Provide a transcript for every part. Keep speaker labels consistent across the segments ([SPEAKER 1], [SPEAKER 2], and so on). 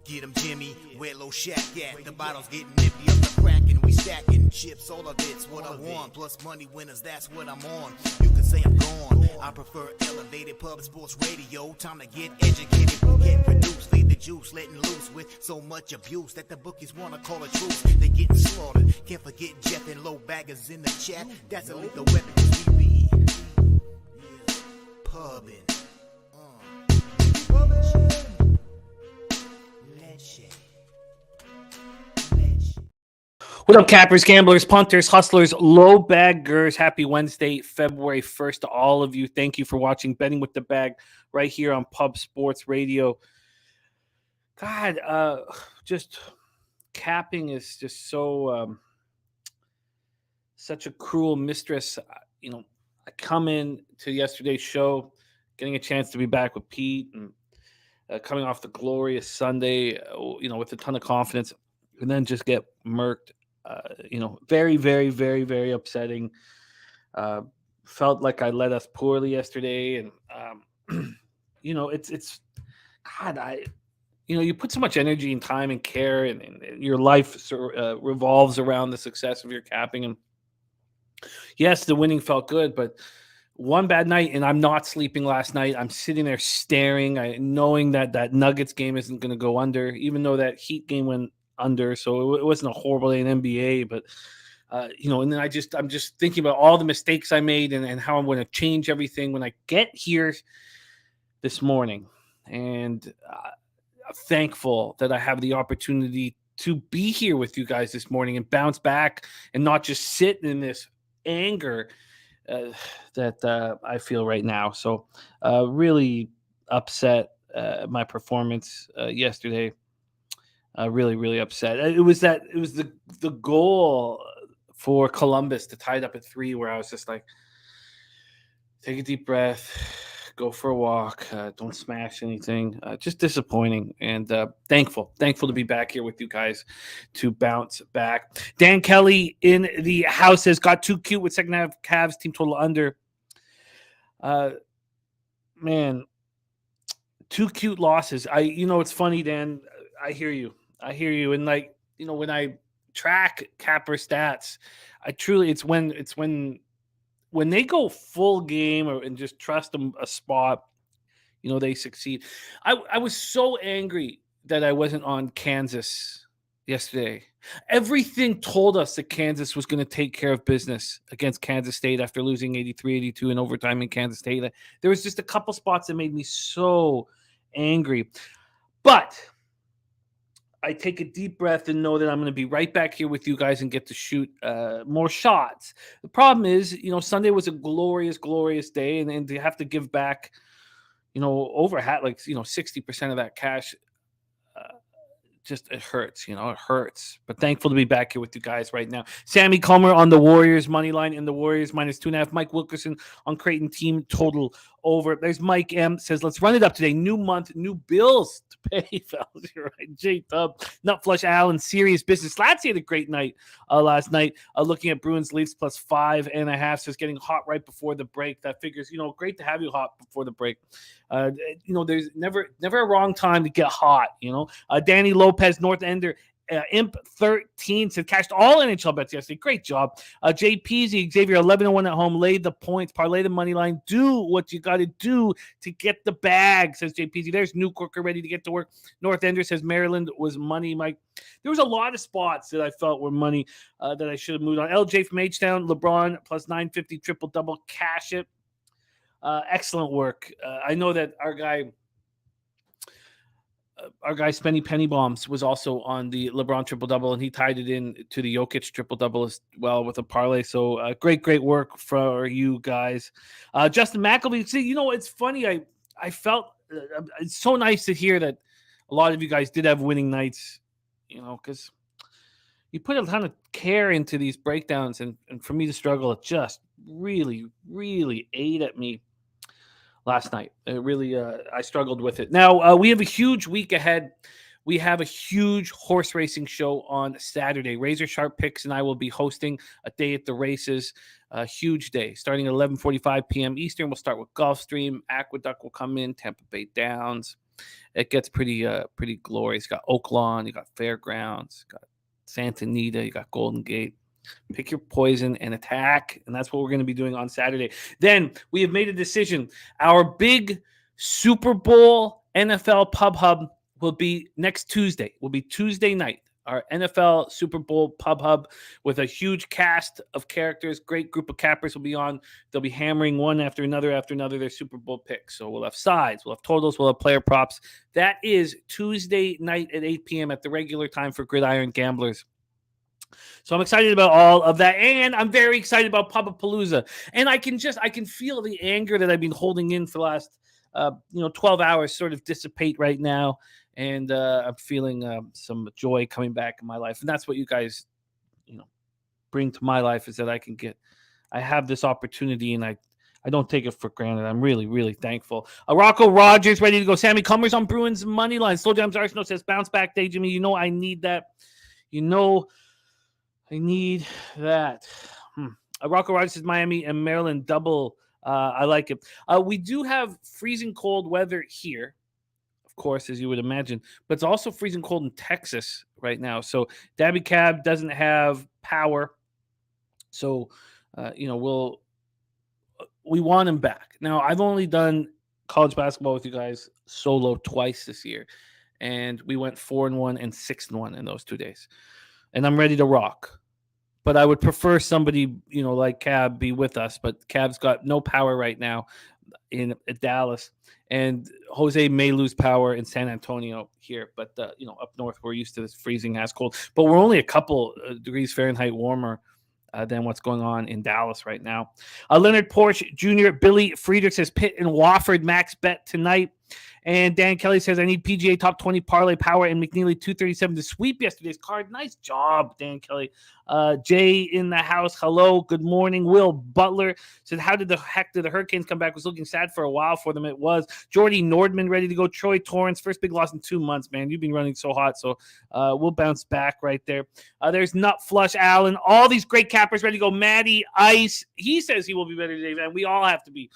[SPEAKER 1] Get 'em, Jimmy, where low shack at? The bottle's getting empty up the crack and we stacking chips, all of it's what I want. Plus money winners, that's what I'm on. You can say I'm gone. I prefer elevated pub sports radio. Time to get educated, get produced. Leave the juice, letting loose with so much abuse that the bookies wanna call it truth. They getting slaughtered. Can't forget Jeff and low baggers in the chat. That's a lethal weapon 'cause we be pubbing.
[SPEAKER 2] What up, cappers, gamblers, punters, hustlers, low baggers? Happy Wednesday, February 1st to all of you. Thank you for watching Betting with the Bag right here on Pub Sports Radio. God, just capping is just so such a cruel mistress. You know, I come in to yesterday's show, getting a chance to be back with Pete and coming off the glorious Sunday, with a ton of confidence, and then just get murked. Very, very, very, very upsetting. Felt like I led us poorly yesterday, and it's God. You put so much energy and time and care, and your life revolves around the success of your capping. And yes, the winning felt good, but one bad night, and I'm not sleeping last night. I'm sitting there staring, knowing that Nuggets game isn't going to go under, even though that Heat game went under, so it wasn't a horrible day in NBA, but and then I'm just thinking about all the mistakes I made and how I'm going to change everything when I get here this morning. And I'm thankful that I have the opportunity to be here with you guys this morning and bounce back and not just sit in this anger that I feel right now. So really upset my performance yesterday. Really, really upset. It was the goal for Columbus to tie it up at 3, where I was just like, take a deep breath, go for a walk, don't smash anything. Just disappointing, and thankful to be back here with you guys to bounce back. Dan Kelly in the house has got too cute with second half Cavs team total under. Man, two cute losses. It's funny, Dan. I hear you. And when I track capper stats, it's when they go full game and just trust them a spot, they succeed. I was so angry that I wasn't on Kansas yesterday. Everything told us that Kansas was going to take care of business against Kansas State after losing 83-82 in overtime in Kansas State. There was just a couple spots that made me so angry. But I take a deep breath and know that I'm going to be right back here with you guys and get to shoot more shots. The problem is, Sunday was a glorious, glorious day, and they have to give back, over 60% of that cash. It hurts, it hurts. But thankful to be back here with you guys right now. Sammy Comer on the Warriors money line and the Warriors -2.5. Mike Wilkerson on Creighton team total over. There's Mike M says, let's run it up today. New month, new bills to pay, fellas. You're right. J Tub, Nutflush Allen, serious business. Latsy had a great night last night. Looking at Bruins Leafs +5.5. Says getting hot right before the break. That figures, great to have you hot before the break. There's never a wrong time to get hot. Danny Lopez, North Ender, Imp 13 said cashed all NHL bets yesterday. Great job. JPZ, Xavier 11-1 at home. Laid the points, parlay the money line. Do what you got to do to get the bag, says JPZ. There's New Corker ready to get to work. North Ender says Maryland was money. Mike, there was a lot of spots that I felt were money that I should have moved on. LJ from H-Town, LeBron +950 triple double. Cash it. Excellent work. I know that our guy Spenny Penny Bombs was also on the LeBron triple-double, and he tied it in to the Jokic triple-double as well with a parlay. So great work for you guys. Justin McElvey, see, it's funny. I felt it's so nice to hear that a lot of you guys did have winning nights, because you put a ton of care into these breakdowns, and for me to struggle, it just really, really ate at me last night. It really, I struggled with it. Now, we have a huge week ahead. We have a huge horse racing show on Saturday. Razor Sharp Picks and I will be hosting a day at the races, a huge day, starting at 11:45 p.m. Eastern. We'll start with Gulfstream. Aqueduct will come in, Tampa Bay Downs. It gets pretty glorious. You got Oaklawn, you got Fairgrounds, you got Santa Anita, you got Golden Gate. Pick your poison and attack, and that's what we're going to be doing on Saturday. Then we have made a decision. Our big Super Bowl NFL Pub Hub will be next Tuesday. Will be Tuesday night. Our NFL Super Bowl Pub Hub with a huge cast of characters. Great group of cappers will be on. They'll be hammering one after another their Super Bowl picks. So we'll have sides, we'll have totals, we'll have player props. That is Tuesday night at 8 p.m. at the regular time for Gridiron Gamblers. So I'm excited about all of that, and I'm very excited about Pubapalooza. And I can feel the anger that I've been holding in for the last 12 hours sort of dissipate right now. And I'm feeling some joy coming back in my life. And that's what you guys, bring to my life, is that I have this opportunity, and I don't take it for granted. I'm really, really thankful. Rocco Rogers ready to go. Sammy Cummers on Bruins money line. Slow Jams Arsenal says bounce back day, Jimmy. I need that. I need that. Rocco Rogers says Miami and Maryland double. I like it. We do have freezing cold weather here, of course, as you would imagine, but it's also freezing cold in Texas right now. So Dabby Cab doesn't have power. So, we want him back. Now, I've only done college basketball with you guys solo twice this year, and we went 4-1 and 6-1 in those 2 days. And I'm ready to rock. But I would prefer somebody, like Cab be with us. But Cab's got no power right now in Dallas. And Jose may lose power in San Antonio here. But, up north, we're used to this freezing ass cold. But we're only a couple degrees Fahrenheit warmer than what's going on in Dallas right now. Leonard Porsche Jr., Billy Friedrich says Pitt and Wofford max bet tonight. And Dan Kelly says, I need PGA top 20 parlay power and McNeely 237 to sweep yesterday's card. Nice job, Dan Kelly. Jay in the house. Hello. Good morning. Will Butler said, how did the heck did the Hurricanes come back? Was looking sad for a while for them. It was. Jordy Nordman ready to go. Troy Torrance, first big loss in 2 months, man. You've been running so hot. So we'll bounce back right there. There's Nut Flush Allen. All these great cappers ready to go. Matty Ice. He says he will be better today, man. We all have to be.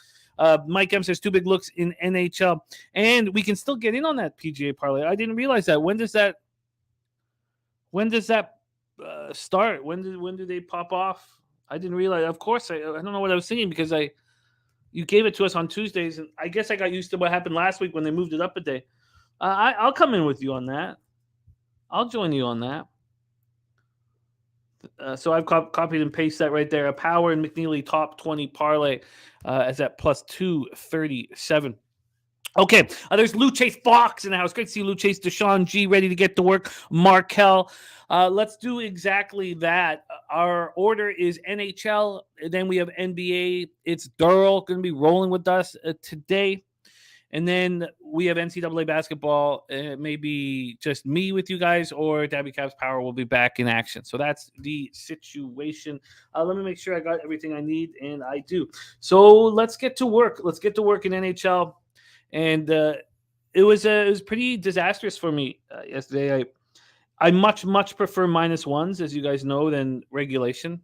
[SPEAKER 2] Mike M says 2 big looks in NHL, and we can still get in on that PGA parlay. I didn't realize that. When does that start? When do they pop off? I didn't realize. Of course, I don't know what I was thinking, because you gave it to us on Tuesdays, and I guess I got used to what happened last week when they moved it up a day. I'll come in with you on that. I'll join you on that. So I've copied and pasted that right there. A Power and McNeely top 20 parlay is at plus 237. Okay, there's Lou Chase Fox in the house. Great to see Lou Chase. Deshaun G ready to get to work. Markel. Let's do exactly that. Our order is NHL. Then we have NBA. It's Durrell going to be rolling with us today. And then we have NCAA basketball. Maybe just me with you guys, or Dabby Cab's Power will be back in action. So that's the situation. Let me make sure I got everything I need, and I do. So let's get to work. Let's get to work in NHL. And it was pretty disastrous for me yesterday. I much prefer -1s, as you guys know, than regulation.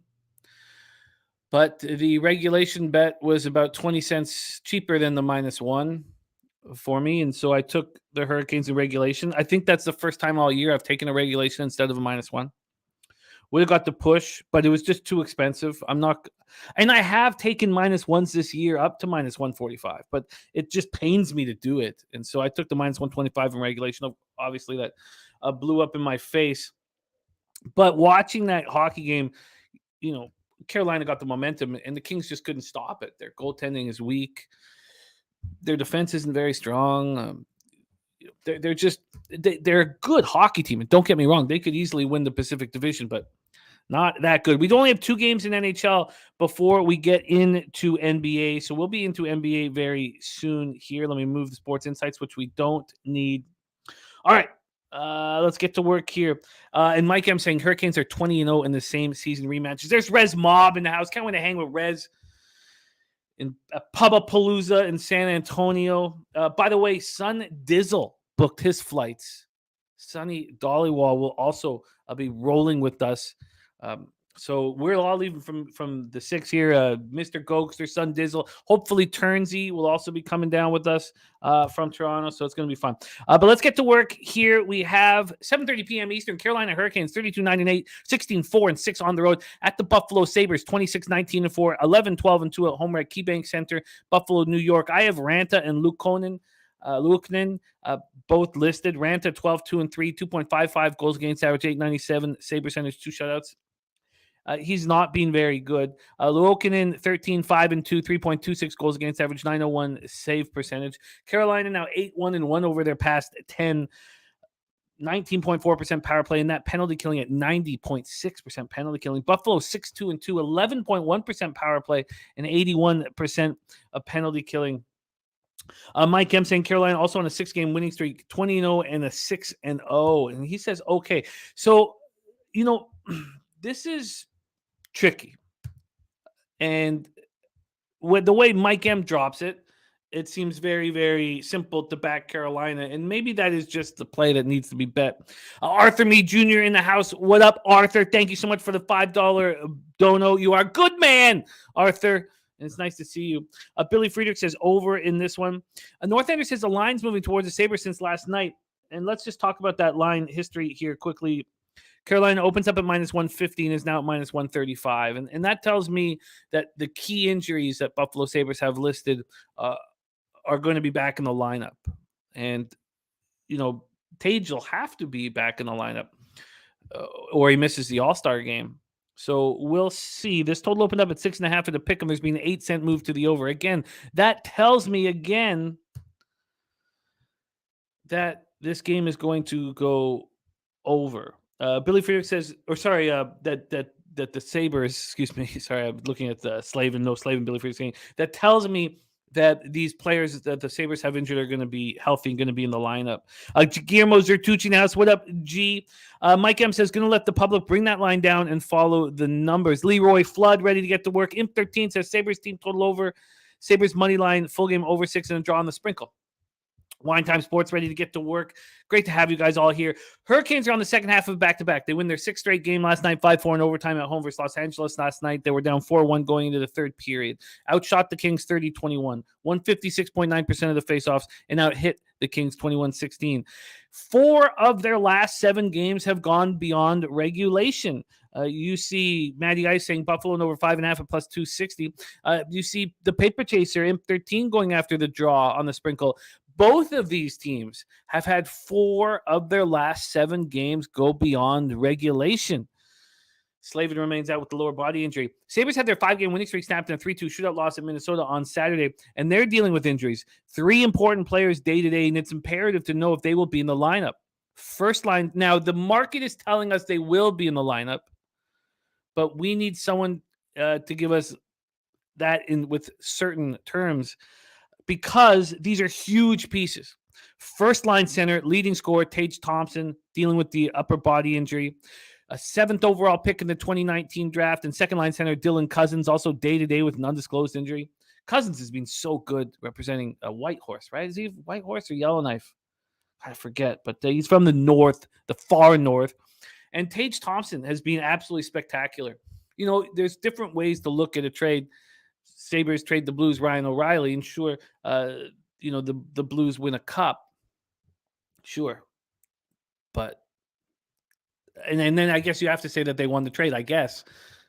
[SPEAKER 2] But the regulation bet was about 20 cents cheaper than the -1 for me, and so I took the Hurricanes in regulation. I think that's the first time all year I've taken a regulation instead of a -1. Would have got the push, but it was just too expensive. And I have taken -1s this year up to -145, but it just pains me to do it. And so I took the -125 in regulation. Obviously, that blew up in my face. But watching that hockey game, Carolina got the momentum, and the Kings just couldn't stop it. Their goaltending is weak. Their defense isn't very strong. They're a good hockey team. And don't get me wrong, they could easily win the Pacific Division, but not that good. We only have 2 games in NHL before we get into NBA. So we'll be into NBA very soon here. Let me move the sports insights, which we don't need. All right. Let's get to work here. And Mike M saying Hurricanes are 20-0 in the same season rematches. There's Rez Mob in the house. Can't wait to hang with Rez. in Pubapalooza in San Antonio. By the way, Son Dizzle booked his flights. Sonny Dollywall will also be rolling with us. So we're all leaving from the 6 here. Mr. Gokster, Son Dizzle. Hopefully Turnsy will also be coming down with us from Toronto. So it's going to be fun. But let's get to work here. We have 7:30 p.m. Eastern. Carolina Hurricanes 32-9-8, 16-4-6 on the road at the Buffalo Sabres 26-19-4, 11-12-2 at home at KeyBank Center, Buffalo, New York. I have Ranta and Luukkonen. Both listed. Ranta 12-2-3, 2.55 goals against average, 8.97. Sabre Center's 2 shutouts. He's not been very good. Luukkonen 13-5-2, 3.26 goals against average, 9.01 save percentage. Carolina now 8-1-1 over their past 10. 19.4% power play, and that penalty killing at 90.6% penalty killing. Buffalo 6-2-2, 11.1% power play, and 81% of penalty killing. Mike M saying Carolina also on a 6-game winning streak, 20-0 and a 6-0. And he says, okay. So, this is tricky. And with the way Mike M drops it, it seems very, very simple to back Carolina. And maybe that is just the play that needs to be bet. Arthur Me Jr. in the house. What up, Arthur? Thank you so much for the $5 dono. You are a good man, Arthur. And it's nice to see you. Billy Friedrich says over in this one. Northander says the line's moving towards the Sabres since last night. And let's just talk about that line history here quickly. Carolina opens up at -150 and is now at -135. And that tells me that the key injuries that Buffalo Sabres have listed are going to be back in the lineup. And, Tage will have to be back in the lineup or he misses the All-Star game. So we'll see. This total opened up at 6.5 for the pick, and there's been an 8-cent move to the over. Again, that tells me again that this game is going to go over. Billy Friedrich says, that the Sabres, excuse me, sorry, I'm looking at the Slavin, no Slavin, Billy Friedrich saying, that tells me that these players that the Sabres have injured are going to be healthy and going to be in the lineup. Guillermo Zertucci now. What up, G? Mike M says, going to let the public bring that line down and follow the numbers. Leroy Flood ready to get to work. Imp 13 says, Sabres team total over. Sabres money line, full game over 6 and a draw on the sprinkle. Wine Time Sports ready to get to work. Great to have you guys all here. Hurricanes are on the second half of back-to-back. They win their 6th straight game last night, 5-4 in overtime at home versus Los Angeles last night. They were down 4-1 going into the third period. Outshot the Kings 30-21, won 56.9% of the faceoffs, and out-hit the Kings 21-16. 4 of their last 7 games have gone beyond regulation. You see Matty Ice saying Buffalo and over 5.5 at +260. You see the paper chaser, Imp 13, going after the draw on the sprinkle. Both of these teams have had 4 of their last 7 games go beyond regulation. Slavin remains out with the lower body injury. Sabres had their 5-game winning streak snapped in a 3-2 shootout loss at Minnesota on Saturday, and they're dealing with injuries. 3 important players day-to-day, and it's imperative to know if they will be in the lineup. First line. Now, the market is telling us they will be in the lineup, but we need someone to give us that in with certain terms, because these are huge pieces. First line center, leading scorer, Tage Thompson, dealing with the upper body injury. A 7th overall pick in the 2019 draft. And second line center, Dylan Cousins, also day-to-day with an undisclosed injury. Cousins has been so good representing a White Horse, right? Is he White Horse or Yellowknife? I forget, but he's from the north, the far north. And Tage Thompson has been absolutely spectacular. There's different ways to look at a trade. Sabres trade the Blues Ryan O'Reilly, and sure, the Blues win a cup. Sure. But and then I guess you have to say that they won the trade, I guess.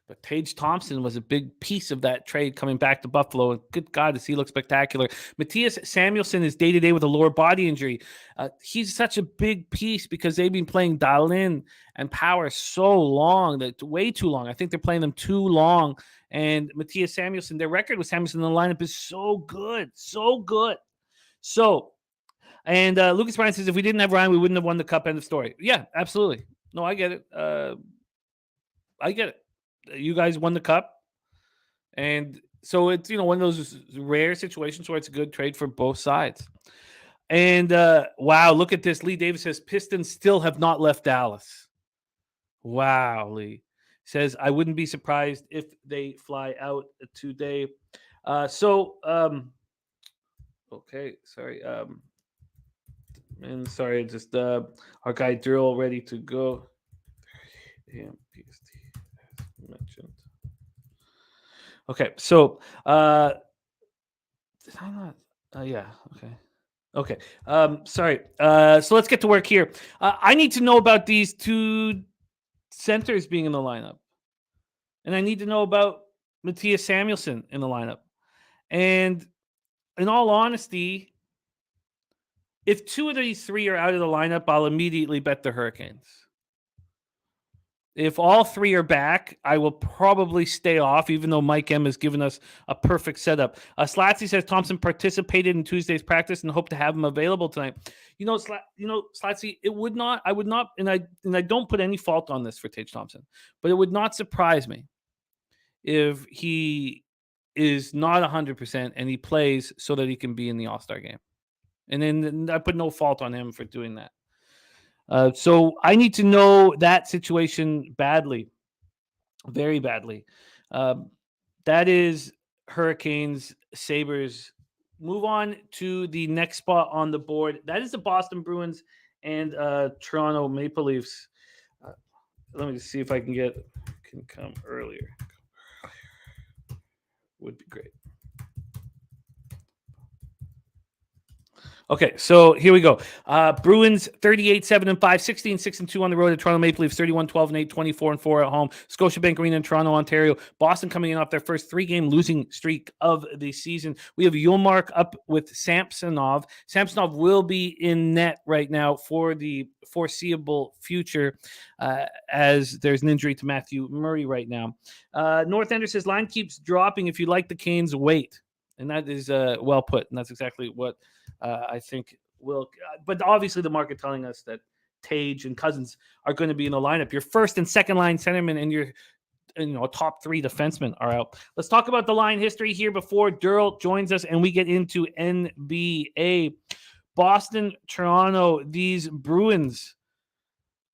[SPEAKER 2] But Tage Thompson was a big piece of that trade coming back to Buffalo. And good God, does he look spectacular. Matthias Samuelsson is day-to-day with a lower body injury. He's such a big piece because they've been playing dial-in and power so long, that way too long. I think they're playing them too long. And Matthias Samuelsson, their record with Samuelsson in the lineup is so good. So good. And Lucas Bryan says, if we didn't have Ryan, we wouldn't have won the cup. End of story. Yeah, absolutely. No, I get it. I get it. You guys won the cup. And so it's, one of those rare situations where it's a good trade for both sides. And wow, look at this. Lee Davis says, Pistons still have not left Dallas. Wow, Lee says, I wouldn't be surprised if they fly out today. Okay, sorry. And sorry, just our guy Drill ready to go. Yeah, PST as mentioned. Okay, so did I not? Yeah, okay. Okay. Sorry. So let's get to work here. I need to know about these two centers being in the lineup. And I need to know about Matthias Samuelsson in the lineup. And in all honesty, if two of these three are out of the lineup, I'll immediately bet the Hurricanes. If all three are back, I will probably stay off, even though Mike M has given us a perfect setup. Slatsy says Thompson participated in Tuesday's practice and hope to have him available tonight. Slatsy, I would not, and I don't put any fault on this for Tage Thompson, but it would not surprise me if he is not 100% and he plays so that he can be in the All-Star game. And then I put no fault on him for doing that. So I need to know that situation badly, very badly. That is Hurricanes, Sabres. Move on to the next spot on the board. That is the Boston Bruins and Toronto Maple Leafs. Let me just see if I can come earlier. Would be great. Okay, so here we go. Bruins 38-7-5, 16-6-2 on the road at Toronto Maple Leafs, 31-12-8, 24-4 at home. Scotiabank Arena in Toronto, Ontario. Boston coming in off their first 3-game losing streak of the season. We have Ullmark up with Samsonov. Samsonov will be in net right now for the foreseeable future as there's an injury to Matthew Murray right now. North Ender says, line keeps dropping. If you like the Canes, wait. And that is well put, and that's exactly what I think will. But obviously, the market telling us that Tage and Cousins are going to be in the lineup. Your first and second line centerman and your top three defensemen are out. Let's talk about the line history here before Durrell joins us and we get into NBA. Boston, Toronto, these Bruins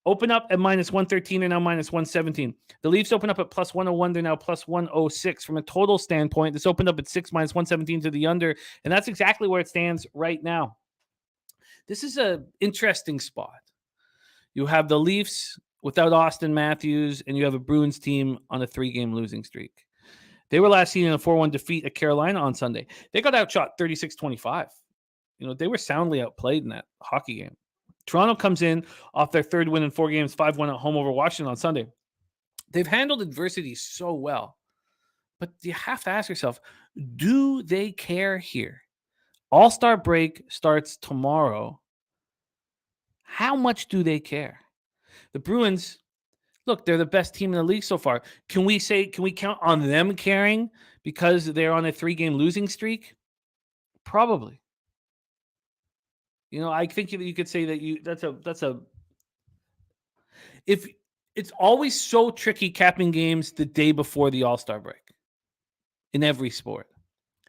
[SPEAKER 2] open up at -113. They're now -117. The Leafs open up at +101. They're now +106. From a total standpoint, this opened up at 6 -117 to the under, and that's exactly where it stands right now. This is an interesting spot. You have the Leafs without Austin Matthews, and you have a Bruins team on a 3-game losing streak. They were last seen in a 4-1 defeat at Carolina on Sunday. They got outshot 36-25. They were soundly outplayed in that hockey game. Toronto comes in off their third win in 4 games, 5-1 at home over Washington on Sunday. They've handled adversity so well, but you have to ask yourself, do they care here? All-Star break starts tomorrow. How much do they care? The Bruins, look, they're the best team in the league so far. Can we count on them caring because they're on a 3-game losing streak? Probably. I think you could say that if it's always so tricky capping games the day before the All-Star break in every sport.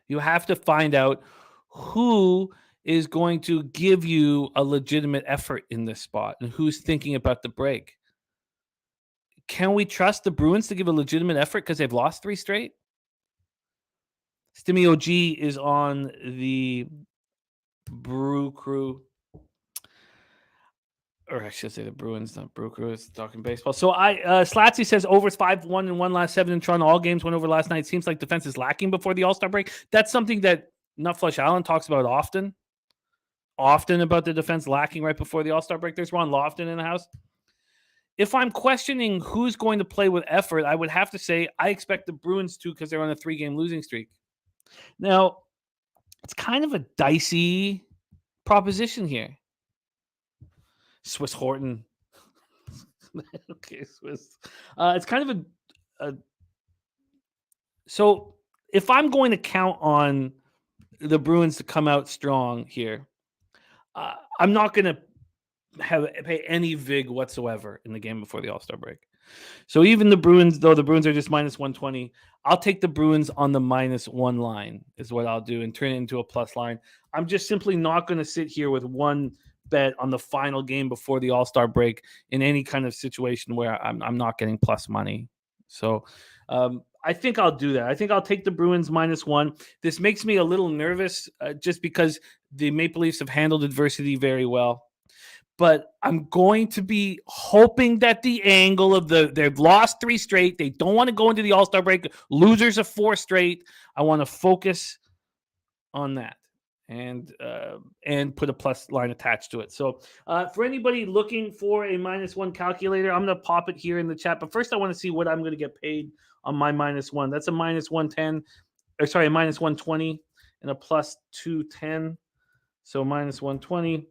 [SPEAKER 2] You have to find out who is going to give you a legitimate effort in this spot and who's thinking about the break. Can we trust the Bruins to give a legitimate effort because they've lost 3 straight? Stimmy OG is on the Brew Crew. Or I should say the Bruins, not Brew Crew. It's talking baseball. So Slatsy says overs 5-1 and 1 last 7 in Toronto. All games went over last night. Seems like defense is lacking before the All-Star break. That's something that Nutflush Allen talks about often. Often about the defense lacking right before the All-Star break. There's Ron Lofton in the house. If I'm questioning who's going to play with effort, I would have to say I expect the Bruins to because they're on a 3-game losing streak. Now, it's kind of a dicey proposition here. Swiss Horton. Okay, Swiss. It's kind of a. So if I'm going to count on the Bruins to come out strong here, I'm not going to pay any vig whatsoever in the game before the All-Star break. So even the Bruins, though the Bruins are just -120, I'll take the Bruins on the -1 line is what I'll do and turn it into a plus line. I'm just simply not going to sit here with one bet on the final game before the All-Star break in any kind of situation where I'm not getting plus money. So I I think I'll do that. I think I'll take the Bruins -1. This makes me a little nervous just because the Maple Leafs have handled adversity very well. But I'm going to be hoping that the angle of they've lost 3 straight. They don't want to go into the All-Star break. Losers of 4 straight. I want to focus on that and put a plus line attached to it. So for anybody looking for a -1 calculator, I'm going to pop it here in the chat. But first, I want to see what I'm going to get paid on my -1. That's a -110, or sorry, a -120 and a +210. So -120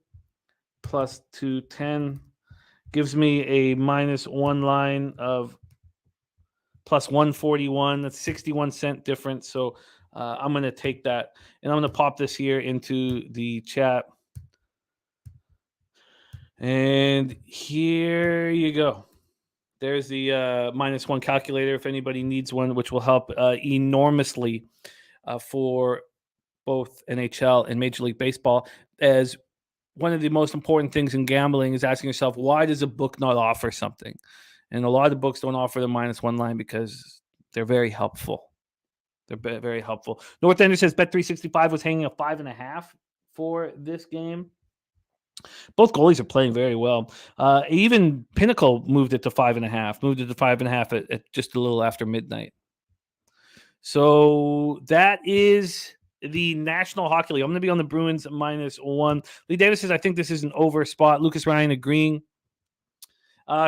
[SPEAKER 2] plus 210 gives me a -1 line of plus 141. That's 61-cent difference. So I'm going to take that, and I'm going to pop this here into the chat. And here you go. There's the -1 calculator if anybody needs one, which will help enormously for both NHL and Major League Baseball. As one of the most important things in gambling is asking yourself, why does a book not offer something? And a lot of books don't offer the -1 line because they're very helpful. They're very helpful. North Ender says Bet365 was hanging a 5.5 for this game. Both goalies are playing very well. Even Pinnacle moved it to 5.5. Moved it to 5.5 at just a little after midnight. So that is the National Hockey League. I'm going to be on the Bruins -1. Lee Davis says, I think this is an over spot. Lucas Ryan agreeing.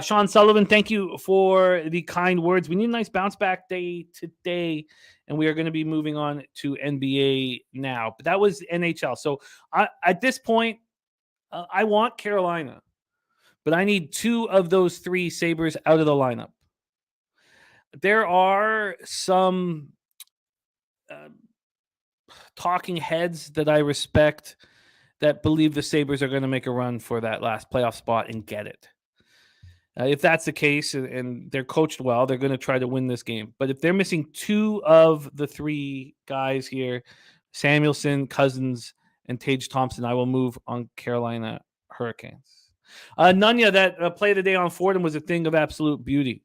[SPEAKER 2] Sean Sullivan, thank you for the kind words. We need a nice bounce back day today, and we are going to be moving on to NBA now. But that was NHL. So at this point, I want Carolina, but I need 2 of those 3 Sabres out of the lineup. There are some talking heads that I respect that believe the Sabres are going to make a run for that last playoff spot and get it. If that's the case and they're coached well, they're going to try to win this game. But if they're missing 2 of the 3 guys here, Samuelson, Cousins, and Tage Thompson, I will move on Carolina Hurricanes. Nunya, that play of the day on Fordham was a thing of absolute beauty.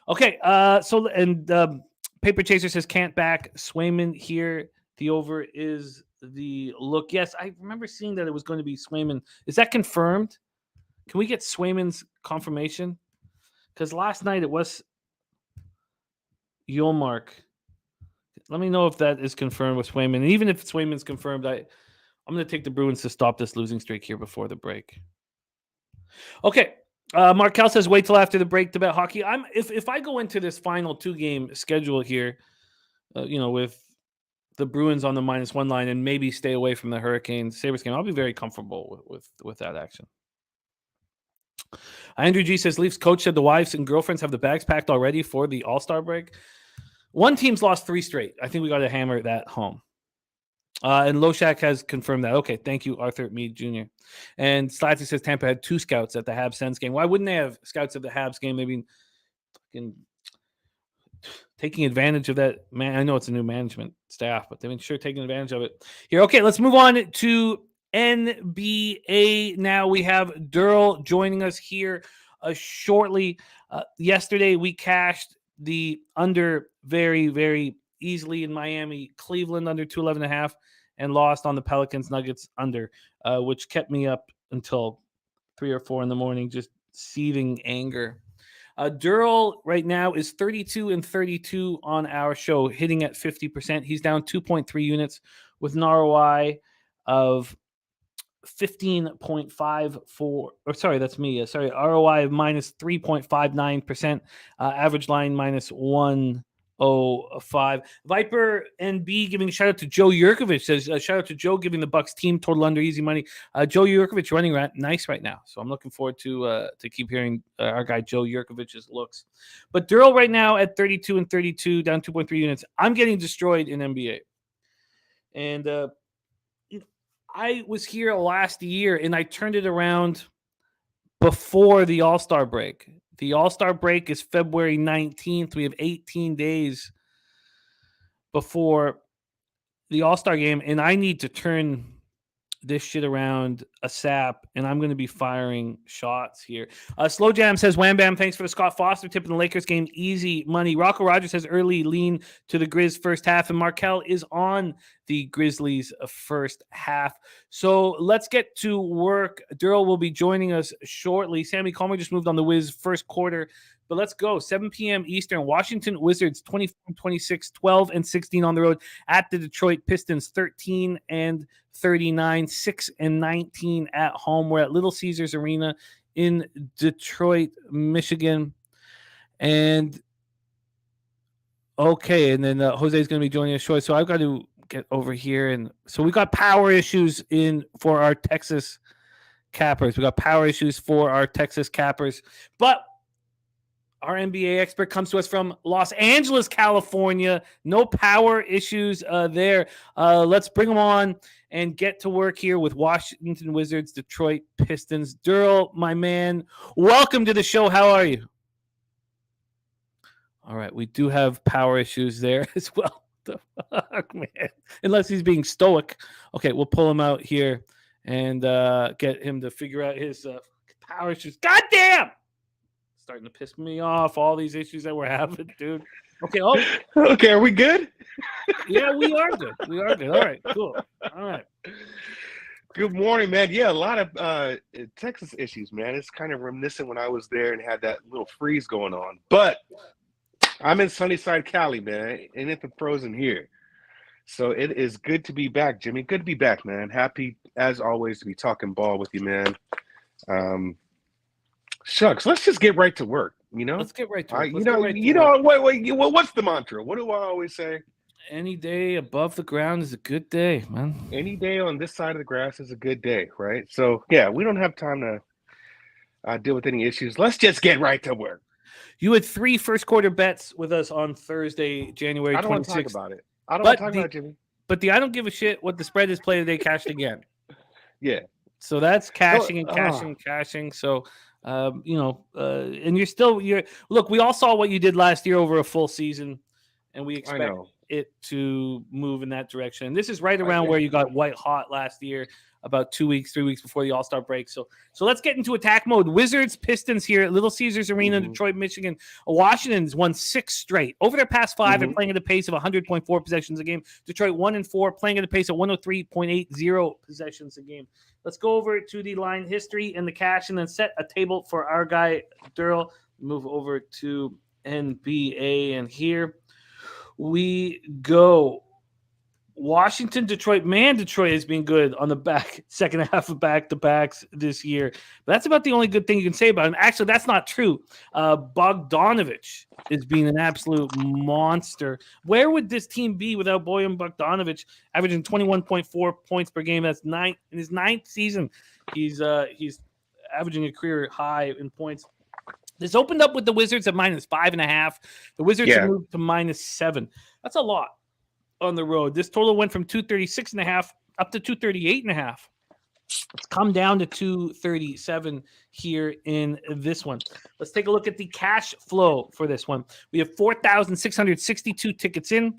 [SPEAKER 2] Okay, Paper Chaser says can't back Swayman here. The over is the look. Yes, I remember seeing that it was going to be Swayman. Is that confirmed? Can we get Swayman's confirmation? Because last night it was Yolmark. Let me know if that is confirmed with Swayman. And even if Swayman's confirmed, I'm going to take the Bruins to stop this losing streak here before the break. Okay. Markel says, wait till after the break to bet hockey. If I go into this final 2-game schedule here, with the Bruins on the -1 line and maybe stay away from the Hurricanes Sabres game, I'll be very comfortable with that action. Andrew G says, Leafs coach said the wives and girlfriends have the bags packed already for the All-Star break. One team's lost 3 straight. I think we got to hammer that home. And Loshak has confirmed that. Okay, thank you, Arthur Meade Jr. And Slatsy says Tampa had 2 scouts at the Habs Sens game. Why wouldn't they have scouts at the Habs game? Maybe taking advantage of that. Man, I know it's a new management staff, but they've been sure taking advantage of it here. Okay, let's move on to NBA now. We have Durrell joining us here shortly. Yesterday, we cashed the under very, very easily in Miami. Cleveland under 211.5 and lost on the Pelicans Nuggets under, which kept me up until 3 or 4 in the morning, just seething anger. Durrell right now is 32-32 on our show, hitting at 50%. He's down 2.3 units with an ROI of 15.54. Or sorry, that's me. ROI of minus 3.59%. Average line minus 105. Viper NB giving a shout out to Joe Yurkovich. Says shout out to Joe giving the Bucks team total under easy money. Joe Yurkovich running nice right now, so I'm looking forward to keep hearing our guy Joe Yurkovich's looks. But Durrell right now at 32-32, down 2.3 units. I'm getting destroyed in NBA, and I was here last year and I turned it around before the All-Star break. The All-Star break is February 19th. We have 18 days before the All-Star game, and I need to turn this shit around a sap, and I'm going to be firing shots here. Slow Jam says, Wham Bam, thanks for the Scott Foster tip in the Lakers game. Easy money. Rocco Rogers says, early lean to the Grizz first half, and Markel is on the Grizzlies first half. So let's get to work. Daryl will be joining us shortly. Sammy Comer just moved on the Wiz first quarter. But let's go. 7 p.m. Eastern. Washington Wizards 24-26, 12-16 on the road at the Detroit Pistons 13-39, 6-19 at home. We're at Little Caesars Arena in Detroit, Michigan. And okay, and then Jose is going to be joining us shortly. So I've got to get over here, and so we got power issues for our Texas Cappers. But our NBA expert comes to us from Los Angeles, California. No power issues there. Let's bring him on and get to work here with Washington Wizards, Detroit Pistons. Daryl, my man, welcome to the show. How are you? All right, we do have power issues there as well. The fuck, man? Unless he's being stoic. Okay, we'll pull him out here and get him to figure out his power issues. God damn! Starting to piss me off, all these issues that we're having, dude. Okay. Oh,
[SPEAKER 3] okay. Are we good?
[SPEAKER 2] Yeah, we are good. All right, cool. All right.
[SPEAKER 3] Good morning, man. Yeah, a lot of Texas issues, man. It's kind of reminiscent when I was there and had that little freeze going on. But I'm in Sunnyside, Cali, man. Ain't it frozen here? So it is good to be back, Jimmy. Good to be back, man. Happy, as always, to be talking ball with you, man. Shucks, let's just get right to work.
[SPEAKER 2] Let's get right to work.
[SPEAKER 3] What's the mantra? What do I always say?
[SPEAKER 2] Any day above the ground is a good day, man.
[SPEAKER 3] Any day on this side of the grass is a good day, right? So yeah, we don't have time to deal with any issues. Let's just get right to work.
[SPEAKER 2] You had 3 first quarter bets with us on Thursday, January 26th.
[SPEAKER 3] I don't want to talk about it. I don't want to talk about it, Jimmy.
[SPEAKER 2] But I don't give a shit what the spread is. Play today, cashed again.
[SPEAKER 3] Yeah.
[SPEAKER 2] So that's cashing and cashing. So. And look, we all saw what you did last year over a full season, and we expect it to move in that direction. And this is right around where you got white hot last year, about 2 weeks, 3 weeks before the All-Star break. So let's get into attack mode. Wizards, Pistons here at Little Caesars Arena, Detroit, Michigan. Washington's won 6 straight. Over their past 5 and playing at a pace of 100.4 possessions a game. Detroit 1-4, playing at a pace of 103.80 possessions a game. Let's go over to the line history and the cash and then set a table for our guy, Daryl. Move over to NBA, and here we go. Washington, Detroit. Man, Detroit has been good on the second half of back-to-backs this year. But that's about the only good thing you can say about him. Actually, that's not true. Bogdanovich is being an absolute monster. Where would this team be without Bojan Bogdanovich averaging 21.4 points per game? That's in his 9th season. He's averaging a career high in points. This opened up with the Wizards at -5.5. The Wizards have moved to -7. That's a lot on the road. This total went from 236.5 up to 238.5. It's come down to 237 here in this one. Let's take a look at the cash flow for this one. We have 4,662 tickets in.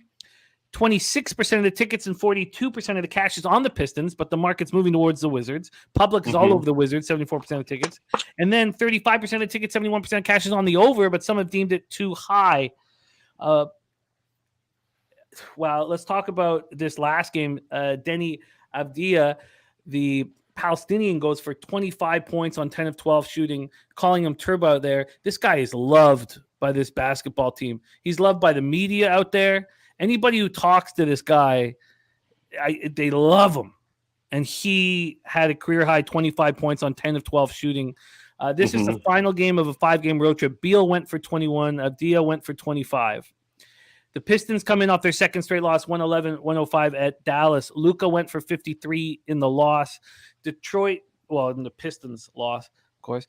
[SPEAKER 2] 26% of the tickets and 42% of the cash is on the Pistons, but the market's moving towards the Wizards. Public is all over the Wizards, 74% of tickets. And then 35% of tickets, 71% of cash is on the over, but some have deemed it too high. Well, let's talk about this last game. Denny Avdia, the Palestinian, goes for 25 points on 10 of 12 shooting, calling him Turbo out there. This guy is loved by this basketball team. He's loved by the media out there. Anybody who talks to this guy, they love him. And he had a career-high 25 points on 10 of 12 shooting. This is the final game of a 5-game road trip. Beal went for 21. Avdia went for 25. The Pistons come in off their second straight loss, 111-105 at Dallas. Luka went for 53 in the loss. Detroit, in the Pistons loss, of course.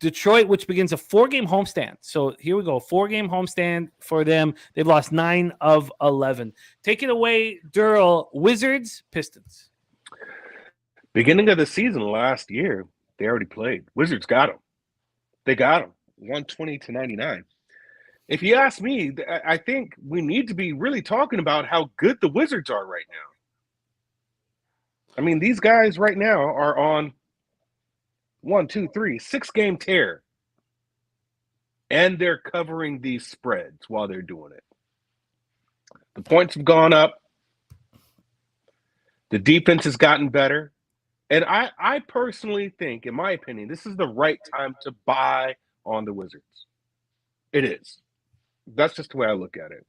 [SPEAKER 2] Detroit, which begins a 4-game homestand. So here we go, 4-game homestand for them. They've lost 9 of 11. Take it away, Daryl. Wizards, Pistons.
[SPEAKER 3] Beginning of the season last year, they already played. Wizards got them. They got them, 120-99. If you ask me, I think we need to be really talking about how good the Wizards are right now. I mean, these guys right now are on 6-game tear. And they're covering these spreads while they're doing it. The points have gone up. The defense has gotten better. And I personally think, in my opinion, this is the right time to buy on the Wizards. It is. That's just the way I look at it.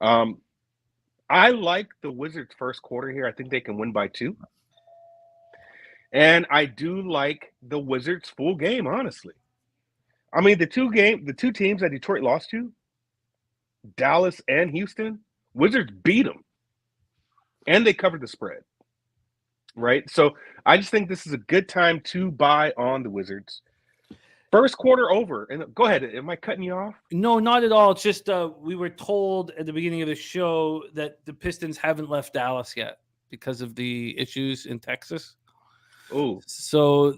[SPEAKER 3] I like the Wizards' first quarter here. I think they can win by 2. And I do like the Wizards' full game, honestly. I mean, the two teams that Detroit lost to, Dallas and Houston, Wizards beat them. And they covered the spread. Right? So I just think this is a good time to buy on the Wizards. First quarter over. And go ahead. Am I cutting you off?
[SPEAKER 2] No, not at all. It's just we were told at the beginning of the show that the Pistons haven't left Dallas yet because of the issues in Texas.
[SPEAKER 3] Oh.
[SPEAKER 2] So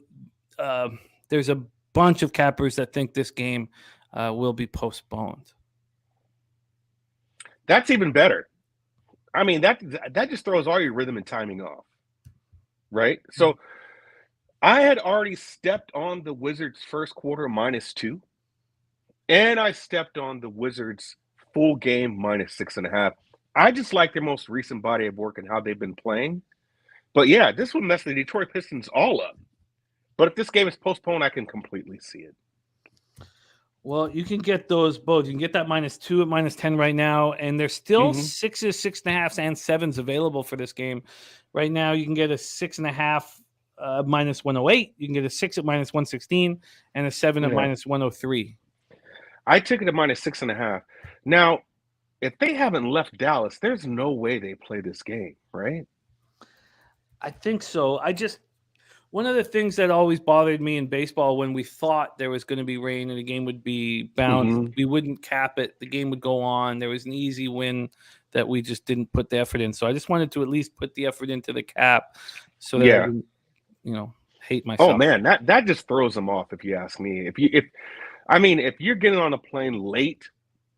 [SPEAKER 2] there's a bunch of cappers that think this game will be postponed.
[SPEAKER 3] That's even better. I mean, that just throws all your rhythm and timing off. Right? So I had already stepped on the Wizards first quarter -2. And I stepped on the Wizards full game -6.5. I just like their most recent body of work and how they've been playing. But yeah, this would mess the Detroit Pistons all up. But if this game is postponed, I can completely see it.
[SPEAKER 2] Well, you can get those both. You can get that -2 at -10 right now, and there's still 6s, 6.5s, and 7s available for this game. Right now, you can get a 6.5 -108. You can get a 6 at -116 and a 7 at -103.
[SPEAKER 3] I took it at -6.5. Now, if they haven't left Dallas, there's no way they play this game, right?
[SPEAKER 2] I think so. One of the things that always bothered me in baseball when we thought there was going to be rain and the game would be bounced, we wouldn't cap it. The game would go on. There was an easy win that we just didn't put the effort in. So I just wanted to at least put the effort into the cap so that I didn't, hate myself.
[SPEAKER 3] Oh man, that just throws them off if you ask me. If you're getting on a plane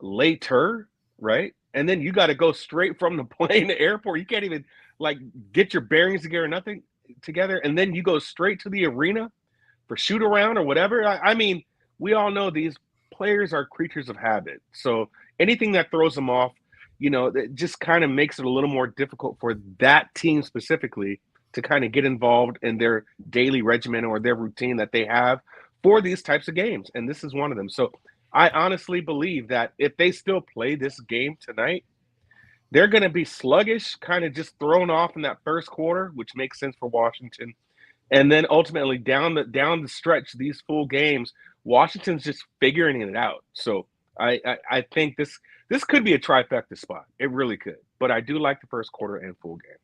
[SPEAKER 3] later, right? And then you got to go straight from the plane to airport. You can't even get your bearings together, and then you go straight to the arena for shoot around or whatever. I mean, we all know these players are creatures of habit. So anything that throws them off, it just kind of makes it a little more difficult for that team specifically to kind of get involved in their daily regimen or their routine that they have for these types of games. And this is one of them. So I honestly believe that if they still play this game tonight, they're going to be sluggish, kind of just thrown off in that first quarter, which makes sense for Washington. And then ultimately down the stretch, these full games, Washington's just figuring it out. So I think this could be a trifecta spot. It really could. But I do like the first quarter and full game.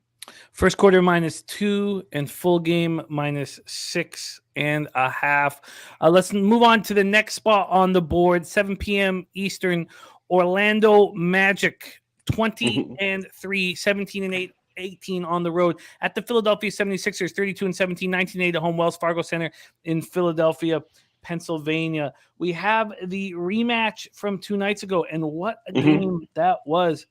[SPEAKER 2] First quarter -2 and full game -6.5. Let's move on to the next spot on the board. 7 p.m. Eastern, Orlando Magic. 20-3, 17-8, 18 on the road at the Philadelphia 76ers, 32-17, 19-8 at home, Wells Fargo Center in Philadelphia, Pennsylvania. We have the rematch from 2 nights ago, and what a game that was.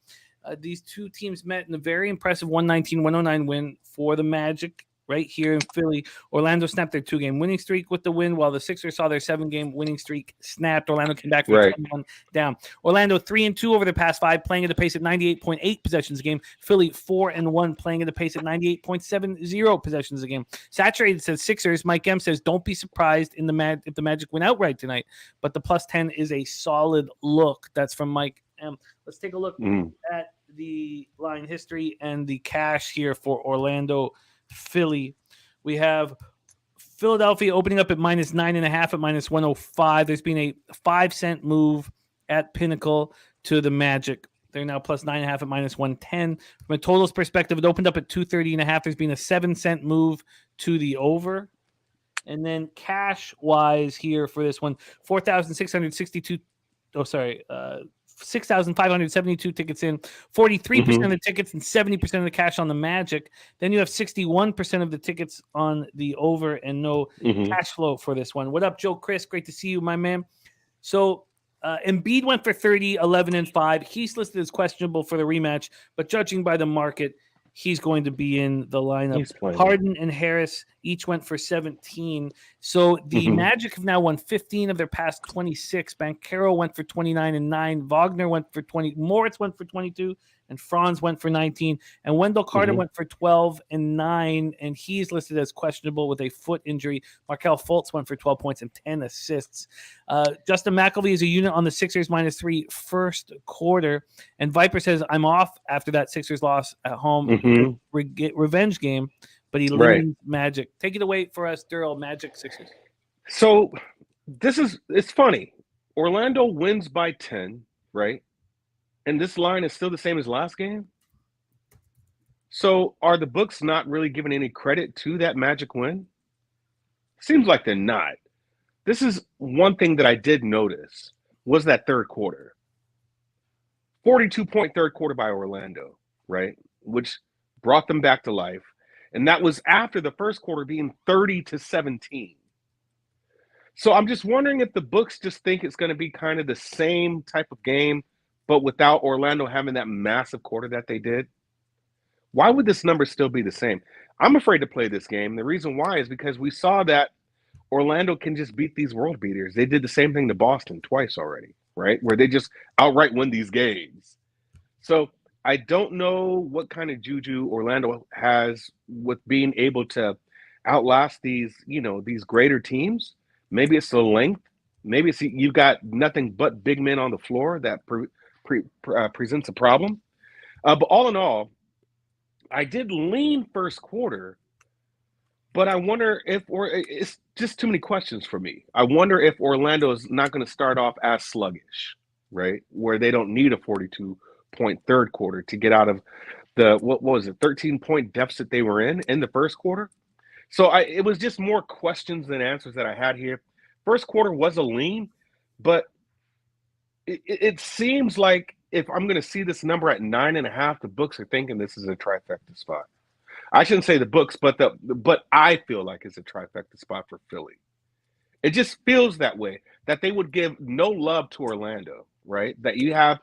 [SPEAKER 2] These two teams met in a very impressive 119-109 win for the Magic right here in Philly. Orlando snapped their 2-game winning streak with the win, while the Sixers saw their 7-game winning streak snapped. Orlando came back from 21 down. Orlando 3-2 over the past 5, playing at a pace of 98.8 possessions a game. Philly 4-1, playing at a pace of 98.70 possessions a game. Saturated says Sixers. Mike M says don't be surprised if the Magic win outright tonight, but the +10 is a solid look. That's from Mike M. Let's take a look at the line history and the cash here for Orlando Philly. We have Philadelphia opening up at -9.5 at -105. There's been a 5-cent move at Pinnacle to the Magic. They're now +9.5 at -110. From a totals perspective, it opened up at 230.5. There's been a 7-cent move to the over. And then cash wise here for this one, 4,662. 6,572 tickets in, 43% of the tickets and 70% of the cash on the Magic. Then you have 61% of the tickets on the over and no cash flow for this one. What up, Joe Chris? Great to see you, my man. So Embiid went for 30, 11, and 5. He's listed as questionable for the rematch, but judging by the market, He's going to be in the lineup.
[SPEAKER 3] He's playing.
[SPEAKER 2] Harden and Harris each went for 17. So the Magic have now won 15 of their past 26. Banchero went for 29 and 9. Wagner went for 20. Moritz went for 22. And Franz went for 19. And Wendell Carter went for 12 and 9. And he's listed as questionable with a foot injury. Markelle Fultz went for 12 points and 10 assists. Justin McElvey is a unit on the Sixers -3 first quarter. And Viper says, I'm off after that Sixers loss at home. Revenge game. But he leans Magic. Take it away for us, Durrell. Magic Sixers.
[SPEAKER 3] So it's funny. Orlando wins by 10, right? And this line is still the same as last game. So are the books not really giving any credit to that Magic win? Seems like they're not. This is one thing that I did notice was that third quarter. 42-point third quarter by Orlando, right? Which brought them back to life. And that was after the first quarter being 30-17. So I'm just wondering if the books just think it's going to be kind of the same type of game, but without Orlando having that massive quarter that they did. Why would this number still be the same? I'm afraid to play this game. The reason why is because we saw that Orlando can just beat these world beaters. They did the same thing to Boston twice already, right? Where they just outright win these games. So I don't know what kind of juju Orlando has with being able to outlast these, these greater teams. Maybe it's the length. Maybe it's you've got nothing but big men on the floor that presents a problem. But all in all, I did lean first quarter, but I wonder if it's just too many questions for me. I wonder if Orlando is not going to start off as sluggish, right? Where they don't need a 42-point third quarter to get out of the, 13-point deficit they were in the first quarter. So it was just more questions than answers that I had here. First quarter was a lean, but it seems like if I'm going to see this number at 9.5, the books are thinking this is a trifecta spot. I shouldn't say the books, but I feel like it's a trifecta spot for Philly. It just feels that way, that they would give no love to Orlando, right? That you have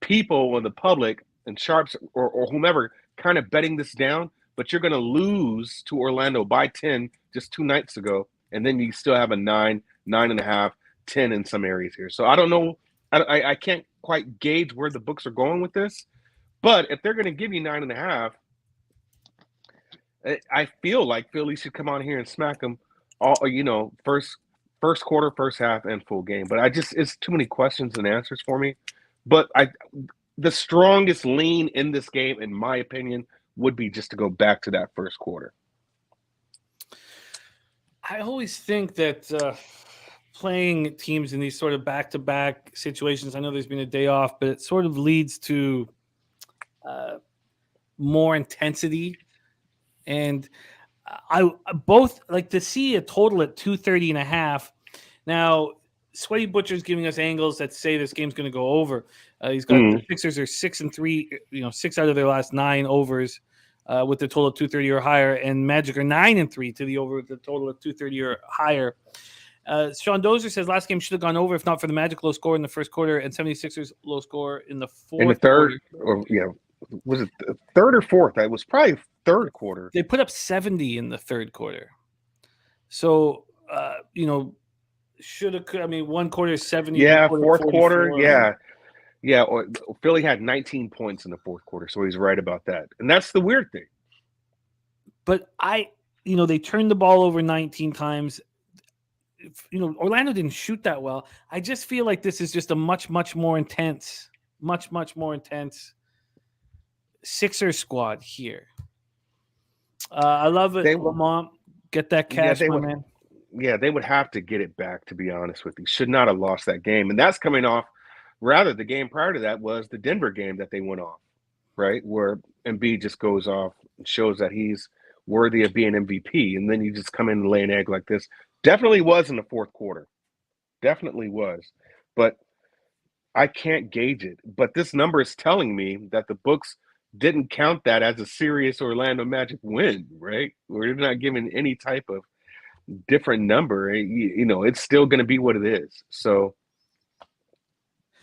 [SPEAKER 3] people in the public and sharps or whomever kind of betting this down, but you're going to lose to Orlando by 10 just 2 nights ago, and then you still have a 9, 9.5, 10 in some areas here. So I don't know. I can't quite gauge where the books are going with this, but if they're going to give you 9.5, I feel like Philly should come on here and smack them all, first quarter, first half, and full game. But it's too many questions and answers for me. But the strongest lean in this game, in my opinion, would be just to go back to that first quarter.
[SPEAKER 2] I always think that playing teams in these sort of back-to-back situations, I know there's been a day off, but it sort of leads to more intensity. And I both like to see a total at 230.5. Now, Sweaty Butcher's giving us angles that say this game's going to go over. He's got the Sixers are 6-3, 6 out of their last 9 overs with the total of 230 or higher, and Magic are 9-3 to the over with the total of 230 or higher. Sean Dozer says last game should have gone over if not for the Magic low score in the first quarter and 76ers low score in the fourth.
[SPEAKER 3] In the third, was it the third or fourth? It was probably third quarter.
[SPEAKER 2] They put up 70 in the third quarter. So, should have. I mean, one quarter is 70.
[SPEAKER 3] Yeah, fourth quarter. Yeah. Or Philly had 19 points in the fourth quarter, so he's right about that. And that's the weird thing.
[SPEAKER 2] But they turned the ball over 19 times. Orlando didn't shoot that well. I just feel like this is just a much more intense Sixers squad here. I love it. Lamont, get that cash, my man.
[SPEAKER 3] Yeah, they would have to get it back, to be honest with you. Should not have lost that game. And that's coming off, rather the game prior to that was the Denver game that they went off, right? Where Embiid just goes off and shows that he's worthy of being MVP. And then you just come in and lay an egg like this. Definitely was in the fourth quarter. Definitely was. But I can't gauge it. But this number is telling me that the books didn't count that as a serious Orlando Magic win, right? We're not giving any type of different number. It's still going to be what it is. So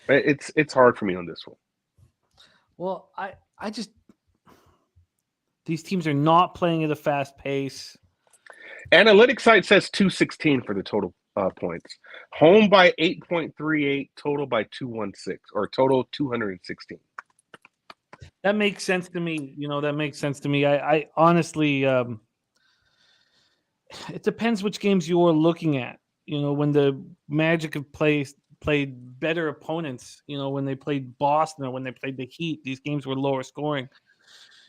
[SPEAKER 3] it's hard for me on this one.
[SPEAKER 2] Well, These teams are not playing at a fast pace.
[SPEAKER 3] Analytics site says 216 for the total points. Home by 8.38, total by 216, or total 216.
[SPEAKER 2] That makes sense to me. That makes sense to me. I honestly, it depends which games you're looking at. When the Magic have played better opponents, when they played Boston or when they played the Heat, these games were lower scoring.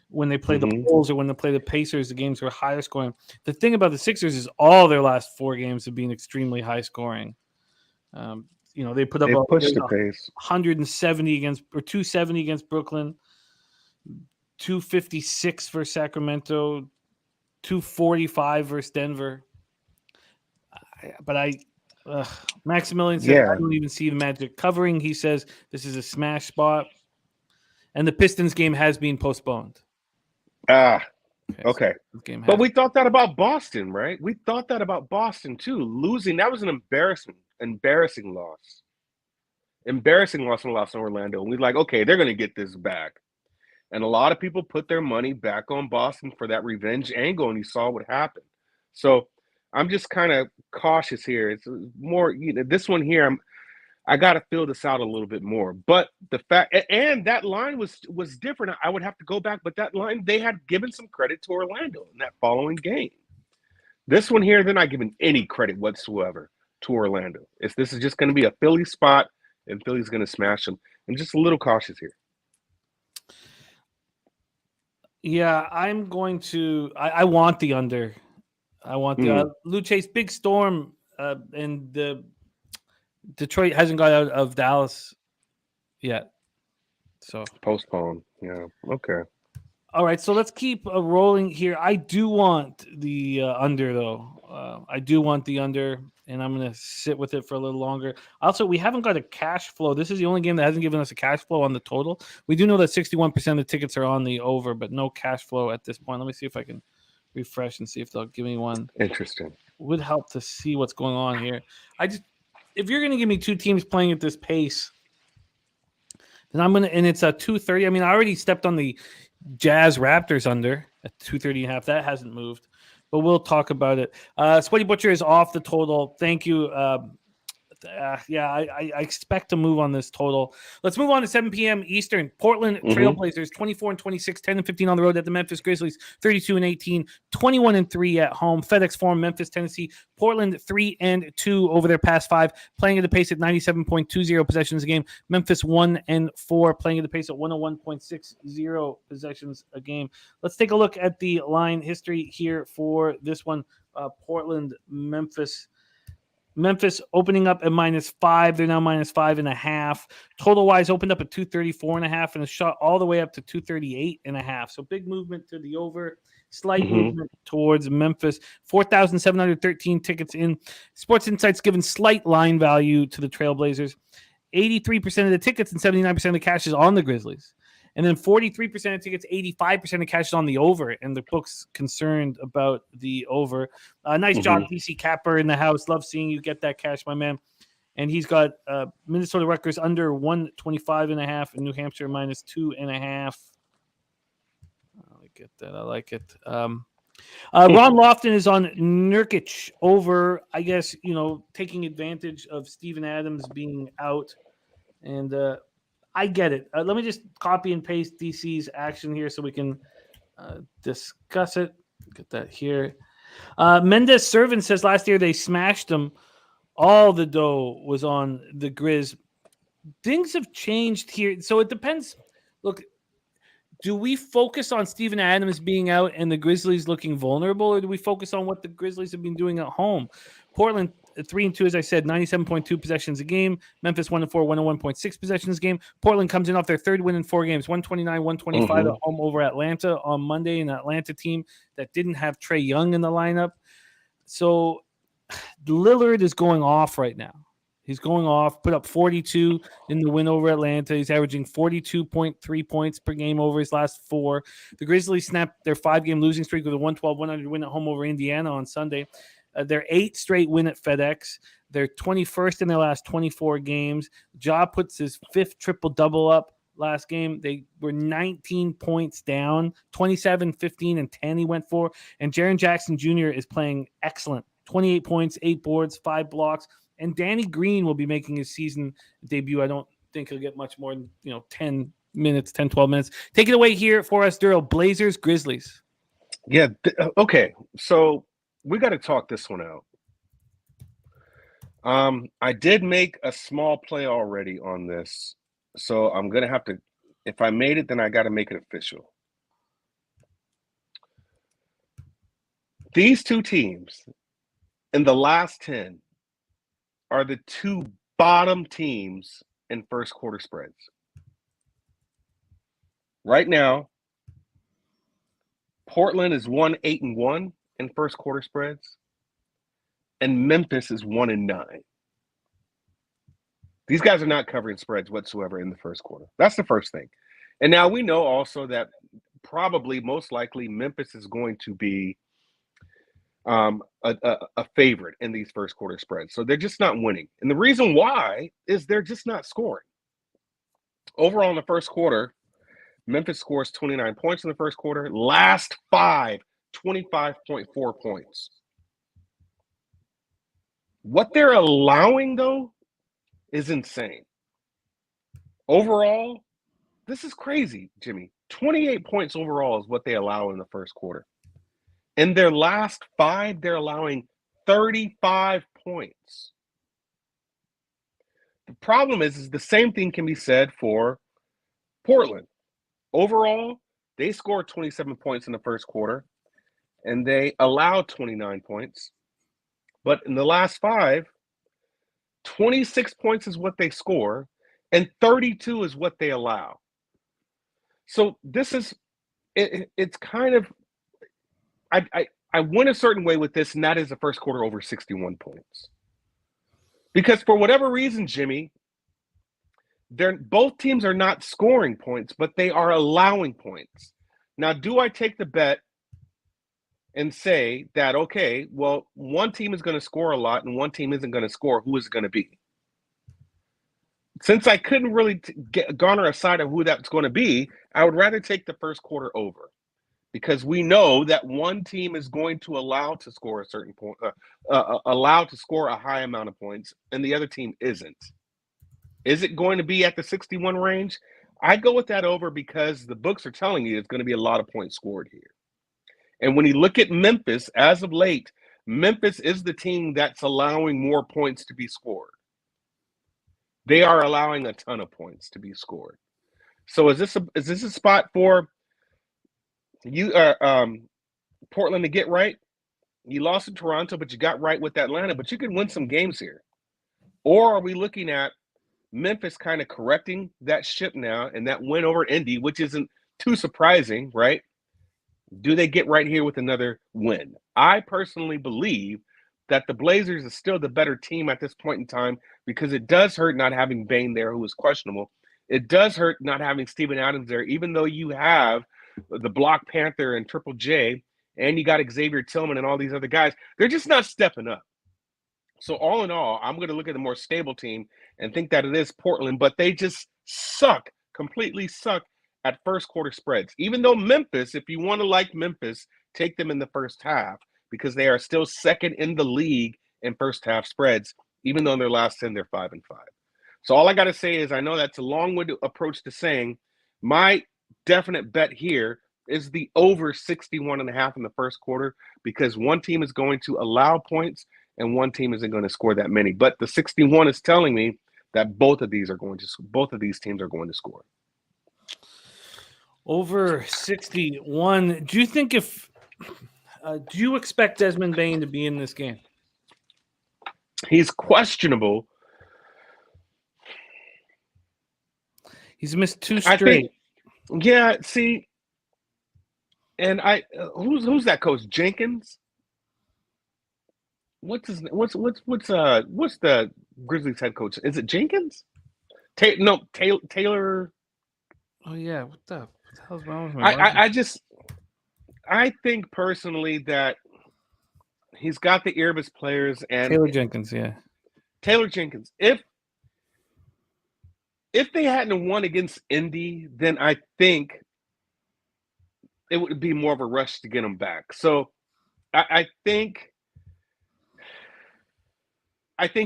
[SPEAKER 2] When they play the Bulls or when they play the Pacers, the games were higher scoring. The thing about the Sixers is all their last 4 games have been extremely high scoring. They put up
[SPEAKER 3] pushed the pace.
[SPEAKER 2] 170 against or 270 against Brooklyn, 256 for Sacramento, 245 versus Denver. But Maximilian says, I don't even see the Magic covering. He says this is a smash spot. And the Pistons game has been postponed.
[SPEAKER 3] Okay. So but we thought that about Boston, right? We thought that about Boston too. Losing, that was an embarrassing loss. Embarrassing loss when we lost in Orlando. And we're like, okay, they're going to get this back. And a lot of people put their money back on Boston for that revenge angle, and you saw what happened. So I'm just kind of cautious here. It's more, this one here, I got to fill this out a little bit more. But the fact, and that line was different. I would have to go back, but that line, they had given some credit to Orlando in that following game. This one here, they're not giving any credit whatsoever to Orlando. This is just going to be a Philly spot, and Philly's going to smash them. I'm just a little cautious here.
[SPEAKER 2] Yeah, I'm going to. I want the under. I want the Luce's big storm, and the Detroit hasn't got out of Dallas yet. So
[SPEAKER 3] postpone. Yeah. Okay.
[SPEAKER 2] All right. So let's keep rolling here. I do want the under, though. I do want the under, and I'm going to sit with it for a little longer. Also, we haven't got a cash flow. This is the only game that hasn't given us a cash flow on the total. We do know that 61% of the tickets are on the over, but no cash flow at this point. Let me see if I can refresh and see if they'll give me one.
[SPEAKER 3] Interesting.
[SPEAKER 2] Would help to see what's going on here. If you're going to give me 2 teams playing at this pace, then I'm going to, and it's a 230. I mean, I already stepped on the Jazz Raptors under at 230.5. That hasn't moved, but we'll talk about it. Sweaty Butcher is off the total. Thank you. I expect to move on this total. Let's move on to 7 p.m. Eastern. Portland Trailblazers 24-26, 10-15 on the road at the Memphis Grizzlies, 32-18, 21-3 at home. FedExForum, Memphis, Tennessee. Portland 3-2 over their past 5, playing at the pace at 97.20 possessions a game. Memphis 1-4, playing at the pace at 101.60 possessions a game. Let's take a look at the line history here for this one. Portland, Memphis. Memphis opening up at -5. They're now -5.5. Total wise opened up at 234.5 and a shot all the way up to 238.5. So big movement to the over, slight movement towards Memphis. 4,713 tickets in. Sports Insight's given slight line value to the Trailblazers. 83% of the tickets and 79% of the cash is on the Grizzlies. And then 43% of tickets, 85% of cash is on the over, and the book's concerned about the over. Nice job, DC Capper in the house. Love seeing you get that cash, my man. And he's got Minnesota Rutgers under 125.5 and New Hampshire -2.5. I get that. I like it. Ron Lofton is on Nurkic over, I guess, taking advantage of Steven Adams being out. And I get it. Let me just copy and paste DC's action here so we can discuss it. Get that here. Mendes Servant says last year they smashed them. All the dough was on the Grizz. Things have changed here. So it depends. Look, do we focus on Steven Adams being out and the Grizzlies looking vulnerable, or do we focus on what the Grizzlies have been doing at home? Portland 3-2, as I said, 97.2 possessions a game. Memphis 1-4, 101.6 possessions a game. Portland comes in off their 3rd win in 4 games, 129-125 at home over Atlanta on Monday, an Atlanta team that didn't have Trae Young in the lineup. So Lillard is going off right now. He's going off, put up 42 in the win over Atlanta. He's averaging 42.3 points per game over his last 4. The Grizzlies snapped their 5-game losing streak with a 112-100 win at home over Indiana on Sunday. Their 8th straight win at FedEx. They're 21st in their last 24 games. Ja puts his 5th triple-double up last game. They were 19 points down, 27, 15, and 10 he went for. And Jaren Jackson Jr. is playing excellent. 28 points, 8 boards, 5 blocks. And Danny Green will be making his season debut. I don't think he'll get much more than 10 minutes, 10, 12 minutes. Take it away here for us, Daryl. Blazers, Grizzlies.
[SPEAKER 3] Yeah, okay. So we got to talk this one out. I did make a small play already on this. So I'm going to have to, if I made it, then I got to make it official. These two teams in the last 10 are the two bottom teams in first quarter spreads. Right now, Portland is 1-8-1 in first quarter spreads, and Memphis is 1-9. These guys are not covering spreads whatsoever in the first quarter. That's the first thing. And now we know also that probably most likely Memphis is going to be a favorite in these first quarter spreads. So they're just not winning. And the reason why is they're just not scoring. Overall in the first quarter, Memphis scores 29 points in the first quarter. Last 5, 25.4 points. What they're allowing, though, is insane. Overall, this is crazy, Jimmy. 28 points overall is what they allow in the first quarter. In their last 5, they're allowing 35 points. The problem is the same thing can be said for Portland. Overall, they scored 27 points in the first quarter, and they allowed 29 points. But in the last 5, 26 points is what they score, and 32 is what they allow. So this is it's kind of I went a certain way with this, and that is the first quarter over 61 points. Because for whatever reason, Jimmy, both teams are not scoring points, but they are allowing points. Now, do I take the bet and say that, okay, well, one team is going to score a lot and one team isn't going to score? Who is it going to be? Since I couldn't really garner a side of who that's going to be, I would rather take the first quarter over, because we know that one team is going to allow to score a certain point, allowed to score a high amount of points, and the other team isn't. Is it going to be at the 61 range? I go with that over because the books are telling you it's going to be a lot of points scored here. And when you look at Memphis, as of late, Memphis is the team that's allowing more points to be scored. They are allowing a ton of points to be scored. So is this a spot for you, Portland, to get right? You lost to Toronto, but you got right with Atlanta. But you can win some games here. Or are we looking at Memphis kind of correcting that ship now, and that win over Indy, which isn't too surprising, right? Do they get right here with another win? I personally believe that the Blazers is still the better team at this point in time, because it does hurt not having Bane there, who is questionable. It does hurt not having Steven Adams there, even though you have the Block Panther and Triple J, and you got Xavier Tillman and all these other guys. They're just not stepping up. So all in all, I'm going to look at the more stable team and think that it is Portland, but they just suck, completely suck at first quarter spreads. Even though Memphis, if you want to like Memphis, take them in the first half, because they are still second in the league in first half spreads, even though in their last 10, they're 5-5. So all I got to say is, I know that's a long-winded approach to saying my definite bet here is the over 61.5 in the first quarter, because one team is going to allow points and one team isn't going to score that many. But the 61 is telling me that both of these teams are going to score.
[SPEAKER 2] Over 61. Do you think do you expect Desmond Bane to be in this game?
[SPEAKER 3] He's questionable.
[SPEAKER 2] He's missed 2 straight.
[SPEAKER 3] Yeah, see, and who's that coach? Jenkins? What's the Grizzlies head coach? Is it Jenkins? Taylor.
[SPEAKER 2] Oh yeah, what the hell's wrong with me?
[SPEAKER 3] I think personally that he's got the ear of his players, and
[SPEAKER 2] Taylor Jenkins, yeah.
[SPEAKER 3] Taylor Jenkins. if they hadn't won against Indy, then I think it would be more of a rush to get him back. So I think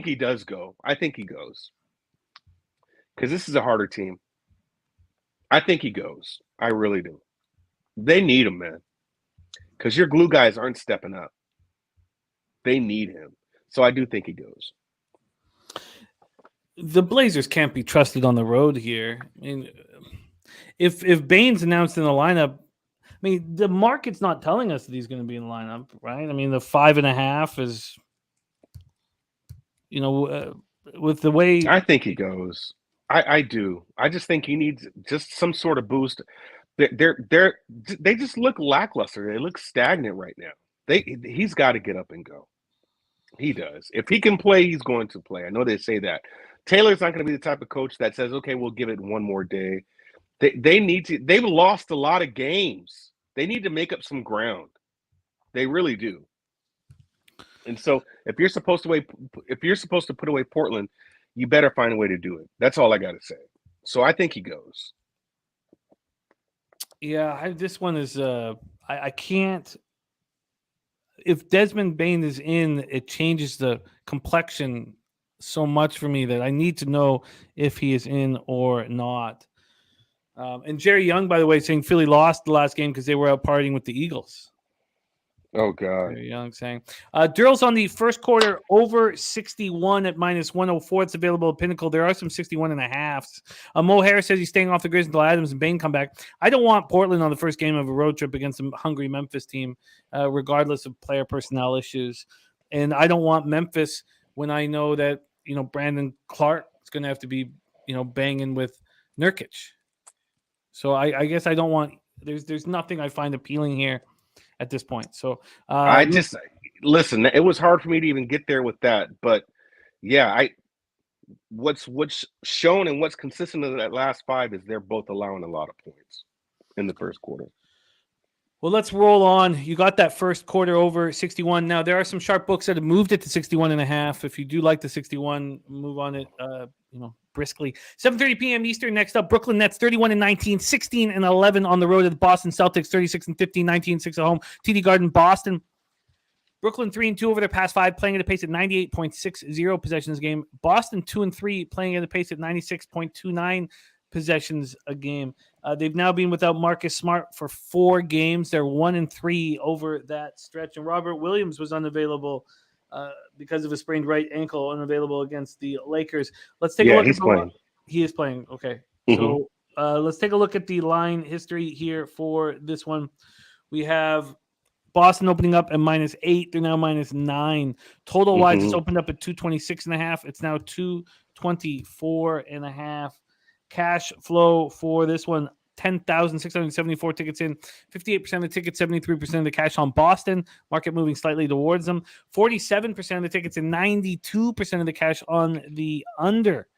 [SPEAKER 3] he does go. I think he goes because this is a harder team. I think he goes. I really do. They need him, man, because your glue guys aren't stepping up. They need him. So I do think he goes.
[SPEAKER 2] The Blazers can't be trusted on the road here. I mean, if Bain's announced in the lineup, I mean, the market's not telling us that he's going to be in the lineup, right? I mean, the 5.5 is, with the way
[SPEAKER 3] I think he goes. I do. I just think he needs just some sort of boost. They just look lackluster. They look stagnant right now. He's got to get up and go. He does. If he can play, he's going to play. I know they say that. Taylor's not going to be the type of coach that says, okay, we'll give it one more day. They need to. They've lost a lot of games. They need to make up some ground. They really do. And so, if you're supposed to put away Portland, you better find a way to do it. That's all I got to say. So I think he goes.
[SPEAKER 2] Yeah, this one is. I can't. If Desmond Bane is in, it changes the complexion so much for me that I need to know if he is in or not. And Jerry Young, by the way, saying Philly lost the last game because they were out partying with the Eagles.
[SPEAKER 3] Oh, God.
[SPEAKER 2] Jerry Young saying. Durrell's on the first quarter over 61 at -104. It's available at Pinnacle. There are some 61.5s. Mo Harris says he's staying off the Grizzlies until Adams and Bane come back. I don't want Portland on the first game of a road trip against a hungry Memphis team, regardless of player personnel issues. And I don't want Memphis when I know that, Brandon Clark is going to have to be, banging with Nurkic. So I guess I don't want – there's nothing I find appealing here at this point. So
[SPEAKER 3] I just – listen, it was hard for me to even get there with that. But, yeah, what's shown and what's consistent in that last 5 is they're both allowing a lot of points in the first quarter.
[SPEAKER 2] Well, let's roll on. You got that first quarter over 61. Now, there are some sharp books that have moved it to 61.5. If you do like the 61, move on it, briskly. 7:30 p.m. Eastern. Next up, Brooklyn Nets 31-19, 16-11 on the road at the Boston Celtics 36-15, 19-6 at home. TD Garden, Boston. Brooklyn 3-2 over their past 5, playing at a pace at 98.60 possessions a game. Boston 2-3, playing at a pace at 96.29 possessions a game. They've now been without Marcus Smart for 4 games. They're 1-3 over that stretch. And Robert Williams was unavailable because of a sprained right ankle, unavailable against the Lakers. Let's take a look.
[SPEAKER 3] He's playing.
[SPEAKER 2] He is playing. Okay.
[SPEAKER 3] Mm-hmm.
[SPEAKER 2] So let's take a look at the line history here for this one. We have Boston opening up at -8. They're now -9. Total wise, it's opened up at 226.5. It's now 224.5. Cash flow for this one, 10,674 tickets in, 58% of the tickets, 73% of the cash on Boston. Market moving slightly towards them. 47% of the tickets and 92% of the cash on the under.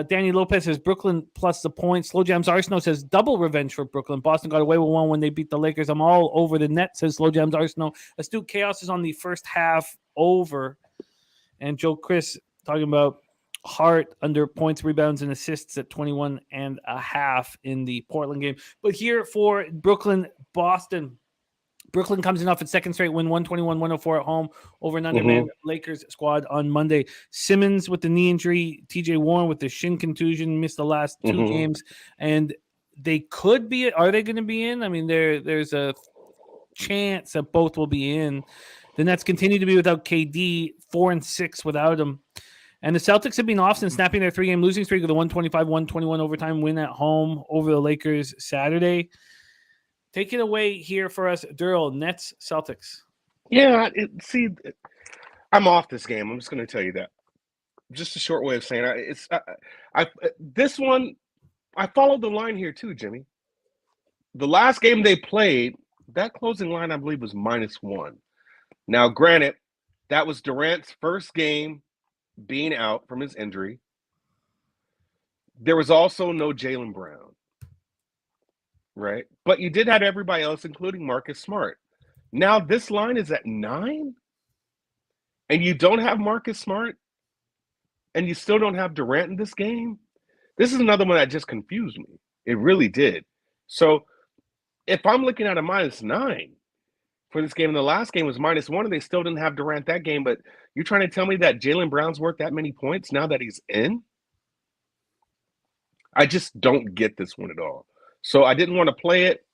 [SPEAKER 2] Danny Lopez says Brooklyn plus the points. Slow Jams Arsenal says double revenge for Brooklyn. Boston got away with one when they beat the Lakers. I'm all over the net, says Slow Jams Arsenal. Astute Chaos is on the first half over. And Joe Chris talking about Hart under points, rebounds, and assists at 21.5 in the Portland game. But here for Brooklyn, Boston. Brooklyn comes in off its second straight win, 121-104 at home over an undermanned Lakers squad on Monday. Simmons with the knee injury, TJ Warren with the shin contusion, missed the last 2 games. And they could be – are they going to be in? I mean, there's a chance that both will be in. The Nets continue to be without KD, 4-6 without him. And the Celtics have been off since snapping their 3-game losing streak with a 125-121 overtime win at home over the Lakers Saturday. Take it away here for us, Durrell. Nets, Celtics.
[SPEAKER 3] Yeah, I'm off this game. I'm just going to tell you that. Just a short way of saying it. This one, I followed the line here too, Jimmy. The last game they played, that closing line, I believe, was -1. Now, granted, that was Durant's first game being out from his injury. There was also no Jaylen Brown, right? But you did have everybody else, including Marcus Smart. Now this line is at 9, and you don't have Marcus Smart, and you still don't have Durant in this game. This is another one that just confused me. It really did. So if I'm looking at a -9 for this game, and the last game was -1, and they still didn't have Durant that game, but you're trying to tell me that Jaylen Brown's worth that many points now that he's in? I just don't get this one at all. So I didn't want to play it.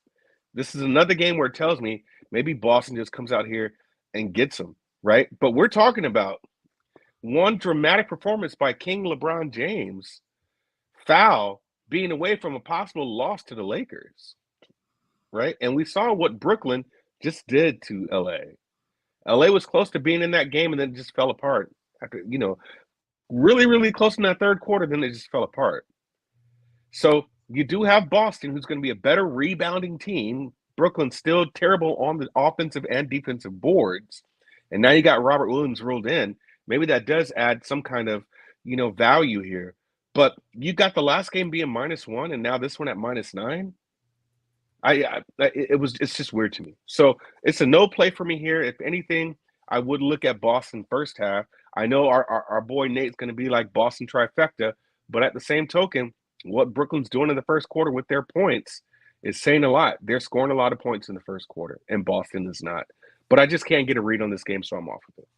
[SPEAKER 3] This is another game where it tells me maybe Boston just comes out here and gets them, right? But we're talking about one dramatic performance by King LeBron James, foul, being away from a possible loss to the Lakers, right? And we saw what Brooklyn just did to LA. LA was close to being in that game, and then it just fell apart. After, really, really close in that third quarter, then it just fell apart. So you do have Boston, who's going to be a better rebounding team. Brooklyn's still terrible on the offensive and defensive boards. And now you got Robert Williams ruled in. Maybe that does add some kind of, value here. But you got the last game being -1, and now this one at -9. It's just weird to me. So it's a no play for me here. If anything, I would look at Boston first half. I know our boy Nate's going to be like Boston trifecta, but at the same token, what Brooklyn's doing in the first quarter with their points is saying a lot. They're scoring a lot of points in the first quarter, and Boston is not. But I just can't get a read on this game, so I'm off with
[SPEAKER 2] it.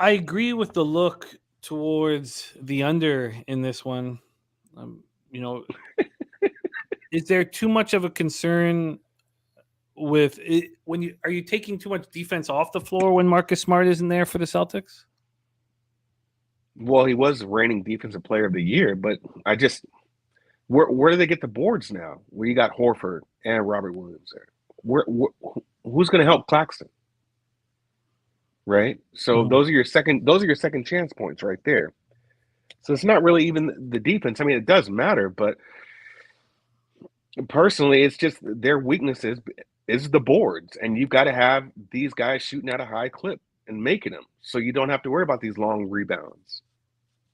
[SPEAKER 2] I agree with the look towards the under in this one. Is there too much of a concern with it are you taking too much defense off the floor when Marcus Smart isn't there for the Celtics?
[SPEAKER 3] Well, he was reigning defensive player of the year, but I just where do they get the boards now? Where you got Horford and Robert Williams there? Who's going to help Claxton? Right? So those are your second chance points right there. So it's not really even the defense. I mean, it does matter, but personally, it's just their weakness is the boards, and you've got to have these guys shooting at a high clip and making them, so you don't have to worry about these long rebounds.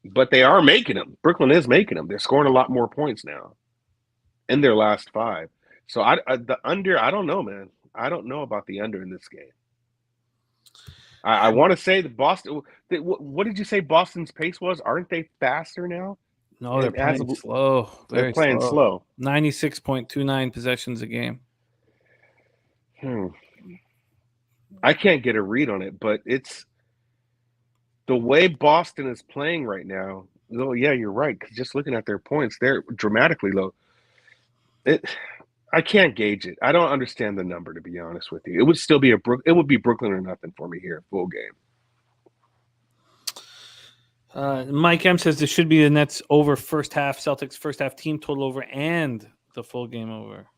[SPEAKER 3] But they are making them. Brooklyn is making them. They're scoring a lot more points now in their last 5. So the under, I don't know, man. I don't know about the under in this game. I want to say the Boston. What did you say Boston's pace was? Aren't they faster now?
[SPEAKER 2] No, they're playing slow.
[SPEAKER 3] They're playing slow.
[SPEAKER 2] 96.29 possessions a game.
[SPEAKER 3] I can't get a read on it, but it's the way Boston is playing right now. Oh, yeah, you're right. 'Cause just looking at their points, they're dramatically low. I can't gauge it. I don't understand the number, to be honest with you. It would still be it would be Brooklyn or nothing for me here, full game.
[SPEAKER 2] Mike M says this should be the Nets over first half, Celtics first half team total over, and the full game over.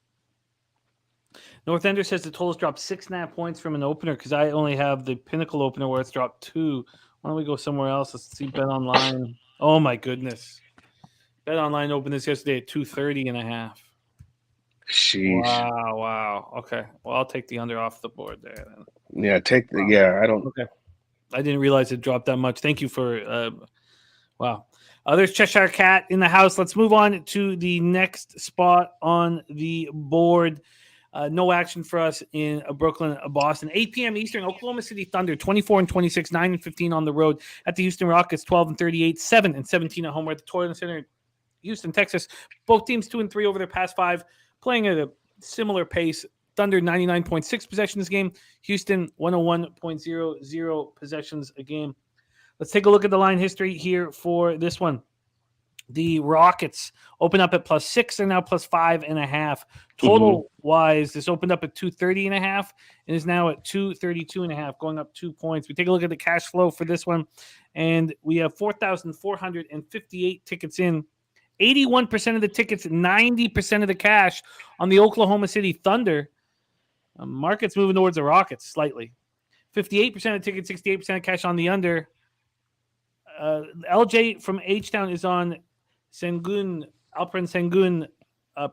[SPEAKER 2] North Ender says the total's dropped 6.5 points from an opener because I only have the Pinnacle opener where it's dropped 2. Why don't we go somewhere else? Let's see Bet Online. Oh my goodness. Bet Online opened this yesterday at 230.5.
[SPEAKER 3] Sheesh.
[SPEAKER 2] Wow. Okay. Well, I'll take the under off the board there then.
[SPEAKER 3] Yeah, I don't.
[SPEAKER 2] Okay. I didn't realize it dropped that much. Thank you for wow. There's Cheshire Cat in the house. Let's move on to the next spot on the board. No action for us in Brooklyn, Boston. 8 p.m. Eastern, Oklahoma City Thunder, 24-26, 9-15 on the road. At the Houston Rockets, 12-38, 7-17 at home. We're at the Toyota Center, Houston, Texas. Both teams 2-3 over their past 5, playing at a similar pace. Thunder 99.6 possessions a game. Houston 101.00 possessions a game. Let's take a look at the line history here for this one. The Rockets open up at +6 and now +5.5. Total wise, this opened up at 230.5 and is now at 232.5, going up 2 points. We take a look at the cash flow for this one, and we have 4,458 tickets in. 81% of the tickets, 90% of the cash on the Oklahoma City Thunder. Market's moving towards the Rockets slightly. 58% of tickets, 68% of cash on the under. LJ from H-Town is on Sengun, Alperen Sengun,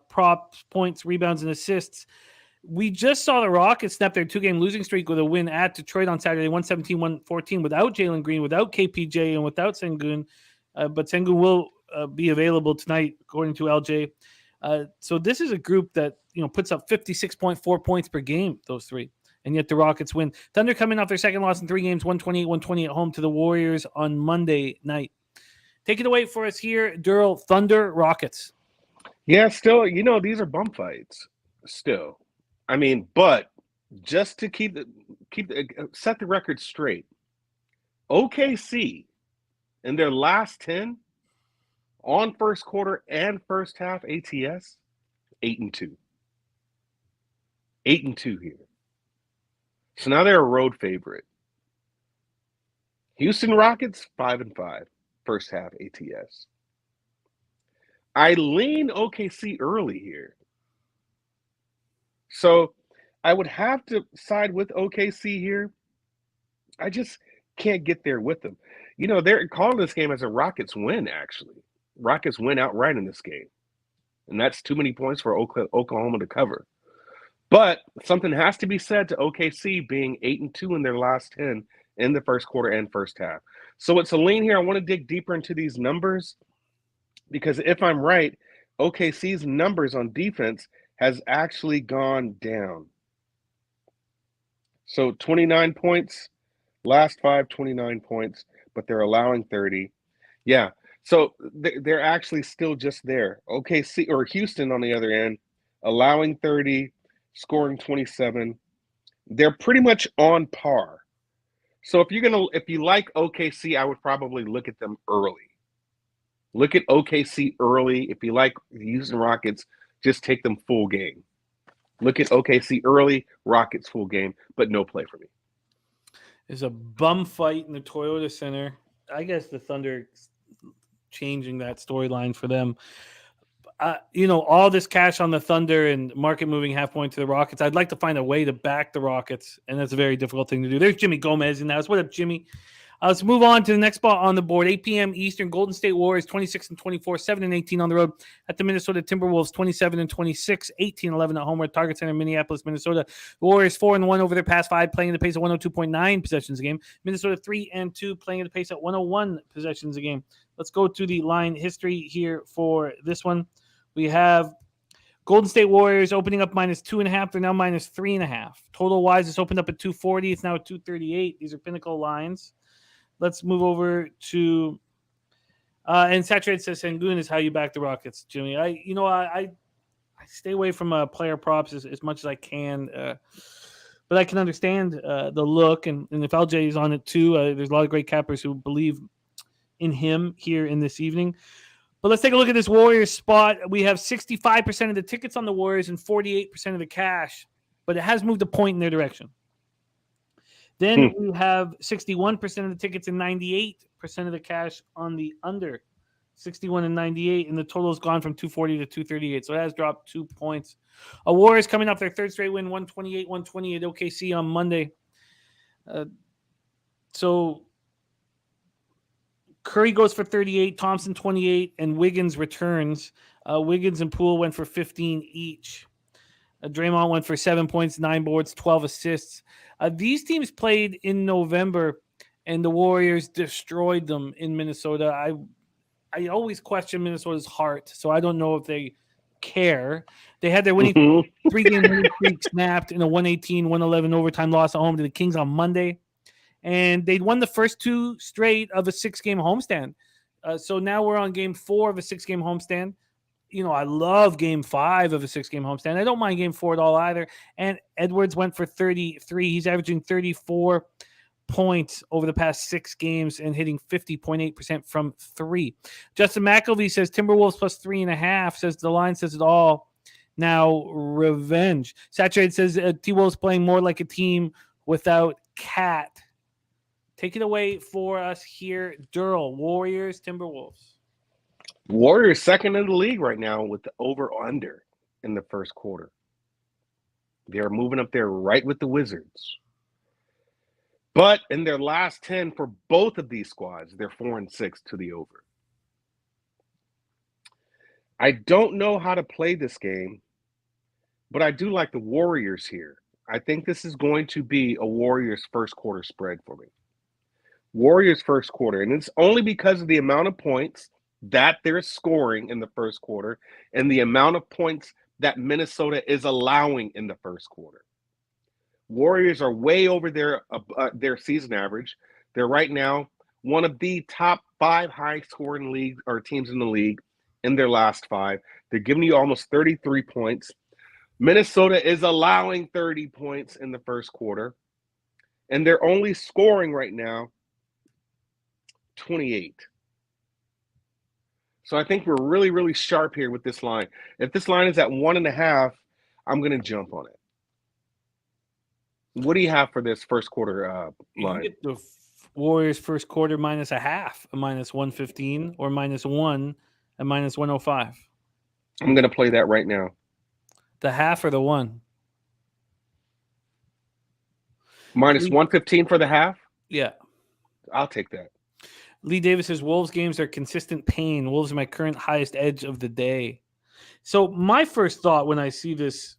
[SPEAKER 2] props, points, rebounds, and assists. We just saw the Rockets snap their 2-game losing streak with a win at Detroit on Saturday, 117-114, without Jalen Green, without KPJ, and without Sengun. But Sengun will be available tonight, according to LJ. So this is a group that puts up 56.4 points per game, those three. And yet the Rockets win. Thunder coming off their second loss in 3 games, 128-120 at home to the Warriors on Monday night. Take it away for us here, Durrell. Thunder, Rockets.
[SPEAKER 3] Yeah, still, these are bum fights. Still, I mean, but just to set the record straight, OKC in their last 10 on first quarter and first half ATS, 8-2. 8-2 here. So now they're a road favorite. Houston Rockets, 5-5, first half ATS. I lean OKC early here. So I would have to side with OKC here. I just can't get there with them. They're calling this game as a Rockets win, actually. Rockets win outright in this game. And that's too many points for Oklahoma to cover. But something has to be said to OKC being 8-2 in their last 10 in the first quarter and first half. So it's a lean here. I want to dig deeper into these numbers because if I'm right, OKC's numbers on defense has actually gone down. So 29 points, last 5, 29 points, but they're allowing 30. Yeah, so they're actually still just there. OKC or Houston on the other end, allowing 30, scoring 27. They're pretty much on par. So if you like OKC, I would probably look at them early. Look at OKC early. If you like the Houston Rockets, just take them full game. Look at OKC early, Rockets full game, but no play for me.
[SPEAKER 2] There's a bum fight in the Toyota Center. I guess the Thunder changing that storyline for them. All this cash on the Thunder and market moving half point to the Rockets. I'd like to find a way to back the Rockets, and that's a very difficult thing to do. There's Jimmy Gomez in the house. What up, Jimmy? Let's move on to the next spot on the board. 8 p.m. Eastern, Golden State Warriors 26-24, 7-18 on the road at the Minnesota Timberwolves 27-26, 18-11 at home at Target Center, Minneapolis, Minnesota. The Warriors 4-1 over their past 5, playing at the pace of 102.9 possessions a game. Minnesota 3-2, playing at the pace at 101 possessions a game. Let's go to the line history here for this one. We have Golden State Warriors opening up -2.5. They're now -3.5. Total wise, it's opened up at 240. It's now at 238. These are pinnacle lines. Let's move over to and Saturated says Sengun is how you back the Rockets, Jimmy. I stay away from player props as much as I can, but I can understand the look, and if LJ is on it too, there's a lot of great cappers who believe in him here in this evening. But let's take a look at this Warriors spot. We have 65% of the tickets on the Warriors and 48% of the cash, but it has moved a point in their direction. Then we have 61% of the tickets and 98% of the cash on the under, 61 and 98, and the total has gone from 240 to 238, so it has dropped 2 points. Warriors coming off their third straight win, 128-120 at OKC on Monday. So Curry goes for 38, Thompson 28, and Wiggins returns. Wiggins and Poole went for 15 each. Draymond went for 7 points, 9 boards, 12 assists. These teams played in November, and the Warriors destroyed them in Minnesota. I always question Minnesota's heart, so I don't know if they care. They had their winning 3-game winning streak snapped in a 118-111 overtime loss at home to the Kings on Monday, and they'd won the first 2 straight of a 6-game homestand. So now we're on game 4 of a 6-game homestand. I love game 5 of a 6-game homestand. I don't mind game 4 at all either. And Edwards went for 33. He's averaging 34 points over the past 6 games and hitting 50.8% from 3. Justin McElvey says Timberwolves plus 3.5. Says the line says it all. Now revenge. Saturated says T-Wolves playing more like a team without Cat. Take it away for us here, Durrell. Warriors, Timberwolves.
[SPEAKER 3] Warriors second in the league right now with the over-under in the first quarter. They're moving up there right with the Wizards. But in their last 10 for both of these squads, they're 4-6 to the over. I don't know how to play this game, but I do like the Warriors here. I think this is going to be a Warriors first quarter spread for me. Warriors first quarter, and it's only because of the amount of points that they're scoring in the first quarter and the amount of points that Minnesota is allowing in the first quarter. Warriors are way over their season average. They're right now one of the top 5 high-scoring league or teams in the league in their last 5. They're giving you almost 33 points. Minnesota is allowing 30 points in the first quarter, and they're only scoring right now 28. So I think we're really, really sharp here with this line. If this line is at 1.5, I'm going to jump on it. What do you have for this first quarter line?
[SPEAKER 2] You get the Warriors first quarter -0.5, a -115, or -1 at -105.
[SPEAKER 3] I'm going to play that right now.
[SPEAKER 2] The half or the 1?
[SPEAKER 3] -115 for the half?
[SPEAKER 2] Yeah.
[SPEAKER 3] I'll take that.
[SPEAKER 2] Lee Davis says, Wolves games are consistent pain. Wolves are my current highest edge of the day. So my first thought when I see this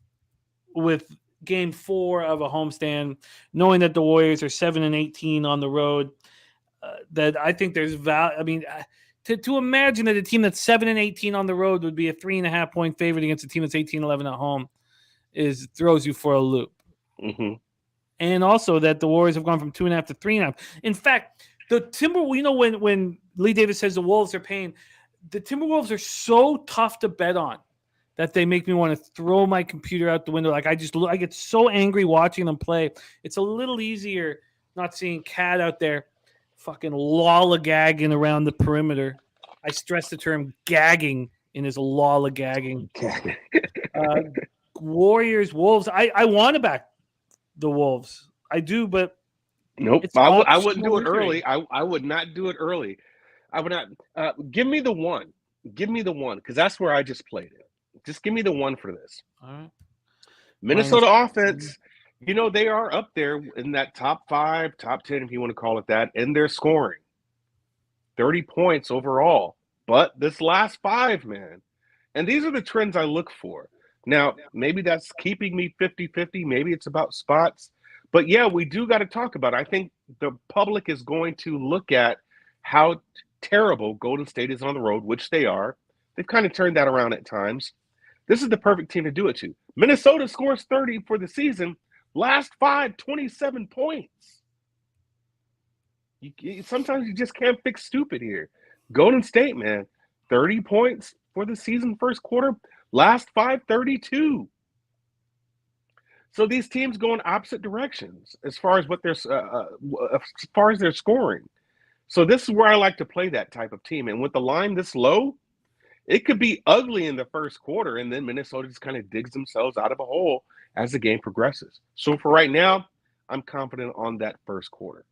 [SPEAKER 2] with game 4 of a homestand, knowing that the Warriors are 7-18 on the road, that I think there's value. I mean, to imagine that a team that's 7-18 on the road would be a 3.5 point favorite against a team that's 18-11 at home throws you for a loop.
[SPEAKER 3] Mm-hmm.
[SPEAKER 2] And also that the Warriors have gone from 2.5 to 3.5. In fact, the Timberwolves, when Lee Davis says the Wolves are paying, the Timberwolves are so tough to bet on that they make me want to throw my computer out the window. Like I get so angry watching them play. It's a little easier not seeing Cat out there fucking lollygagging around the perimeter. I stress the term gagging in his lollygagging. Warriors, Wolves. I want to back the Wolves. I do, but
[SPEAKER 3] nope. I wouldn't do it early. I would not do it early. I would not. Give me the 1. Give me the 1 because that's where I just played it. Just give me the 1 for this.
[SPEAKER 2] All right.
[SPEAKER 3] Minnesota offense, they are up there in that top 5, top 10, if you want to call it that, in their scoring. 30 points overall. But this last 5, man, and these are the trends I look for. Now, maybe that's keeping me 50-50. Maybe it's about spots. But, yeah, we do got to talk about it. I think the public is going to look at how terrible Golden State is on the road, which they are. They've kind of turned that around at times. This is the perfect team to do it to. Minnesota scores 30 for the season. Last 5, 27 points. Sometimes you just can't fix stupid here. Golden State, man, 30 points for the season first quarter. Last 5, 32. So these teams go in opposite directions as far as their scoring. So this is where I like to play that type of team. And with the line this low, it could be ugly in the first quarter, and then Minnesota just kind of digs themselves out of a hole as the game progresses. So for right now, I'm confident on that first quarter.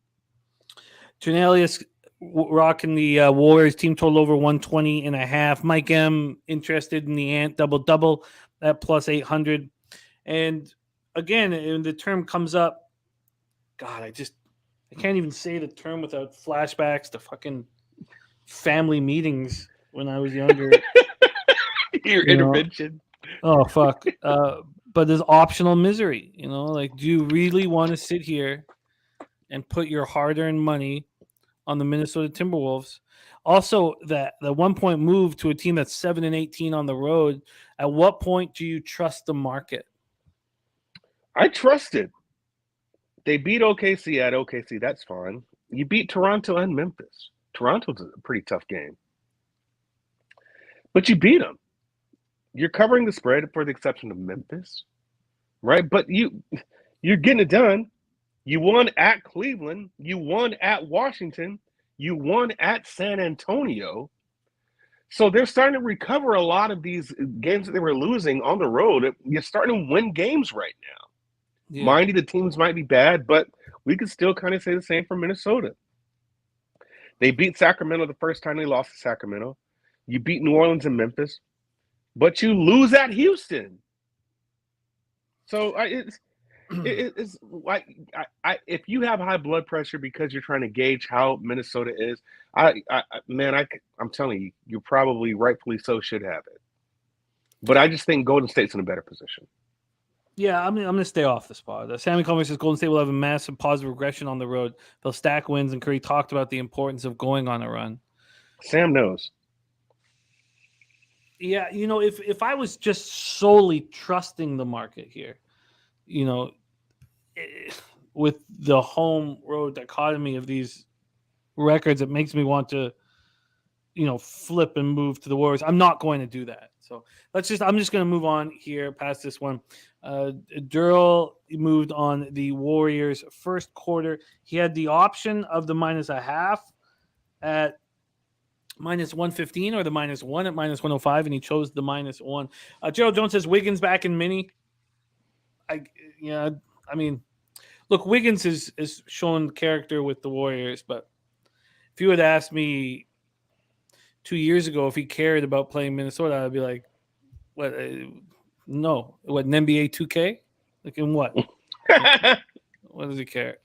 [SPEAKER 2] Janelius rocking the Warriors team total over 120.5. Mike M interested in the Ant double-double at plus 800. And again, when the term comes up, God, I can't even say the term without flashbacks to fucking family meetings when I was younger.
[SPEAKER 3] Your intervention.
[SPEAKER 2] Oh, fuck. But there's optional misery, like, do you really want to sit here and put your hard-earned money on the Minnesota Timberwolves? Also, the 1 point move to a team that's 7-18 on the road. At what point do you trust the market?
[SPEAKER 3] I trust it. They beat OKC at OKC. That's fine. You beat Toronto and Memphis. Toronto's a pretty tough game. But you beat them. You're covering the spread for the exception of Memphis, right? But you're getting it done. You won at Cleveland. You won at Washington. You won at San Antonio. So they're starting to recover a lot of these games that they were losing on the road. You're starting to win games right now. Yeah. Mind you, the teams might be bad, but we could still kind of say the same for Minnesota. They beat Sacramento the first time they lost to Sacramento. You beat New Orleans and Memphis, but you lose at Houston. So it's like if you have high blood pressure because you're trying to gauge how Minnesota is, I'm telling you, you probably rightfully so should have it. But I just think Golden State's in a better position.
[SPEAKER 2] Yeah, I'm going to stay off the spot. Sammy Comer says Golden State will have a massive positive regression on the road. They'll stack wins, and Curry talked about the importance of going on a run.
[SPEAKER 3] Sam knows.
[SPEAKER 2] Yeah, if I was just solely trusting the market here, with the home road dichotomy of these records, it makes me want to, flip and move to the Warriors. I'm not going to do that. So I'm just going to move on here past this one. Durrell moved on the Warriors first quarter. He had the option of the -0.5 at -115 or the -1 at -105, and he chose the -1. Gerald Jones says Wiggins back in mini. Look, Wiggins is shown character with the Warriors, but if you had asked me 2 years ago if he cared about playing Minnesota, I'd be like, what? No. What, an NBA 2K? Like in what? What does he care?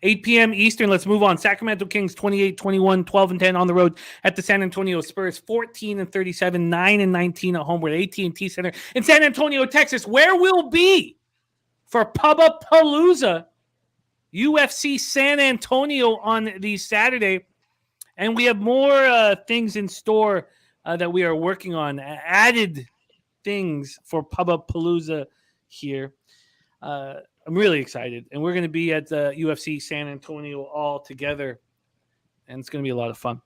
[SPEAKER 2] 8 p.m. Eastern. Let's move on. Sacramento Kings 28-21, 12-10 on the road at the San Antonio Spurs, 14-37, 9-19 at home. We're at AT&T Center in San Antonio, Texas, where we'll be for Pubba-Palooza, UFC San Antonio on the Saturday. And we have more things in store that we are working on, added things for Pubba-Palooza here. I'm really excited. And we're going to be at the UFC San Antonio all together. And it's going to be a lot of fun.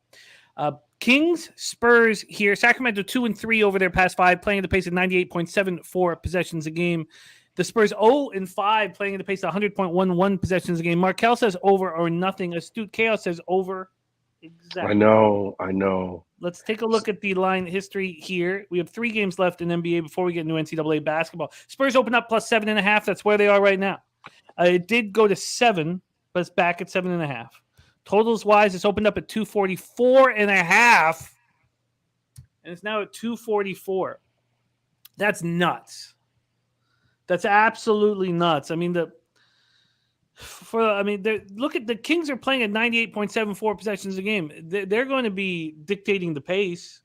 [SPEAKER 2] Kings, Spurs here. Sacramento 2-3 over their past 5, playing at the pace of 98.74 possessions a game. The Spurs 0-5, playing at the pace of 100.11 possessions a game. Markel says over or nothing. Astute Chaos says over. Exactly.
[SPEAKER 3] I know.
[SPEAKER 2] Let's take a look at the line history here. We have 3 games left in NBA before we get into NCAA basketball. Spurs open up plus 7.5. That's where they are right now. It did go to 7, but it's back at 7.5. Totals wise, it's opened up at 244.5, and it's now at 244. That's nuts. That's absolutely nuts. I mean, look at the Kings are playing at 98.74 possessions a game. They're going to be dictating the pace.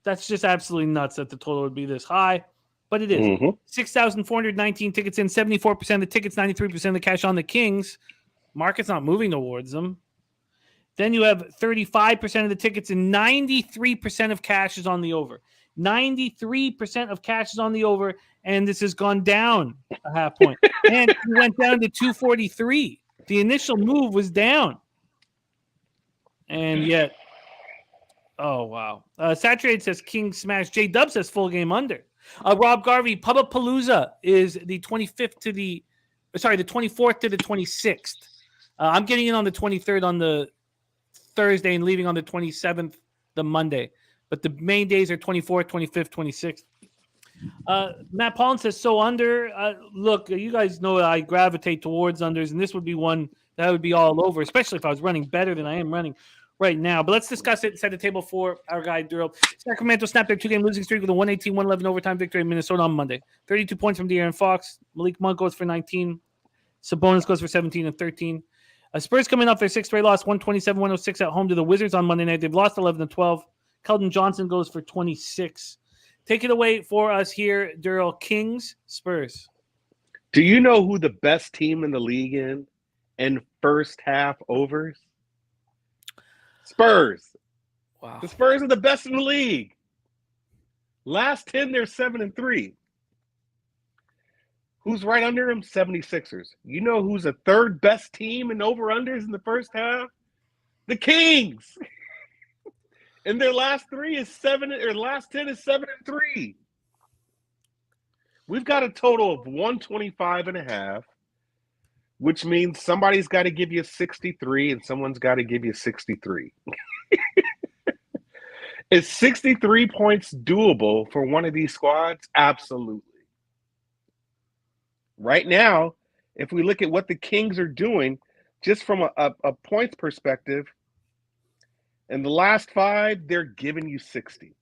[SPEAKER 2] That's just absolutely nuts that the total would be this high, but it is.
[SPEAKER 3] Mm-hmm.
[SPEAKER 2] 6,419 tickets in, 74% of the tickets, 93% of the cash on the Kings. Market's not moving towards them. Then you have 35% of the tickets and 93% of cash is on the over. 93% of cash is on the over, and this has gone down a half point. And it went down to 243. The initial move was down. And yet, oh, wow. Saturated says King smash. J-Dub says full game under. Rob Garvey, Pubba-Palooza is the 24th to the 26th. I'm getting in on the 23rd on the Thursday and leaving on the 27th, the Monday. But the main days are 24th, 25th, 26th. Matt Paulin says, so under. Look, you guys know I gravitate towards unders, and this would be one that would be all over, especially if I was running better than I am running right now. But let's discuss it and set the table for our guy, Durrell. Sacramento snapped their 2-game losing streak with a 118-111 overtime victory in Minnesota on Monday. 32 points from De'Aaron Fox. Malik Monk goes for 19. Sabonis goes for 17 and 13. Spurs coming off their 6th straight loss, 127-106 at home to the Wizards on Monday night. They've lost 11-12. Keldon Johnson goes for 26. Take it away for us here, Durrell. Kings, Spurs.
[SPEAKER 3] Do you know who the best team in the league in first half overs? Spurs.
[SPEAKER 2] Wow.
[SPEAKER 3] The Spurs are the best in the league. Last 10, they're 7-3. Who's right under them? 76ers. You know who's the third best team in over-unders in the first half? The Kings. And their last 10 is 7-3. We've got a total of 125.5, which means somebody's got to give you 63 and someone's got to give you 63. Is 63 points doable for one of these squads? Absolutely. Right now, if we look at what the Kings are doing, just from a points perspective, in the last 5, they're giving you 60.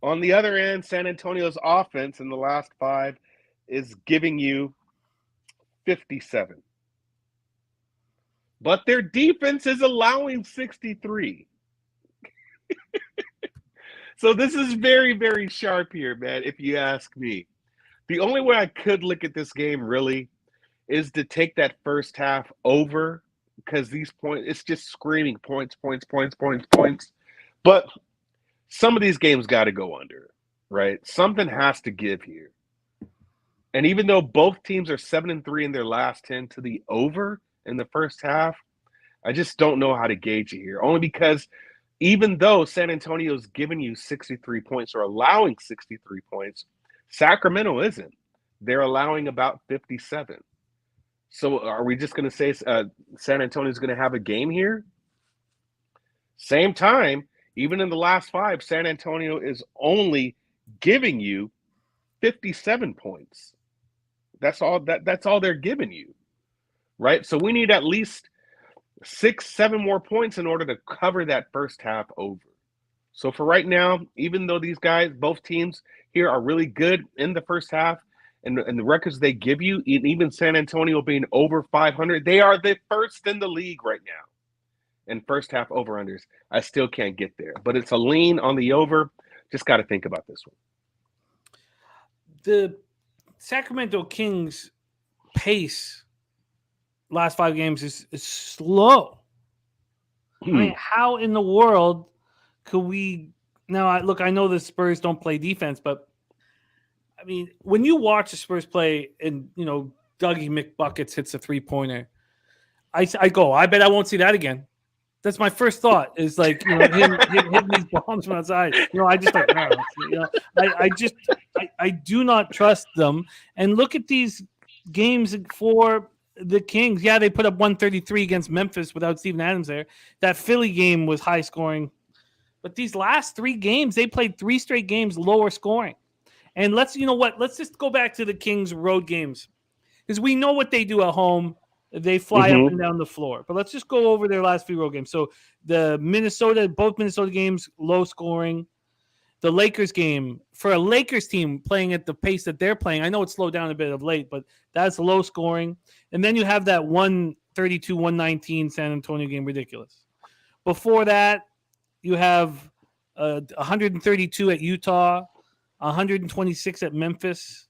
[SPEAKER 3] On the other end, San Antonio's offense in the last 5 is giving you 57. But their defense is allowing 63. So this is very, very sharp here, man, if you ask me. The only way I could look at this game really is to take that first half over, because these points, it's just screaming points. But some of these games got to go under, right? Something has to give here. And even though both teams are 7-3 in their last 10 to the over in the first half, I just don't know how to gauge it here. Only because even though San Antonio's giving you 63 points or allowing 63 points, Sacramento isn't. They're allowing about 57. So are we just going to say San Antonio's going to have a game here? Same time, even in the last 5, San Antonio is only giving you 57 points. That's all they're giving you, right? So we need at least 6-7 more points in order to cover that first half over. So for right now, even though these guys, both teams here are really good in the first half, and the records they give you, even San Antonio being over 500, they are the first in the league right now in first half over-unders. I still can't get there, but it's a lean on the over. Just got to think about this one.
[SPEAKER 2] The Sacramento Kings pace last 5 games is slow. I mean, how in the world could we now? I know the Spurs don't play defense, but I mean, when you watch the Spurs play and Dougie McBuckets hits a 3-pointer, I go, I bet I won't see that again. That's my first thought. Is like him hitting these bombs from outside. I just like I do not trust them. And look at these games for the Kings. Yeah, they put up 133 against Memphis without Steven Adams there. That Philly game was high scoring, but these last 3 games they played 3 straight games lower scoring. And let's just go back to the Kings road games because we know what they do at home. They fly up and down the floor. But let's just go over their last few road games. So both Minnesota games, low scoring. The Lakers game, for a Lakers team playing at the pace that they're playing, I know it's slowed down a bit of late, but that's low scoring. And then you have that 132-119 San Antonio game, ridiculous. Before that, you have 132 at Utah, 126 at Memphis.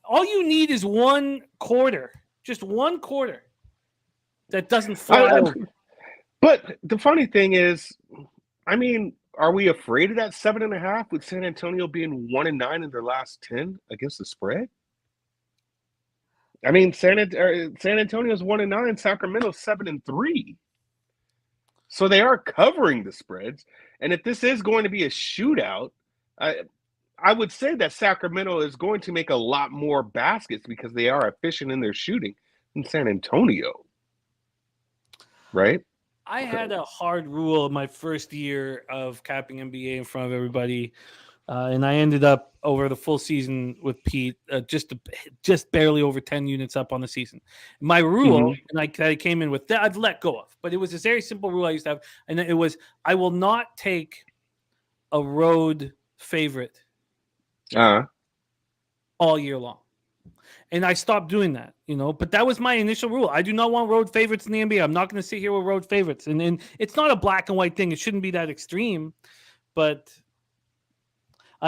[SPEAKER 2] All you need is one quarter, just one quarter that doesn't fly over.
[SPEAKER 3] But the funny thing is, I mean, are we afraid of that 7.5 with San Antonio being 1-9 in their last 10 against the spread? I mean, San Antonio's 1-9, Sacramento's 7-3. So they are covering the spreads. And if this is going to be a shootout, I would say that Sacramento is going to make a lot more baskets because they are efficient in their shooting than San Antonio. Right?
[SPEAKER 2] I had a hard rule in my first year of capping NBA in front of everybody. And I ended up over the full season with Pete, just barely over 10 units up on the season. My rule, and I came in with that, I've let go of, but it was a very simple rule I used to have. And it was, I will not take a road favorite all year long. And I stopped doing that, but that was my initial rule. I do not want road favorites in the NBA. I'm not going to sit here with road favorites. And it's not a black and white thing. It shouldn't be that extreme. But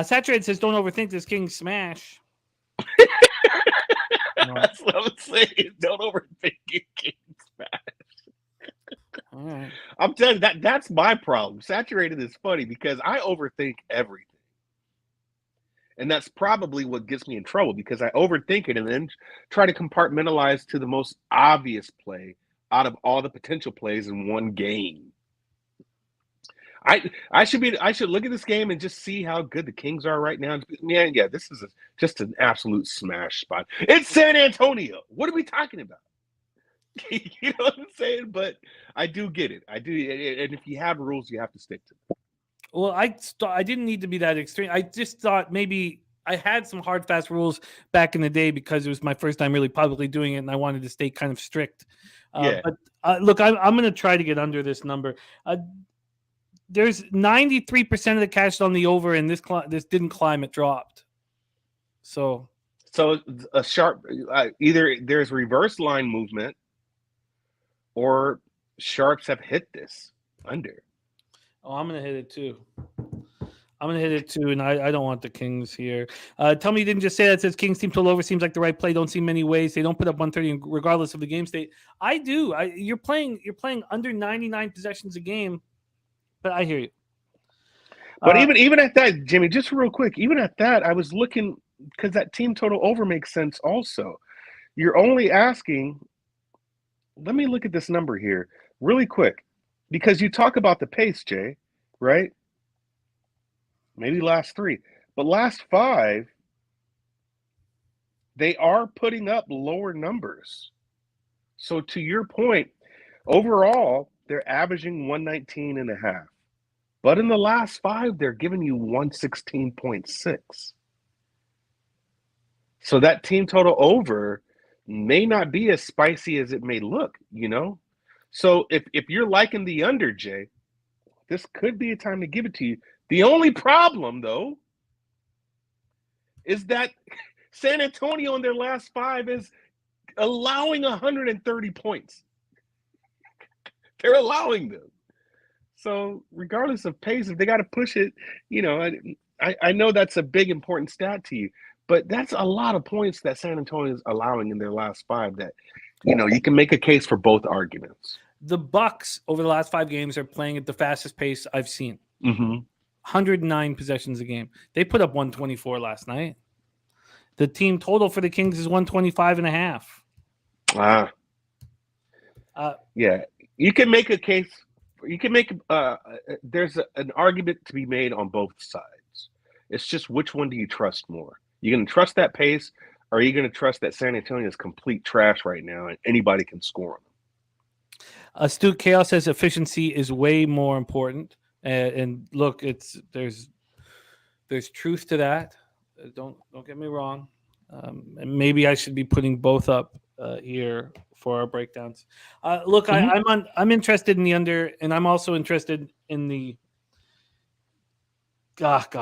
[SPEAKER 2] Saturated says, don't overthink this Kings smash.
[SPEAKER 3] That's what I was saying. Don't overthink it, Kings smash.
[SPEAKER 2] All right.
[SPEAKER 3] I'm telling you, that's my problem. Saturated is funny because I overthink everything. And that's probably what gets me in trouble because I overthink it and then try to compartmentalize to the most obvious play out of all the potential plays in one game. I should look at this game and just see how good the Kings are right now. Man, yeah, this is just an absolute smash spot. It's San Antonio. What are we talking about? You know what I'm saying? But I do get it. I do. And if you have rules, you have to stick to them.
[SPEAKER 2] Well, I didn't need to be that extreme. I just thought maybe I had some hard, fast rules back in the day because it was my first time really publicly doing it, and I wanted to stay kind of strict. But look, I'm going to try to get under this number. There's 93% of the cash on the over, and this didn't climb; it dropped. So
[SPEAKER 3] a sharp either there's reverse line movement, or sharps have hit this under.
[SPEAKER 2] Oh, I'm going to hit it too. And I don't want the Kings here. Tell me you didn't just say that. It says Kings team total over seems like the right play. Don't see many ways. They don't put up 130 regardless of the game state. I do. You're playing under 99 possessions a game, but I hear you.
[SPEAKER 3] But even at that, Jimmy, just real quick, even at that, I was looking because that team total over makes sense also. You're only asking let me look at this number here really quick, because you talk about the pace, Jay, right? Maybe last 3, but last 5, they are putting up lower numbers. So to your point, overall, they're averaging 119.5. But in the last 5, they're giving you 116.6. So that team total over may not be as spicy as it may look, you know? So if you're liking the under, Jay, this could be a time to give it to you. The only problem, though, is that San Antonio in their last 5 is allowing 130 points. They're allowing them. So regardless of pace, if they got to push it, you know, I know that's a big important stat to you, but that's a lot of points that San Antonio is allowing in their last 5 that, you know, you can make a case for both arguments.
[SPEAKER 2] The Bucks over the last 5 games are playing at the fastest pace I've seen.
[SPEAKER 3] Mm-hmm.
[SPEAKER 2] 109 possessions a game. They put up 124 last night. The team total for the Kings is 125.5.
[SPEAKER 3] Yeah, you can make a case. You can make there's an argument to be made on both sides. It's just which one do you trust more? You going to trust that pace, or are you going to trust that San Antonio is complete trash right now and anybody can score on them?
[SPEAKER 2] Astute Chaos says efficiency is way more important. And look, there's truth to that. Don't get me wrong. And maybe I should be putting both up here for our breakdowns. Look, I'm interested in the under, and I'm also interested in the. But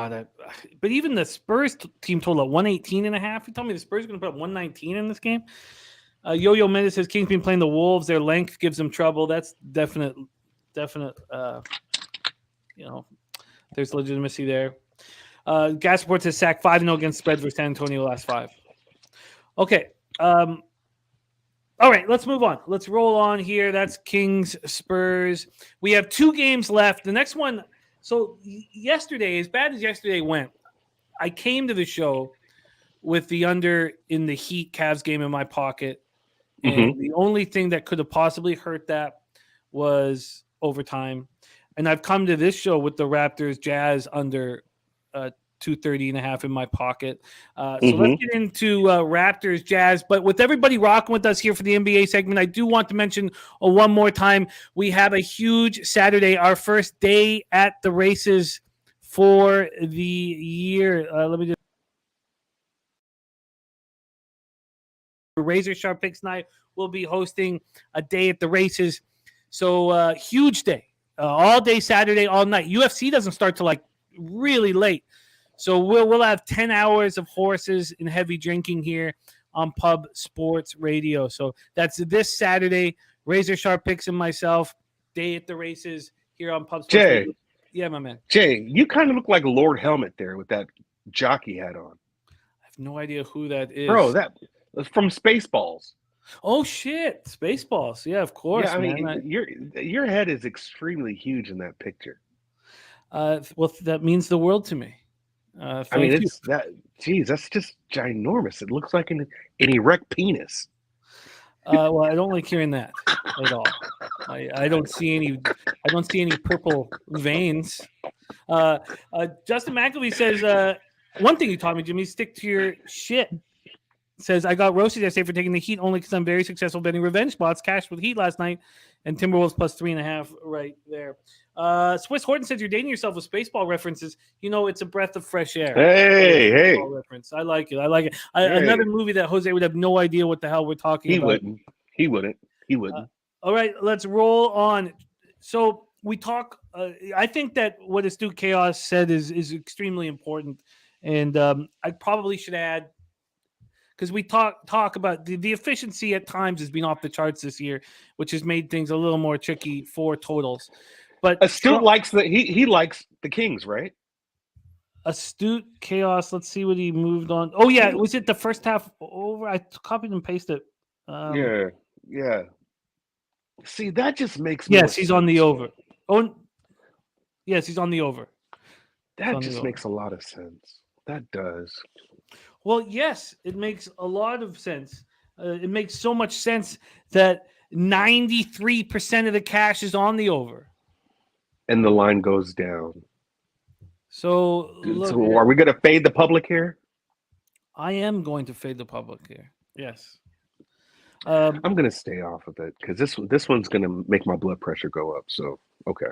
[SPEAKER 2] even the Spurs team total at 118.5. You tell me the Spurs are going to put up 119 in this game? Yo-Yo Mendes says Kings been playing the Wolves. Their length gives them trouble. That's definite. You know, there's legitimacy there. Gas Report says sack 5-0 against spread for San Antonio last 5. Okay. All right, let's move on. Let's roll on here. That's Kings Spurs. We have 2 games left. The next one. So yesterday, as bad as yesterday went, I came to the show with the under in the Heat Cavs game in my pocket. And the only thing that could have possibly hurt that was overtime. And I've come to this show with the Raptors Jazz under 230.5 in my pocket. So let's get into Raptors Jazz. But with everybody rocking with us here for the NBA segment, I do want to mention one more time, we have a huge Saturday, our first day at the races for the year. Let me just. Razor Sharp Picks Night will be hosting a day at the races. So huge day. All day Saturday, all night. UFC doesn't start till like really late. So we'll have 10 hours of horses and heavy drinking here on Pub Sports Radio. So that's this Saturday. Razor Sharp Picks and myself, day at the races here on Pub Sports Radio. Yeah, my man.
[SPEAKER 3] Jay, you kind of look like Lord Helmet there with that jockey hat on.
[SPEAKER 2] I have no idea who that is.
[SPEAKER 3] Bro, that from Spaceballs.
[SPEAKER 2] Oh shit, Spaceballs. Yeah, of course.
[SPEAKER 3] Yeah, I mean, your head is extremely huge in that picture.
[SPEAKER 2] Well, that means the world to me.
[SPEAKER 3] I mean, it's that. Geez, that's just ginormous. It looks like an erect penis.
[SPEAKER 2] Well, I don't like hearing that at all. I don't see any. I don't see any purple veins. Justin McAfee says one thing you taught me, Jimmy: stick to your shit. Says I got roasted yesterday for taking the Heat only because I'm very successful betting revenge spots. Cashed with Heat last night, and Timberwolves plus 3.5 right there. Swiss Horton says you're dating yourself with Spaceball references. You know, it's a breath of fresh air.
[SPEAKER 3] Hey.
[SPEAKER 2] Reference. I like it. Another movie that Jose would have no idea what the hell we're talking about.
[SPEAKER 3] He wouldn't.
[SPEAKER 2] All right, let's roll on. So we talk. I think that what Astute Chaos said is extremely important, and I probably should add. Because we talk about the efficiency at times has been off the charts this year, which has made things a little more tricky for totals. But
[SPEAKER 3] Astute likes he likes the Kings, right?
[SPEAKER 2] Astute Chaos. Let's see what he moved on. Oh yeah, was it the first half over? I copied and pasted it.
[SPEAKER 3] Yeah. See, that just makes
[SPEAKER 2] yes, he's on the over. Oh, yes, he's on the over.
[SPEAKER 3] That just makes a lot of sense. That does.
[SPEAKER 2] Well, yes, it makes a lot of sense. It makes so much sense that 93% of the cash is on the over.
[SPEAKER 3] And the line goes down.
[SPEAKER 2] So, look,
[SPEAKER 3] So are we going to fade the public here?
[SPEAKER 2] I am going to fade the public here. Yes.
[SPEAKER 3] I'm going to stay off of it because this one's going to make my blood pressure go up. So, okay.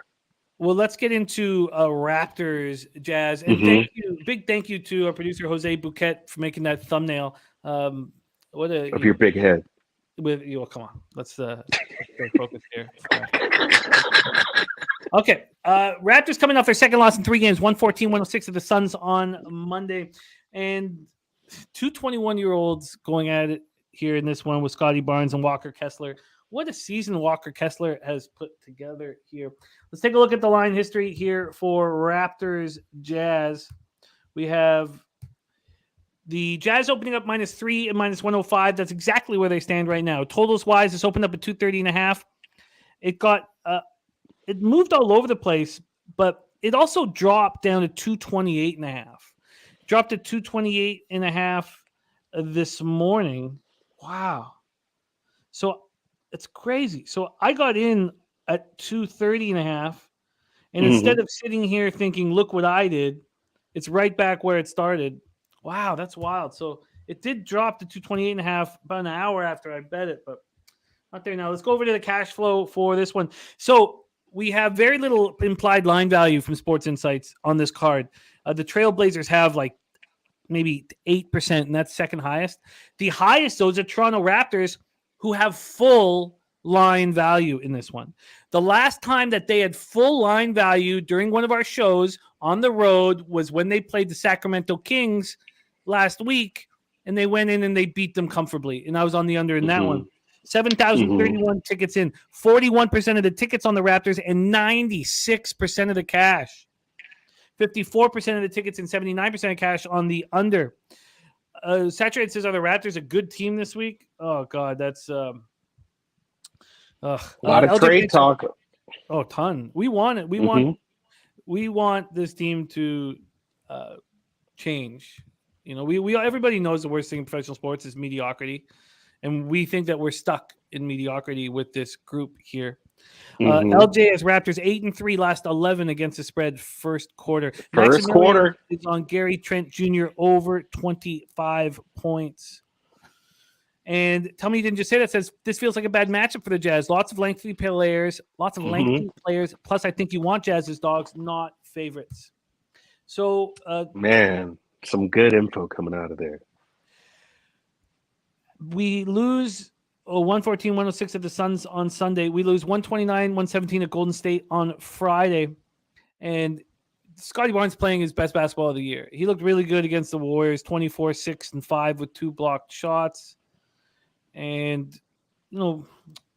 [SPEAKER 2] Well, let's get into Raptors, Jazz. And big thank you to our producer, Jose Bouquet, for making that thumbnail. Of
[SPEAKER 3] your big head.
[SPEAKER 2] Come on. Let's stay focused here. Okay. Raptors coming off their second loss in 3 games, 114-106 to the Suns on Monday. And 2 21-year-olds going at it here in this one with Scotty Barnes and Walker Kessler. What a season Walker Kessler has put together here. Let's take a look at the line history here for Raptors Jazz. We have the Jazz opening up -3 and -105. That's exactly where they stand right now. Totals wise, it's opened up at 230.5. It got it moved all over the place, but it also dropped down to 228.5. Dropped to 228.5 this morning. Wow. So it's crazy. So I got in at 230.5, and instead of sitting here thinking, look what I did, it's right back where it started. Wow, that's wild. So it did drop to 228.5 about an hour after I bet it, but not there now. Let's go over to the cash flow for this one. So we have very little implied line value from Sports Insights on this card. The Trailblazers have like maybe 8%, and that's second highest. The highest, though, is the Toronto Raptors, who have full line value in this one. The last time that they had full line value during one of our shows on the road was when they played the Sacramento Kings last week, and they went in and they beat them comfortably. And I was on the under in that one. 7,031 tickets in, 41% of the tickets on the Raptors, and 96% of the cash. 54% of the tickets and 79% of cash on the under. Saturated says, are the Raptors a good team this week? Oh, God, that's a
[SPEAKER 3] lot of trade talk.
[SPEAKER 2] Oh, ton. We want it. We want this team to change. You know, we everybody knows the worst thing in professional sports is mediocrity, and we think that we're stuck in mediocrity with this group here. LJ has Raptors 8-3 last 11 against the spread first quarter.
[SPEAKER 3] First quarter
[SPEAKER 2] is on Gary Trent Jr. over 25 points. And tell me you didn't just say that. Says this feels like a bad matchup for the Jazz. Lots of lengthy players, players. Plus, I think you want Jazz's dogs, not favorites. So,
[SPEAKER 3] man, some good info coming out of there.
[SPEAKER 2] We lose 114-106 at the Suns on Sunday. We lose 129-117 at Golden State on Friday. And Scotty Barnes playing his best basketball of the year. He looked really good against the Warriors, 24, 6, and 5 with 2 blocked shots. And, you know,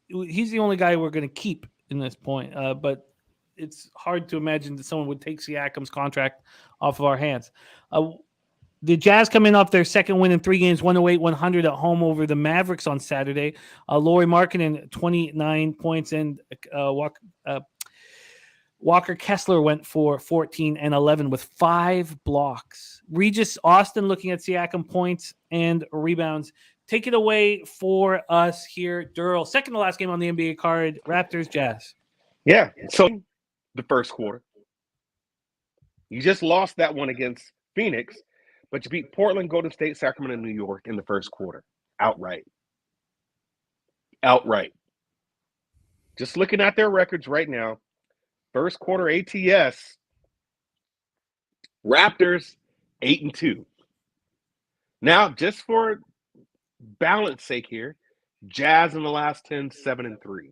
[SPEAKER 2] he's the only guy we're going to keep in this point. But it's hard to imagine that someone would take Siakam's contract off of our hands. The Jazz come in off their second win in 3 games, 108-100 at home over the Mavericks on Saturday. Lauri Markkanen, 29 points, and Walker Kessler went for 14 and 11 with 5 blocks. Regis Austin looking at Siakam points and rebounds. Take it away for us here, Durrell. Second to last game on the NBA card, Raptors, Jazz.
[SPEAKER 3] Yeah, so the first quarter. You just lost that one against Phoenix, but you beat Portland, Golden State, Sacramento, New York in the first quarter. Outright. Just looking at their records right now, first quarter ATS, Raptors 8-2. Now, just for balance sake here, Jazz in the last 10, 7-3.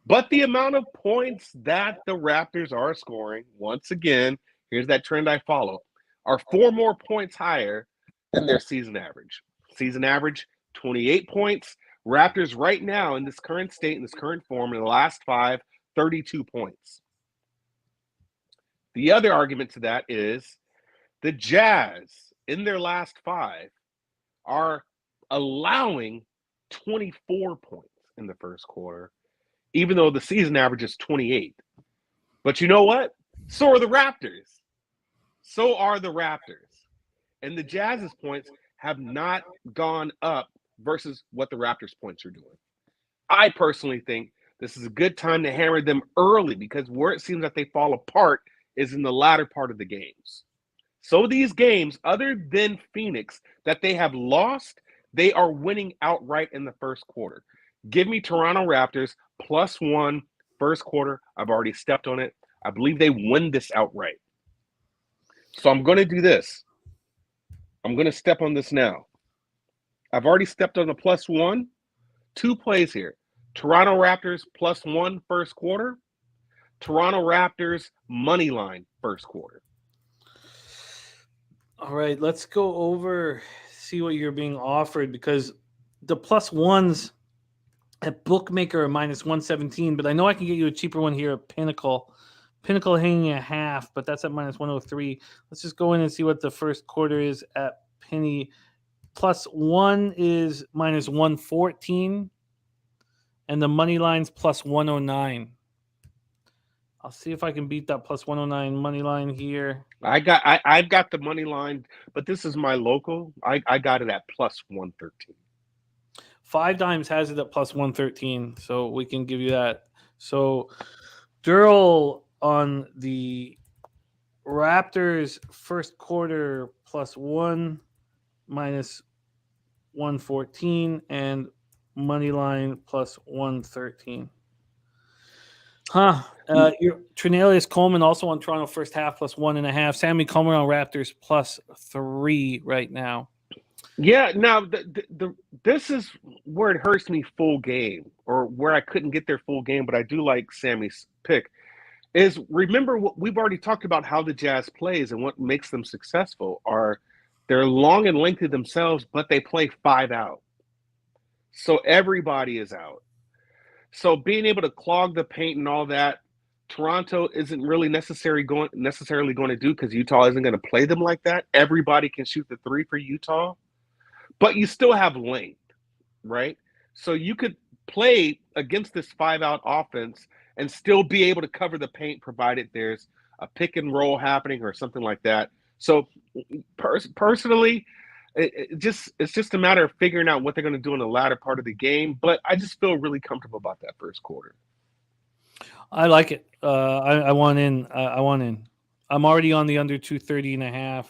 [SPEAKER 3] But the amount of points that the Raptors are scoring, once again, here's that trend I follow, are 4 more points higher than their season average. Season average, 28 points. Raptors right now in this current state, in this current form, in the last 5, 32 points. The other argument to that is the Jazz in their last 5 are allowing 24 points in the first quarter, even though the season average is 28. But you know what? So are the Raptors. And the Jazz's points have not gone up versus what the Raptors points are doing. I personally think this is a good time to hammer them early because where it seems that they fall apart is in the latter part of the games. So these games, other than Phoenix, that they have lost, they are winning outright in the first quarter. Give me Toronto Raptors +1 first quarter. I've already stepped on it. I believe they win this outright. So I'm going to do this. I'm going to step on this now. I've already stepped on the +1. 2 plays here. Toronto Raptors +1 first quarter. Toronto Raptors money line first quarter.
[SPEAKER 2] All right, let's go over, see what you're being offered, because the +1s at Bookmaker are -117, but I know I can get you a cheaper one here at Pinnacle. Pinnacle hanging a half, but that's at -103. Let's just go in and see what the first quarter is at Penny. +1 is -114, and the money line's +109. I'll see if I can beat that +109 money line here.
[SPEAKER 3] I've got the money line, but this is my local. I got it at +113.
[SPEAKER 2] 5 Dimes has it at +113, so we can give you that. So Durrell on the Raptors first quarter +1 -114 and money line +113. Trinalius Coleman also on Toronto first half +1.5. Sammy Comer on Raptors +3 right now.
[SPEAKER 3] Yeah, now this is where it hurts me full game, or where I couldn't get their full game, but I do like Sammy's pick. Is remember what we've already talked about how the Jazz plays and what makes them successful are they're long and lengthy themselves, but they play 5 out. So everybody is out. So being able to clog the paint and all that, Toronto isn't really necessarily going to do because Utah isn't going to play them like that. Everybody can shoot the 3 for Utah, but you still have length, right? So you could play against this 5-out offense and still be able to cover the paint provided there's a pick and roll happening or something like that. So personally, it's just a matter of figuring out what they're going to do in the latter part of the game. But I just feel really comfortable about that first quarter.
[SPEAKER 2] I like it. I want in. I want in. I'm already on the under 230.5.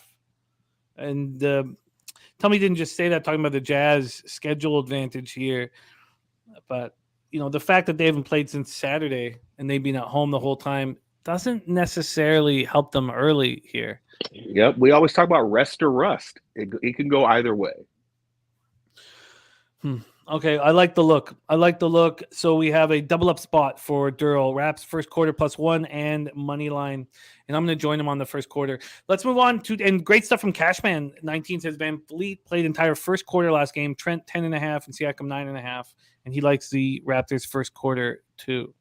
[SPEAKER 2] And tell me, didn't just say that talking about the Jazz schedule advantage here, but the fact that they haven't played since Saturday and they've been at home the whole time doesn't necessarily help them early here.
[SPEAKER 3] Yep, we always talk about rest or rust. It can go either way.
[SPEAKER 2] Okay, I like the look. So we have a double up spot for Durrell. Raps first quarter +1 and money line. And I'm going to join him on the first quarter. Let's move on to, and great stuff from Cashman. 19 says Van Vliet played entire first quarter last game. Trent 10.5 and Siakam 9.5. And he likes the Raptors first quarter too.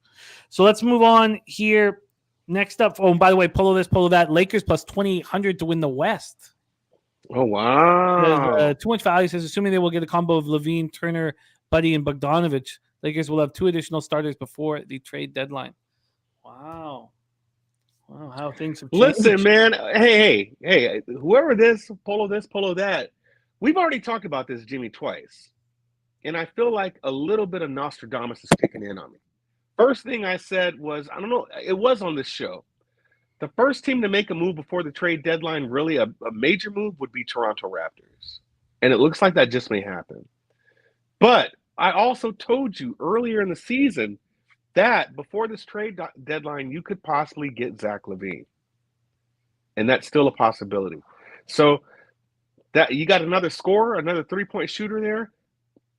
[SPEAKER 2] So let's move on here. Next up, oh, and by the way, polo this, polo that. Lakers +2,800 to win the West.
[SPEAKER 3] Oh, wow.
[SPEAKER 2] Too much value says, assuming they will get a combo of Levine, Turner, Buddy, and Bogdanovich, Lakers will have 2 additional starters before the trade deadline. Wow, how things have changed.
[SPEAKER 3] Listen, man. Hey, whoever this, polo that. We've already talked about this, Jimmy, twice. And I feel like a little bit of Nostradamus is kicking in on me. First thing I said was, I don't know, it was on this show. The first team to make a move before the trade deadline, really a major move, would be Toronto Raptors. And it looks like that just may happen. But I also told you earlier in the season that before this trade deadline, you could possibly get Zach LaVine. And that's still a possibility. So that you got another scorer, another 3-point shooter there.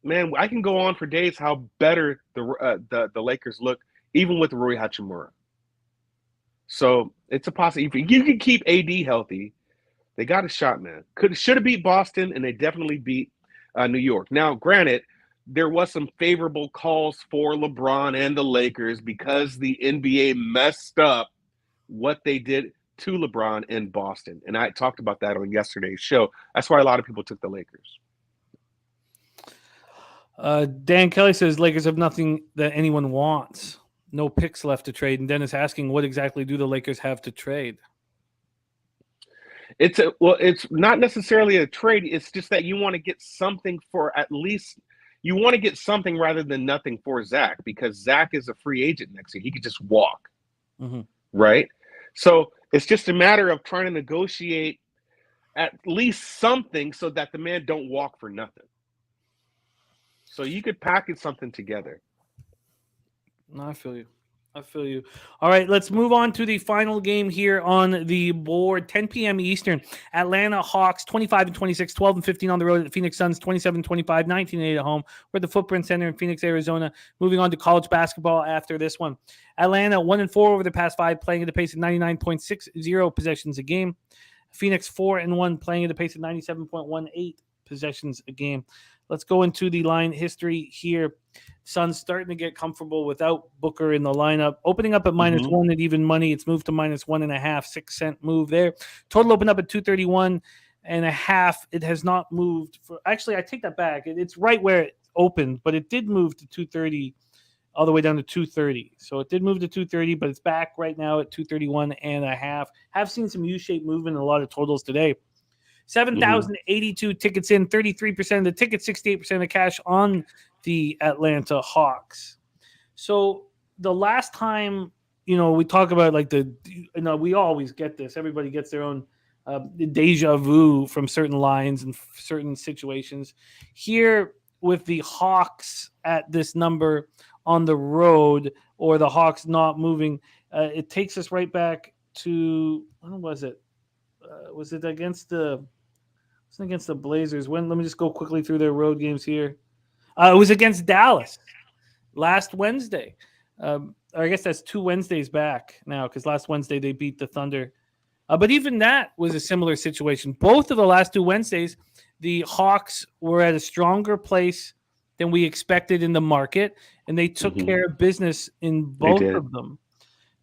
[SPEAKER 3] Man, I can go on for days how better the Lakers look, even with Rui Hachimura. So it's a possibility. If you can keep AD healthy, they got a shot, man. Should have beat Boston, and they definitely beat New York. Now, granted, there was some favorable calls for LeBron and the Lakers because the NBA messed up what they did to LeBron in Boston. And I talked about that on yesterday's show. That's why a lot of people took the Lakers.
[SPEAKER 2] Dan Kelly says Lakers have nothing that anyone wants. No picks left to trade. And Dennis asking, what exactly do the Lakers have to trade?
[SPEAKER 3] It's not necessarily a trade. It's just that you want to get something for at least you want to get something rather than nothing for Zach, because Zach is a free agent next year. He could just walk, right? So it's just a matter of trying to negotiate at least something so that the man don't walk for nothing. So you could package something together.
[SPEAKER 2] No, I feel you. All right, let's move on to the final game here on the board. 10 p.m. Eastern. Atlanta Hawks 25-26, 12-15 on the road. At the Phoenix Suns 27-25, 19-8 at home. We're at the Footprint Center in Phoenix, Arizona. Moving on to college basketball after this one. Atlanta 1-4 over the past 5, playing at a pace of 99.60 possessions a game. Phoenix 4-1, playing at a pace of 97.18 possessions a game. Let's go into the line history here. Suns starting to get comfortable without Booker in the lineup. Opening up at -1 at even money. It's moved to -1.5, 6-cent move there. Total opened up at 231.5. It has not moved. Actually, I take that back. It's right where it opened, but it did move to 230 all the way down to 230. So it did move to 230, but it's back right now at 231.5. Have seen some U-shaped movement in a lot of totals today. 7,082 tickets in, 33% of the tickets, 68% of the cash on the Atlanta Hawks. So the last time, we talk about like we always get this. Everybody gets their own deja vu from certain lines and certain situations. Here with the Hawks at this number on the road, or the Hawks not moving, it takes us right back to, when was it? Was it against the Blazers? Let me just go quickly through their road games here. It was against Dallas last Wednesday. I guess that's 2 Wednesdays back now, because last Wednesday they beat the Thunder. But even that was a similar situation. Both of the last 2 Wednesdays, the Hawks were at a stronger place than we expected in the market, and they took care of business in both of them.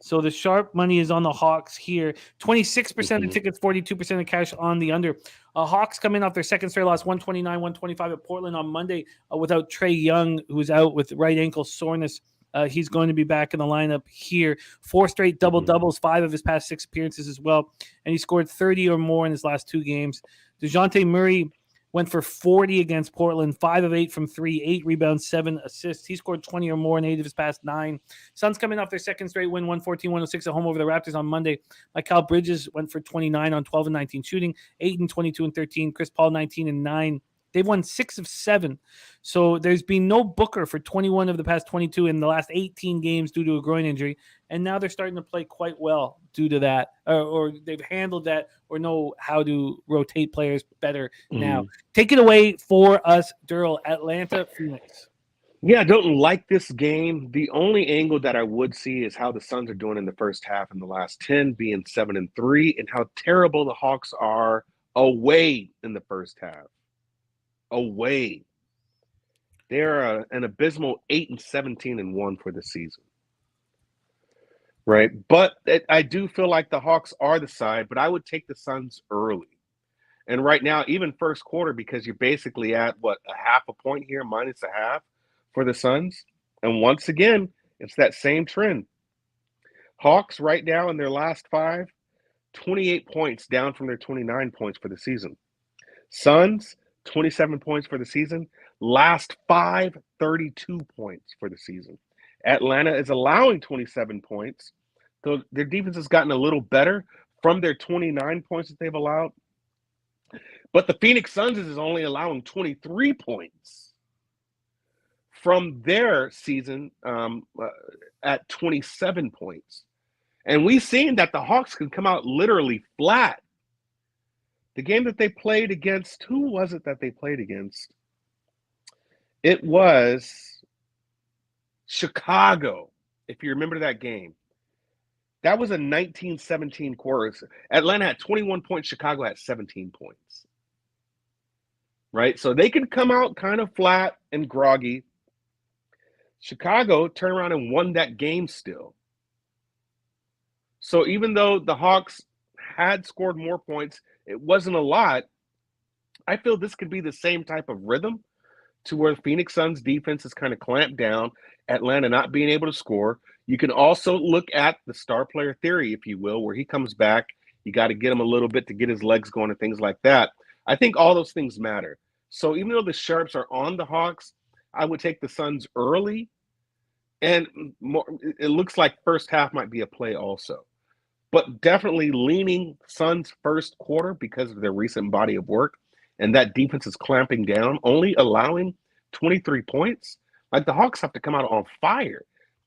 [SPEAKER 2] So the sharp money is on the Hawks here. 26% of tickets, 42% of cash on the under. Hawks coming off their second straight loss, 129-125 at Portland on Monday without Trae Young, who's out with right ankle soreness. He's going to be back in the lineup here. 4 straight double-doubles, 5 of his past 6 appearances as well. And he scored 30 or more in his last 2 games. DeJounte Murray went for 40 against Portland, 5 of 8 from 3, 8 rebounds, 7 assists. He scored 20 or more in 8 of his past 9. Suns coming off their second straight win, 114-106 at home over the Raptors on Monday. Mikal Bridges went for 29 on 12 and 19 shooting, 8 and 22 and 13. Chris Paul 19 and 9. They've won 6 of 7. So there's been no Booker for 21 of the past 22 in the last 18 games due to a groin injury. And now they're starting to play quite well due to that, or they've handled that, or know how to rotate players better now. Take it away for us, Durrell. Atlanta, Phoenix.
[SPEAKER 3] Yeah, I don't like this game. The only angle that I would see is how the Suns are doing in the first half in the last 10, being 7-3, and how terrible the Hawks are away in the first half. Away. They're an abysmal 8-17-1 for the season. Right? But I do feel like the Hawks are the side, but I would take the Suns early. And right now, even first quarter, because you're basically at, a half a point here, minus a half for the Suns. And once again, it's that same trend. Hawks right now in their last 5, 28 points down from their 29 points for the season. Suns, 27 points for the season. Last 5, 32 points for the season. Atlanta is allowing 27 points. So their defense has gotten a little better from their 29 points that they've allowed. But the Phoenix Suns is only allowing 23 points from their season at 27 points. And we've seen that the Hawks can come out literally flat. The game that they played against, who was it that they played against? It was Chicago, if you remember that game. That was a 19-17 quarter. Atlanta had 21 points. Chicago had 17 points. Right? So they can come out kind of flat and groggy. Chicago turned around and won that game still. So even though the Hawks had scored more points, it wasn't a lot. I feel this could be the same type of rhythm to where Phoenix Suns defense is kind of clamped down, Atlanta not being able to score. You can also look at the star player theory, if you will, where he comes back. You got to get him a little bit to get his legs going and things like that. I think all those things matter. So even though the Sharps are on the Hawks, I would take the Suns early. And more, it looks like first half might be a play also. But definitely leaning Suns first quarter because of their recent body of work. And that defense is clamping down, only allowing 23 points. Like the Hawks have to come out on fire.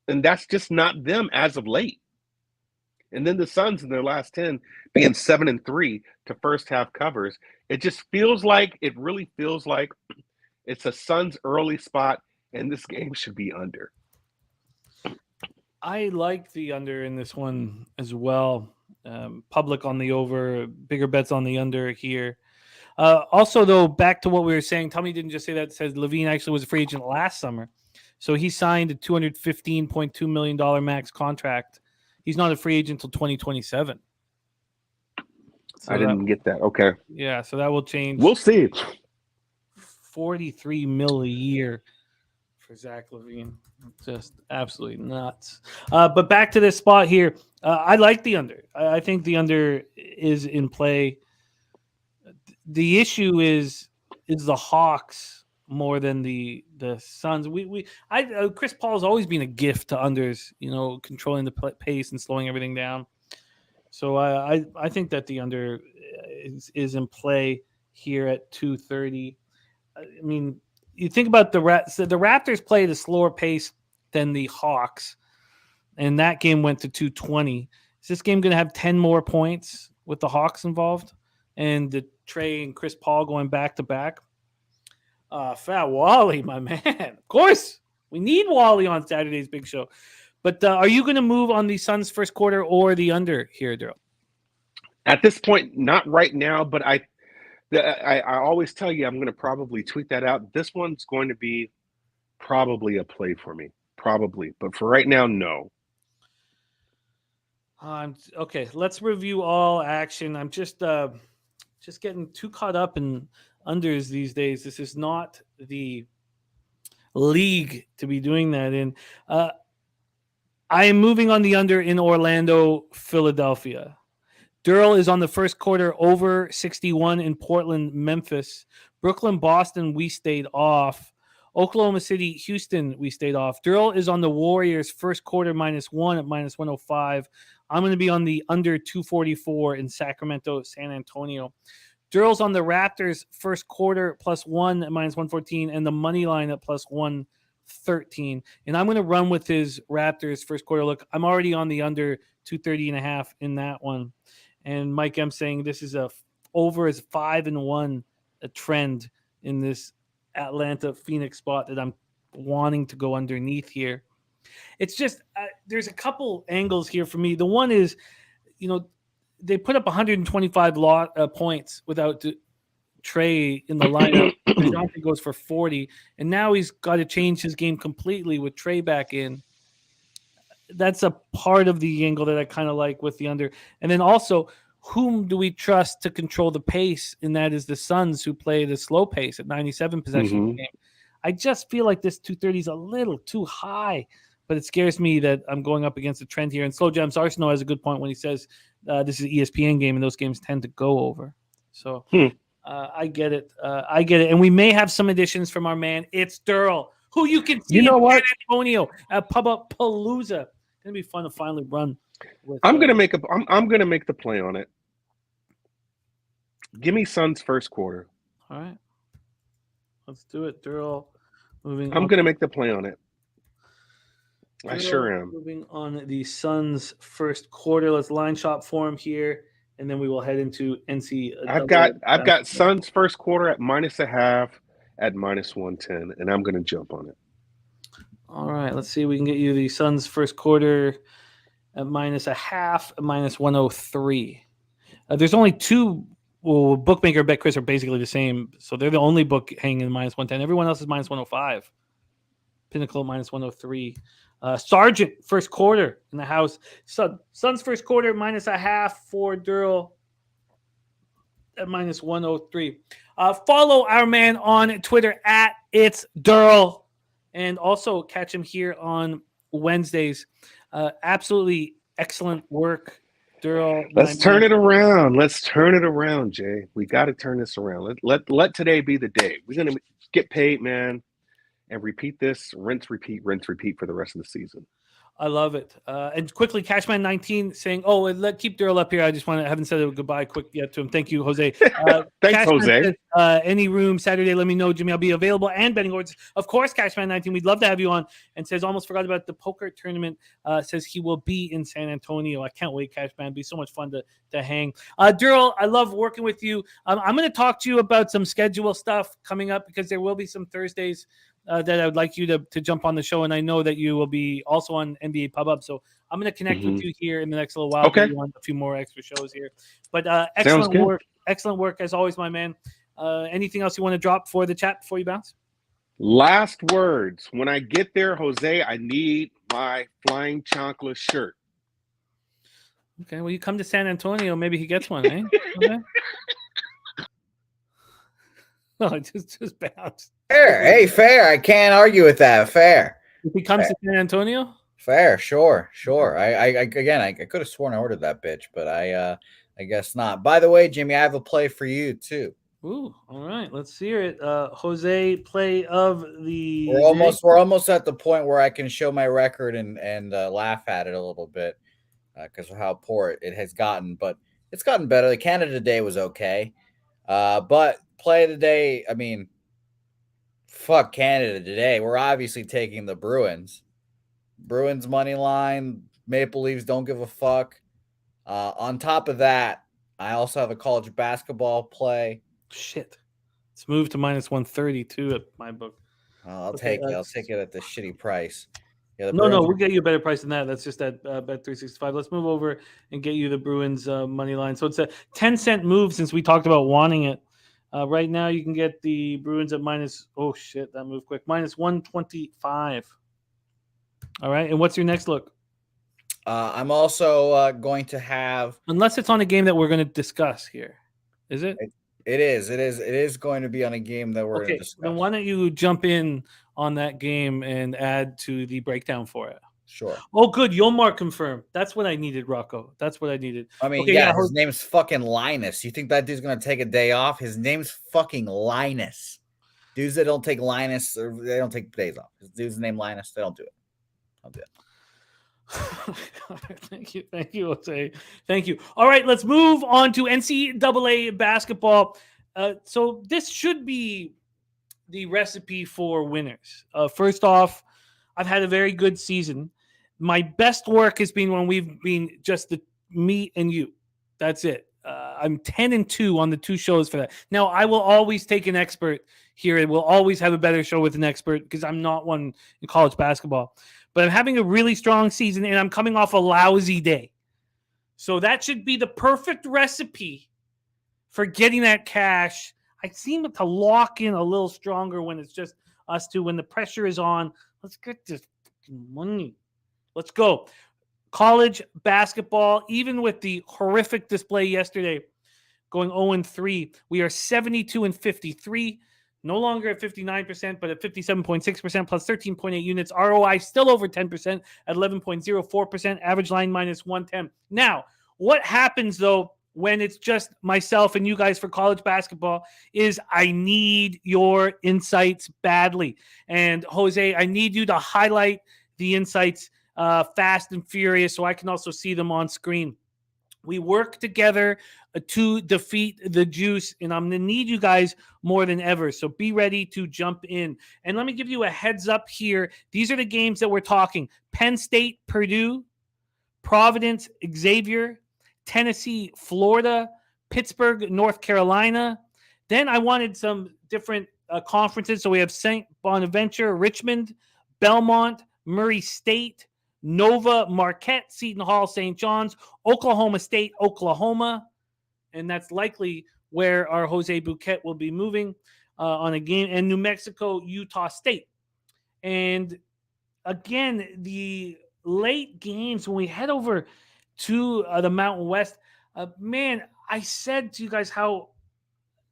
[SPEAKER 3] And that's just not them as of late. And then the Suns in their last 10 being 7-3 to first half covers. It just feels like, it really feels like it's a Suns early spot, and this game should be under.
[SPEAKER 2] I like the under in this one as well. Public on the over, bigger bets on the under here. Also, though, back to what we were saying, Tommy didn't just say that. It says Levine actually was a free agent last summer. So he signed a $215.2 million max contract. He's not a free agent until 2027. So
[SPEAKER 3] I didn't get that. Okay.
[SPEAKER 2] Yeah, so that will change.
[SPEAKER 3] We'll see.
[SPEAKER 2] $43 million a year for Zach LaVine. Just absolutely nuts. But back to this spot here. I like the under. I think the under is in play. The issue is the Hawks more than the Suns. Chris Paul's always been a gift to unders, controlling the pace and slowing everything down. So I think that the under is in play here at 230. I mean, you think about the Raptors played a slower pace than the Hawks, and that game went to 220. Is this game going to have 10 more points with the Hawks involved and the Trey and Chris Paul going back to back? Fat Wally, my man. Of course, we need Wally on Saturday's big show. But are you going to move on the Suns first quarter or the under here, Daryl?
[SPEAKER 3] At this point, not right now, but I always tell you I'm going to probably tweet that out. This one's going to be probably a play for me, probably. But for right now, no.
[SPEAKER 2] Okay, let's review all action. I'm just getting too caught up in unders these days. This is not the league to be doing that in. I am moving on the under in Orlando, Philadelphia. Durrell is on the first quarter over 61 in Portland, Memphis. Brooklyn, Boston, we stayed off. Oklahoma City, Houston, we stayed off. Durrell is on the Warriors first quarter -1 at -105. I'm going to be on the under 244 in Sacramento, San Antonio. Durrell's on the Raptors first quarter +1 at -114 and the money line at +113. And I'm going to run with his Raptors first quarter look. I'm already on the under 230.5 in that one. And Mike M saying this is over as 5-1 a trend in this Atlanta Phoenix spot that I'm wanting to go underneath here. It's just there's a couple angles here for me. The one is, they put up 125 points without Trey in the lineup. DeJounte goes for 40, and now he's got to change his game completely with Trey back in. That's a part of the angle that I kind of like with the under. And then also, whom do we trust to control the pace? And that is the Suns, who play the slow pace at 97 possession game. I just feel like this 230 is a little too high, but it scares me that I'm going up against a trend here. And Slow Jams Arsenal has a good point when he says this is an ESPN game and those games tend to go over. So I get it. And we may have some additions from our man, It's Durrell, who you can see in San Antonio at Pub-Up-Palooza. It's gonna be fun to finally run with.
[SPEAKER 3] I'm gonna make the play on it. Give me Suns first quarter.
[SPEAKER 2] All right, let's do it, Durrell.
[SPEAKER 3] I'm gonna make the play on it. I sure am.
[SPEAKER 2] Moving on the Suns first quarter. Let's line shop for him here, and then we will head into NCAA.
[SPEAKER 3] I've got Suns first quarter at -0.5 at -110, and I'm gonna jump on it.
[SPEAKER 2] All right, let's see if we can get you the Suns first quarter at -0.5 at -103. There's only two. Well, bookmaker bet Chris are basically the same, so they're the only book hanging in -110. Everyone else is -105. Pinnacle -103. Sargent first quarter in the house. Suns first quarter -0.5 for Durrell at -103. Follow our man on Twitter at It's Durrell. And also catch him here on Wednesdays. Absolutely excellent work Daryl,
[SPEAKER 3] Let's turn it around. Let's turn it around, Jay. We got to turn this around. Let today be the day. We're gonna get paid, man, and repeat this, rinse, repeat for the rest of the season.
[SPEAKER 2] I love it. And quickly, Cashman19 saying, keep Daryl up here. I haven't said a goodbye quick yet to him. Thank you, Jose.
[SPEAKER 3] Thanks,
[SPEAKER 2] Cashman
[SPEAKER 3] Jose.
[SPEAKER 2] Says, any room Saturday, let me know, Jimmy. I'll be available and betting orders. Of course, Cashman19, we'd love to have you on. And says, almost forgot about the poker tournament. Says he will be in San Antonio. I can't wait, Cashman. It'd be so much fun to hang. Daryl, I love working with you. I'm going to talk to you about some schedule stuff coming up because there will be some Thursdays that I would like you to jump on the show, and I know that you will be also on NBA Pub Up. So I'm going to connect with you here in the next little while.
[SPEAKER 3] Okay.
[SPEAKER 2] You on a few more extra shows here, but excellent work as always, my man. Anything else you want to drop for the chat before you bounce?
[SPEAKER 3] Last words. When I get there, Jose, I need my Flying Chancla shirt.
[SPEAKER 2] Okay, well, you come to San Antonio, maybe he gets one, eh? Okay. No, just bounce.
[SPEAKER 4] Fair. Hey, fair. I can't argue with that. Fair.
[SPEAKER 2] If he comes to San Antonio?
[SPEAKER 4] Fair. Sure. I could have sworn I ordered that bitch, but I guess not. By the way, Jimmy, I have a play for you too.
[SPEAKER 2] Ooh, all right. Let's hear it. Jose, play of the
[SPEAKER 4] We're almost at the point where I can show my record and laugh at it a little bit because of how poor it has gotten, but it's gotten better. The Canada Day was okay. But play of the day, I mean, fuck Canada today. We're obviously taking the Bruins. Bruins money line. Maple Leafs don't give a fuck. On top of that, I also have a college basketball play.
[SPEAKER 2] Shit. It's moved to -132 at my book.
[SPEAKER 4] I'll take it. I'll take it at the shitty price. Yeah,
[SPEAKER 2] no, we'll get you a better price than that. That's just at Bet365. Let's move over and get you the Bruins money line. So it's a 10-cent move since we talked about wanting it. Right now, you can get the Bruins at that moved quick. -125. All right. And what's your next look?
[SPEAKER 4] I'm also going to have.
[SPEAKER 2] Unless it's on a game that we're going to discuss here. Is it?
[SPEAKER 4] It is going to be on a game that we're going to discuss.
[SPEAKER 2] Then why don't you jump in on that game and add to the breakdown for it?
[SPEAKER 4] Sure.
[SPEAKER 2] Oh, good. Yomar confirmed. That's what I needed, Rocco. That's what I needed.
[SPEAKER 4] I mean, his name's fucking Linus. You think that dude's going to take a day off? His name's fucking Linus. Dudes that don't take Linus, they don't take days off. His dude's name Linus, they don't do it. I'll do it.
[SPEAKER 2] Thank you, Jose. Thank you. All right, let's move on to NCAA basketball. So this should be the recipe for winners. First off, I've had a very good season. My best work has been when we've been just me and you. That's it. I'm 10-2 on the two shows for that. Now, I will always take an expert here. And we'll always have a better show with an expert because I'm not one in college basketball. But I'm having a really strong season, and I'm coming off a lousy day. So that should be the perfect recipe for getting that cash. I seem to lock in a little stronger when it's just us two. When the pressure is on, let's get this money. Let's go. College basketball, even with the horrific display yesterday, going 0-3, we are 72-53. No longer at 59%, but at 57.6% plus 13.8 units. ROI still over 10% at 11.04%. Average line -110. Now, what happens, though, when it's just myself and you guys for college basketball is I need your insights badly. And, Jose, I need you to highlight the insights fast and furious so I can also see them on screen. We work together to defeat the juice, and I'm going to need you guys more than ever. So be ready to jump in. And let me give you a heads up here. These are the games that we're talking. Penn State, Purdue, Providence, Xavier, Tennessee, Florida, Pittsburgh, North Carolina. Then I wanted some different conferences. So we have St. Bonaventure, Richmond, Belmont, Murray State, Nova, Marquette, Seton Hall, St. John's, Oklahoma State, Oklahoma. And that's likely where our Jose Bouquet will be moving on a game. And New Mexico, Utah State. And again, the late games, when we head over to the Mountain West, man, I said to you guys how,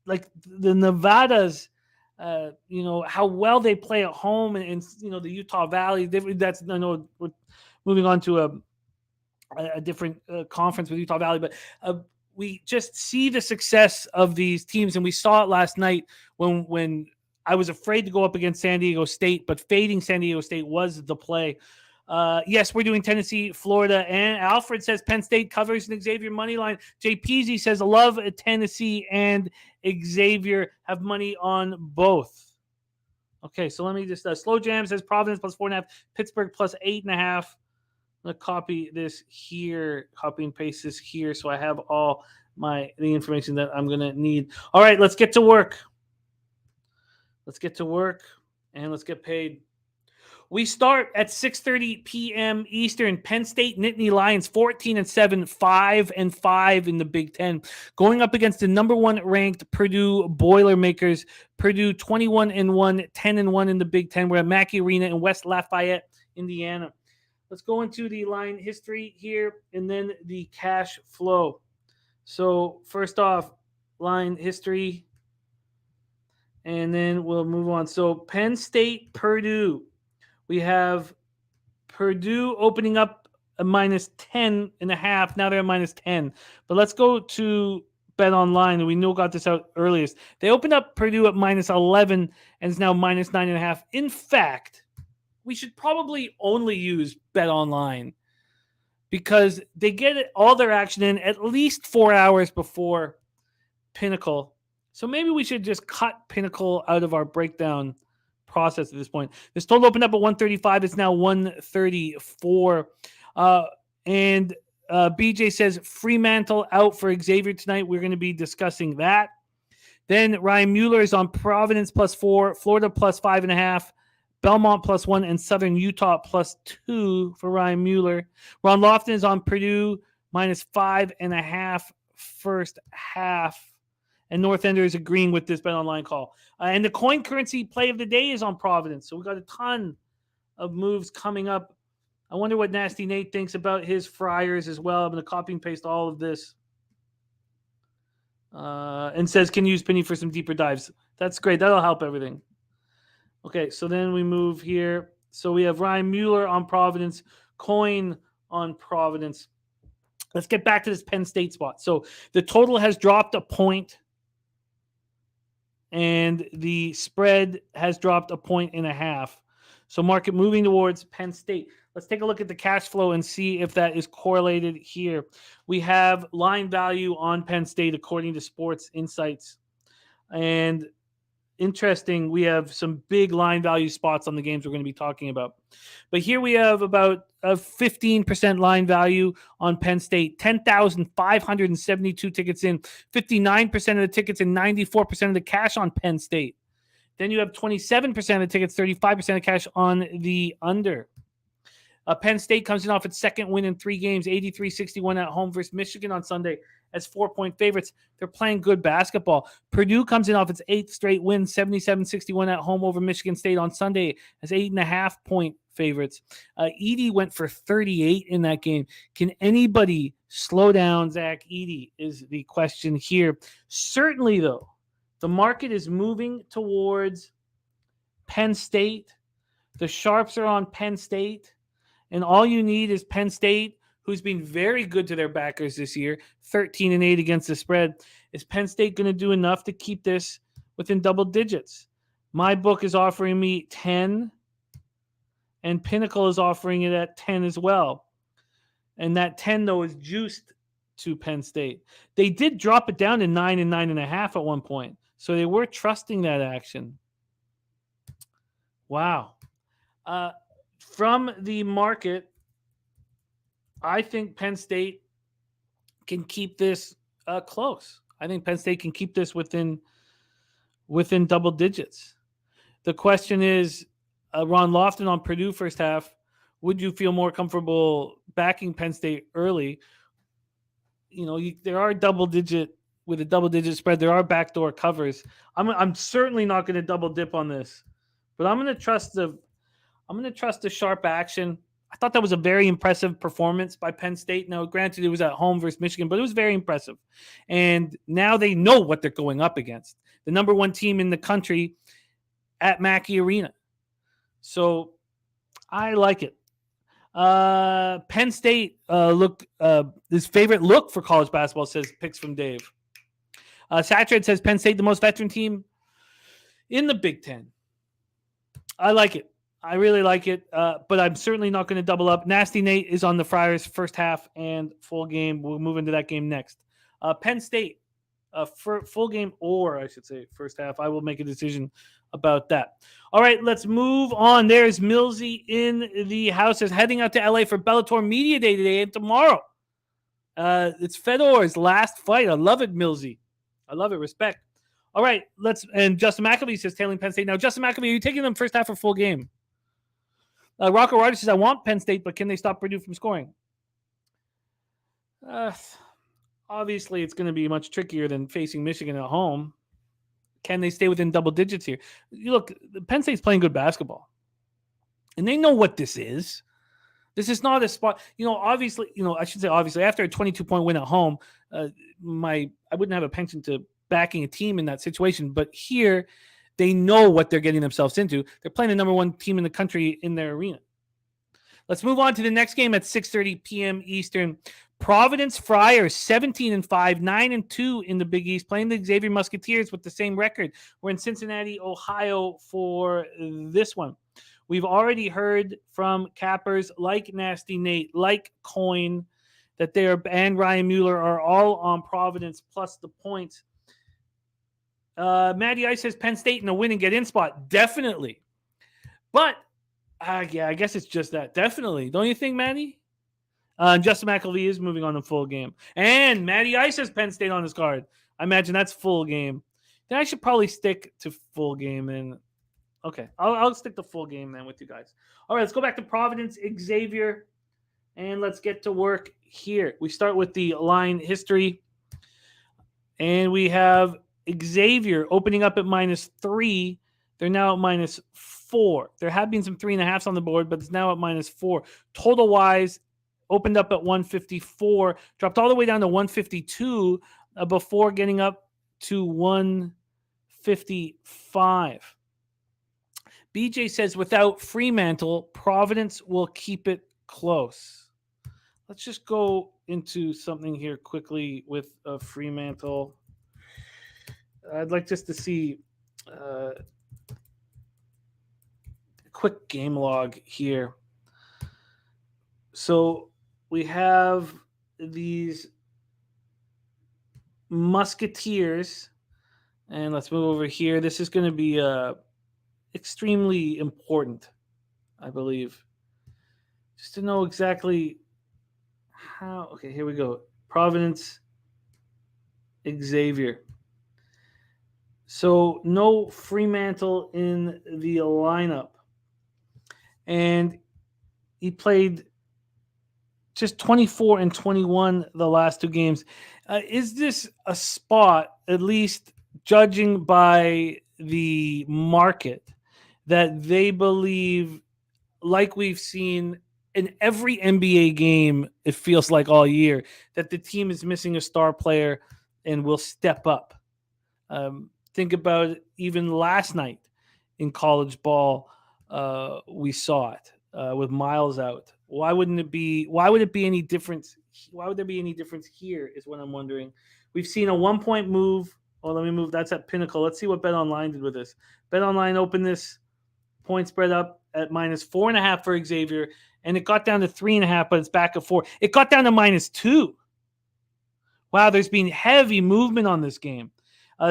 [SPEAKER 2] like, the Nevadas, how well they play at home and the Utah Valley. That's, I know we're moving on to a different conference with Utah Valley, but we just see the success of these teams, and we saw it last night when I was afraid to go up against San Diego State, but fading San Diego State was the play. Yes, we're doing Tennessee, Florida, and Alfred says Penn State covers an Xavier money line. Jay Peasy says love Tennessee and Xavier, have money on both. Okay, so let me just Slow Jam says Providence plus 4.5, Pittsburgh plus 8.5. I'm gonna copy this here, copy and paste this here, so I have all the information that I'm gonna need. All right, let's get to work. Let's get to work and let's get paid. We start at 6:30 p.m. Eastern. Penn State Nittany Lions 14-7, 5-5 in the Big Ten, going up against the number 1 ranked Purdue Boilermakers. Purdue 21-1, 10-1 in the Big Ten. We're at Mackey Arena in West Lafayette, Indiana. Let's go into the line history here and then the cash flow. So first off, line history, and then we'll move on. So Penn State, Purdue. We have Purdue opening up a minus 10.5. Now they're at minus 10. But let's go to Bet Online. We know got this out earliest. They opened up Purdue at minus 11 and is now minus 9.5. In fact, we should probably only use Bet Online because they get all their action in at least 4 hours before Pinnacle. So maybe we should just cut Pinnacle out of our breakdown process at this point. This total opened up at 135. It's now 134. And BJ says Fremantle out for Xavier tonight. We're going to be discussing that. Then Ryan Mueller is on Providence plus 4, Florida plus 5.5, Belmont plus 1, and Southern Utah plus 2 for Ryan Mueller. Ron Lofton is on Purdue minus 5.5 first half. And North Ender is agreeing with this Bet Online call. And the coin currency play of the day is on Providence. So we got a ton of moves coming up. I wonder what Nasty Nate thinks about his Friars as well. I'm going to copy and paste all of this. And says, can use Penny for some deeper dives. That's great. That'll help everything. Okay, so then we move here. So we have Ryan Mueller on Providence, coin on Providence. Let's get back to this Penn State spot. So the total has dropped a point, and the spread has dropped 1.5. So market moving towards Penn State. Let's take a look at the cash flow and see if that is correlated here. We have line value on Penn State according to Sports Insights. And interesting, we have some big line value spots on the games we're going to be talking about. But here we have about a 15% line value on Penn State, 10,572 tickets in, 59% of the tickets and 94% of the cash on Penn State. Then you have 27% of the tickets, 35% of cash on the under. Penn State comes in off its second win in 3 games, 83-61 at home versus Michigan on Sunday as 4-point favorites. They're playing good basketball. Purdue comes in off its 8th straight win, 77-61 at home over Michigan State on Sunday as 8.5-point favorites. Edey went for 38 in that game. Can anybody slow down Zach Edey is the question here. Certainly, though, the market is moving towards Penn State. The Sharps are on Penn State. And all you need is Penn State, who's been very good to their backers this year, 13-8 against the spread. Is Penn State going to do enough to keep this within double digits? My book is offering me 10, and Pinnacle is offering it at 10 as well. And that 10, though, is juiced to Penn State. They did drop it down to 9 and 9.5 at one point, so they were trusting that action. Wow. From the market, I think Penn State can keep this close. I think Penn State can keep this within double digits. The question is, Ron Lofton on Purdue first half, would you feel more comfortable backing Penn State early? You know, there are with a double-digit spread. There are backdoor covers. I'm certainly not going to double dip on this, but I'm going to trust the sharp action. I thought that was a very impressive performance by Penn State. Now, granted, it was at home versus Michigan, but it was very impressive. And now they know what they're going up against. The number 1 team in the country at Mackey Arena. So I like it. Penn State looked his favorite look for college basketball, says picks from Dave. Satred says Penn State the most veteran team in the Big Ten. I like it. I really like it, but I'm certainly not going to double up. Nasty Nate is on the Friars first half and full game. We'll move into that game next. Penn State, for full game, or I should say first half. I will make a decision about that. All right, let's move on. There's Millsy in the house. Is heading out to LA for Bellator Media Day today and tomorrow. It's Fedor's last fight. I love it, Millsy. I love it. Respect. All right, and Justin McAfee says tailing Penn State. Now, Justin McAfee, are you taking them first half or full game? Rocco Ryder says, I want Penn State, but can they stop Purdue from scoring? Obviously, it's going to be much trickier than facing Michigan at home. Can they stay within double digits here? Look, Penn State's playing good basketball. And they know what this is. This is not a spot. Obviously, I should say obviously, after a 22-point win at home, I wouldn't have a penchant to backing a team in that situation. But here, they know what they're getting themselves into. They're playing the number one team in the country in their arena. Let's move on to the next game at 6:30 p.m. Eastern. Providence Friars, 17-5, 9-2 in the Big East, playing the Xavier Musketeers with the same record. We're in Cincinnati, Ohio for this one. We've already heard from cappers like Nasty Nate, like Coyne, that and Ryan Mueller are all on Providence plus the points. Matty Ice says Penn State in a win and get in spot. Definitely. But, yeah, I guess it's just that. Definitely. Don't you think, Matty? Justin McElvey is moving on to full game. And Matty Ice has Penn State on his card. I imagine that's full game. Then I should probably stick to full game. And okay, I'll stick to full game then with you guys. All right, let's go back to Providence, Xavier. And let's get to work here. We start with the line history. And we have Xavier opening up at -3. They're now at -4. There have been some 3.5s on the board, but it's now at -4. Total wise, opened up at 154, dropped all the way down to 152 before getting up to 155. BJ says without Fremantle, Providence will keep it close. Let's just go into something here quickly with Fremantle. I'd like just to see a quick game log here. So we have these Musketeers, and let's move over here. This is going to be extremely important, I believe, just to know exactly how. Okay, here we go. Providence, Xavier. So no Fremantle in the lineup. And he played just 24 and 21 the last two games. Is this a spot, at least judging by the market, that they believe, like we've seen in every NBA game, it feels like all year, that the team is missing a star player and will step up? Think about it, even last night in college ball, we saw it with Miles out. Why would it be any difference? Why would there be any difference here is what I'm wondering. We've seen a 1-point move. Oh, let me move. That's at Pinnacle. Let's see what BetOnline did with this. BetOnline opened this point spread up at -4.5 for Xavier, and it got down to 3.5, but it's back at 4. It got down to -2. Wow, there's been heavy movement on this game.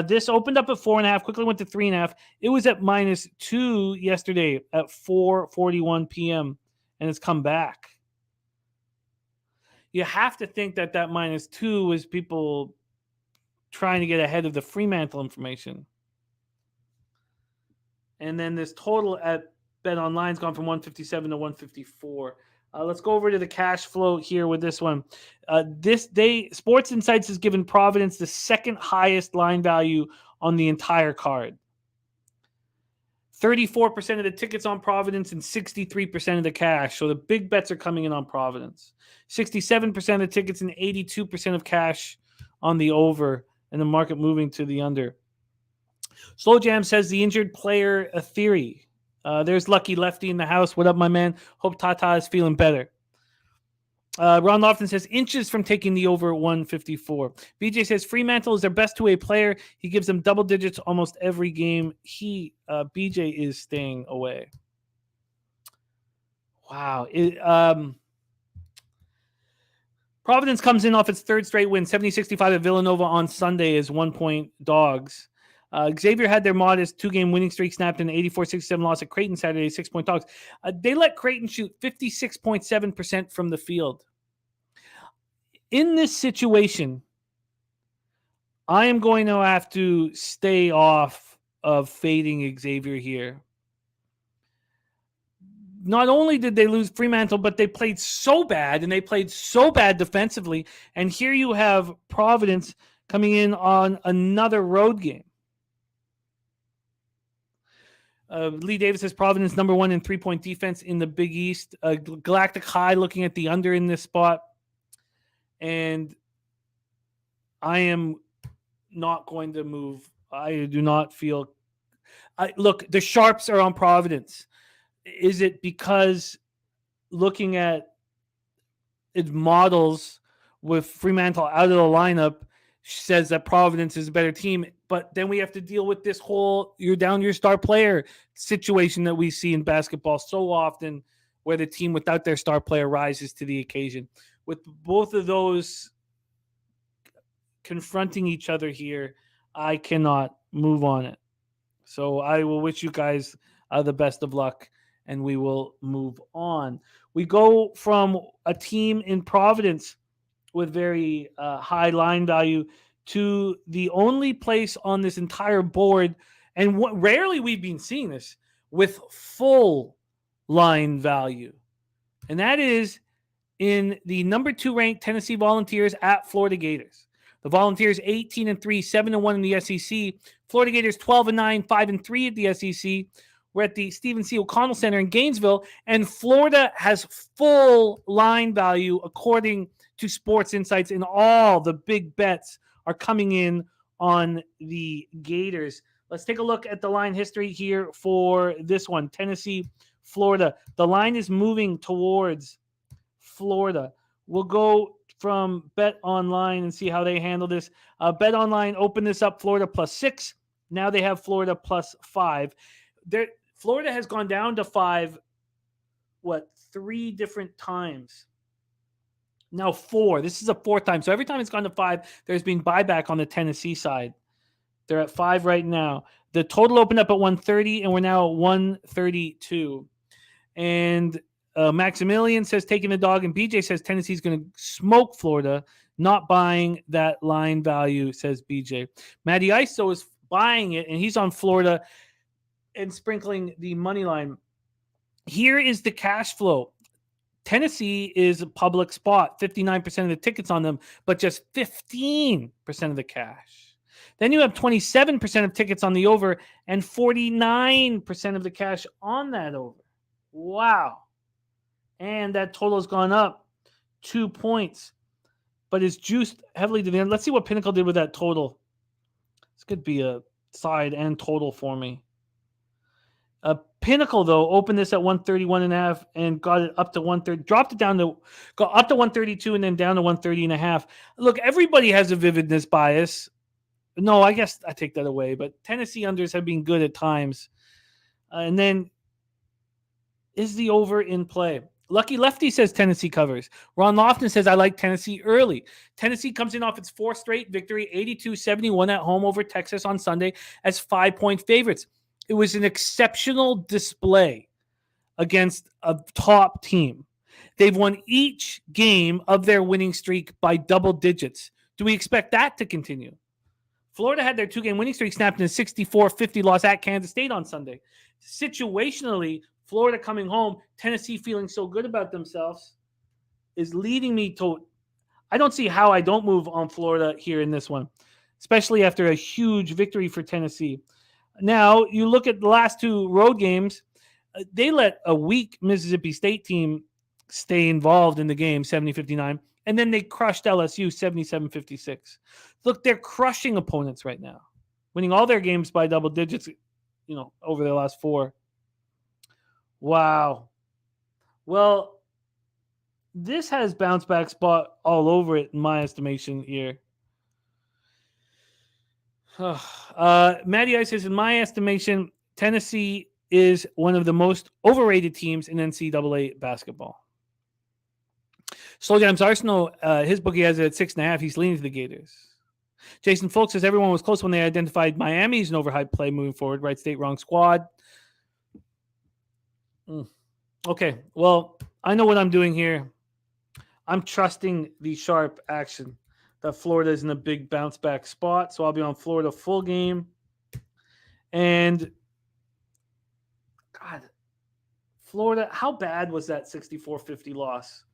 [SPEAKER 2] This opened up at 4.5, quickly went to 3.5. It was at -2 yesterday at 4:41 p.m., and it's come back. You have to think that -2 was people trying to get ahead of the Fremantle information. And then this total at BetOnline's gone from 157 to 154. Let's go over to the cash flow here with this one. This day, Sports Insights has given Providence the second highest line value on the entire card. 34% of the tickets on Providence and 63% of the cash. So the big bets are coming in on Providence. 67% of the tickets and 82% of cash on the over, and the market moving to the under. Slow Jam says the injured player theory. There's Lucky Lefty in the house. What up, my man? Hope Tata is feeling better. Ron Lofton says inches from taking the over 154. BJ says Fremantle is their best two-way player. He gives them double digits almost every game. BJ is staying away. Wow. Providence comes in off its third straight win, 70-65 at Villanova on Sunday as 1-point dogs. Xavier had their modest 2-game winning streak snapped in an 84-67 loss at Creighton Saturday, 6-point dogs. They let Creighton shoot 56.7% from the field. In this situation, I am going to have to stay off of fading Xavier here. Not only did they lose Fremantle, but they played so bad, and they played so bad defensively. And here you have Providence coming in on another road game. Lee Davis says Providence number 1 in 3-point defense in the Big East. Galactic High looking at the under in this spot. And I am not going to move. I do not feel. Look, the sharps are on Providence. Is it because looking at its models with Fremantle out of the lineup says that Providence is a better team? But then we have to deal with this whole you're down your star player situation that we see in basketball so often, where the team without their star player rises to the occasion. With both of those confronting each other here, I cannot move on it. So I will wish you guys the best of luck, and we will move on. We go from a team in Providence with very high line value to the only place on this entire board, and rarely we've been seeing this, with full line value. And that is in the number 2 ranked Tennessee Volunteers at Florida Gators. The Volunteers 18-3, 7-1 in the SEC. Florida Gators 12-9, 5-3 at the SEC. We're at the Stephen C. O'Connell Center in Gainesville, and Florida has full line value according to Sports Insights, and all the big bets are coming in on the Gators. Let's take a look at the line history here for this one. Tennessee, Florida. The line is moving towards Florida. We'll go from Bet Online and see how they handle this. Bet Online opened this up Florida +6. Now they have Florida +5. Florida has gone down to 5, 3 different times. Now 4. This is a 4th time. So every time it's gone to 5, there's been buyback on the Tennessee side. They're at 5 right now. The total opened up at 130, and we're now at 132. And Maximilian says taking the dog, and BJ says Tennessee's going to smoke Florida, not buying that line value, says BJ. Matty Iso is buying it, and he's on Florida and sprinkling the money line. Here is the cash flow. Tennessee is a public spot, 59% of the tickets on them, but just 15% of the cash. Then you have 27% of tickets on the over and 49% of the cash on that over. Wow. And that total has gone up 2 points, but it's juiced heavily to the end. Let's see what Pinnacle did with that total. This could be a side and total for me. Pinnacle, though, opened this at 131.5 and got it up to 130, got up to 132 and then down to 130.5. Look, everybody has a vividness bias. No, I guess I take that away, but Tennessee unders have been good at times. And then is the over in play? Lucky Lefty says Tennessee covers. Ron Lofton says I like Tennessee early. Tennessee comes in off its 4th straight victory, 82-71 at home over Texas on Sunday as 5-point favorites. It was an exceptional display against a top team. They've won each game of their winning streak by double digits. Do we expect that to continue? Florida had their 2-game winning streak snapped in a 64-50 loss at Kansas State on Sunday. Situationally, Florida coming home, Tennessee feeling so good about themselves is leading me to – I don't see how I don't move on Florida here in this one, especially after a huge victory for Tennessee. Now, you look at the last 2 road games, they let a weak Mississippi State team stay involved in the game, 70-59, and then they crushed LSU, 77-56. Look, they're crushing opponents right now, winning all their games by double digits, over their last 4. Wow. Well, this has bounce back spot all over it in my estimation here. Matty Ice says, in my estimation, Tennessee is one of the most overrated teams in NCAA basketball. Slow Jams Arsenal, his bookie has it at 6.5. He's leaning to the Gators. Jason Folk says everyone was close when they identified Miami as an overhyped play moving forward. Right state, wrong squad. Okay, well, I know what I'm doing here. I'm trusting the sharp action that Florida is in a big bounce back spot. So I'll be on Florida full game. And God, Florida, how bad was that 64-50 loss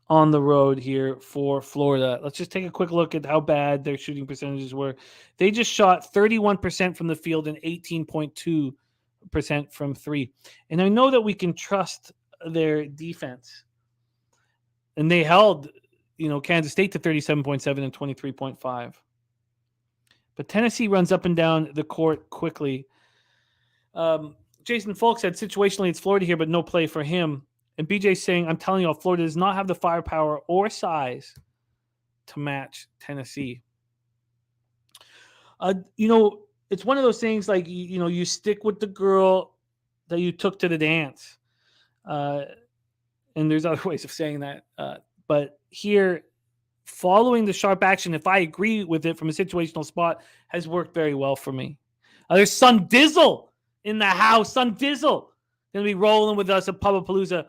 [SPEAKER 2] on the road here for Florida? Let's just take a quick look at how bad their shooting percentages were. They just shot 31% from the field and 18.2% from three. And I know that we can trust their defense. And they held, Kansas State to 37.7 and 23.5. But Tennessee runs up and down the court quickly. Jason Folk said, situationally, it's Florida here, but no play for him. And BJ's saying, I'm telling you, Florida does not have the firepower or size to match Tennessee. It's one of those things like, you stick with the girl that you took to the dance. And there's other ways of saying that. But here, following the sharp action, if I agree with it from a situational spot, has worked very well for me. There's Sun Dizzle in the house. Sun Dizzle going to be rolling with us at Pubapalooza.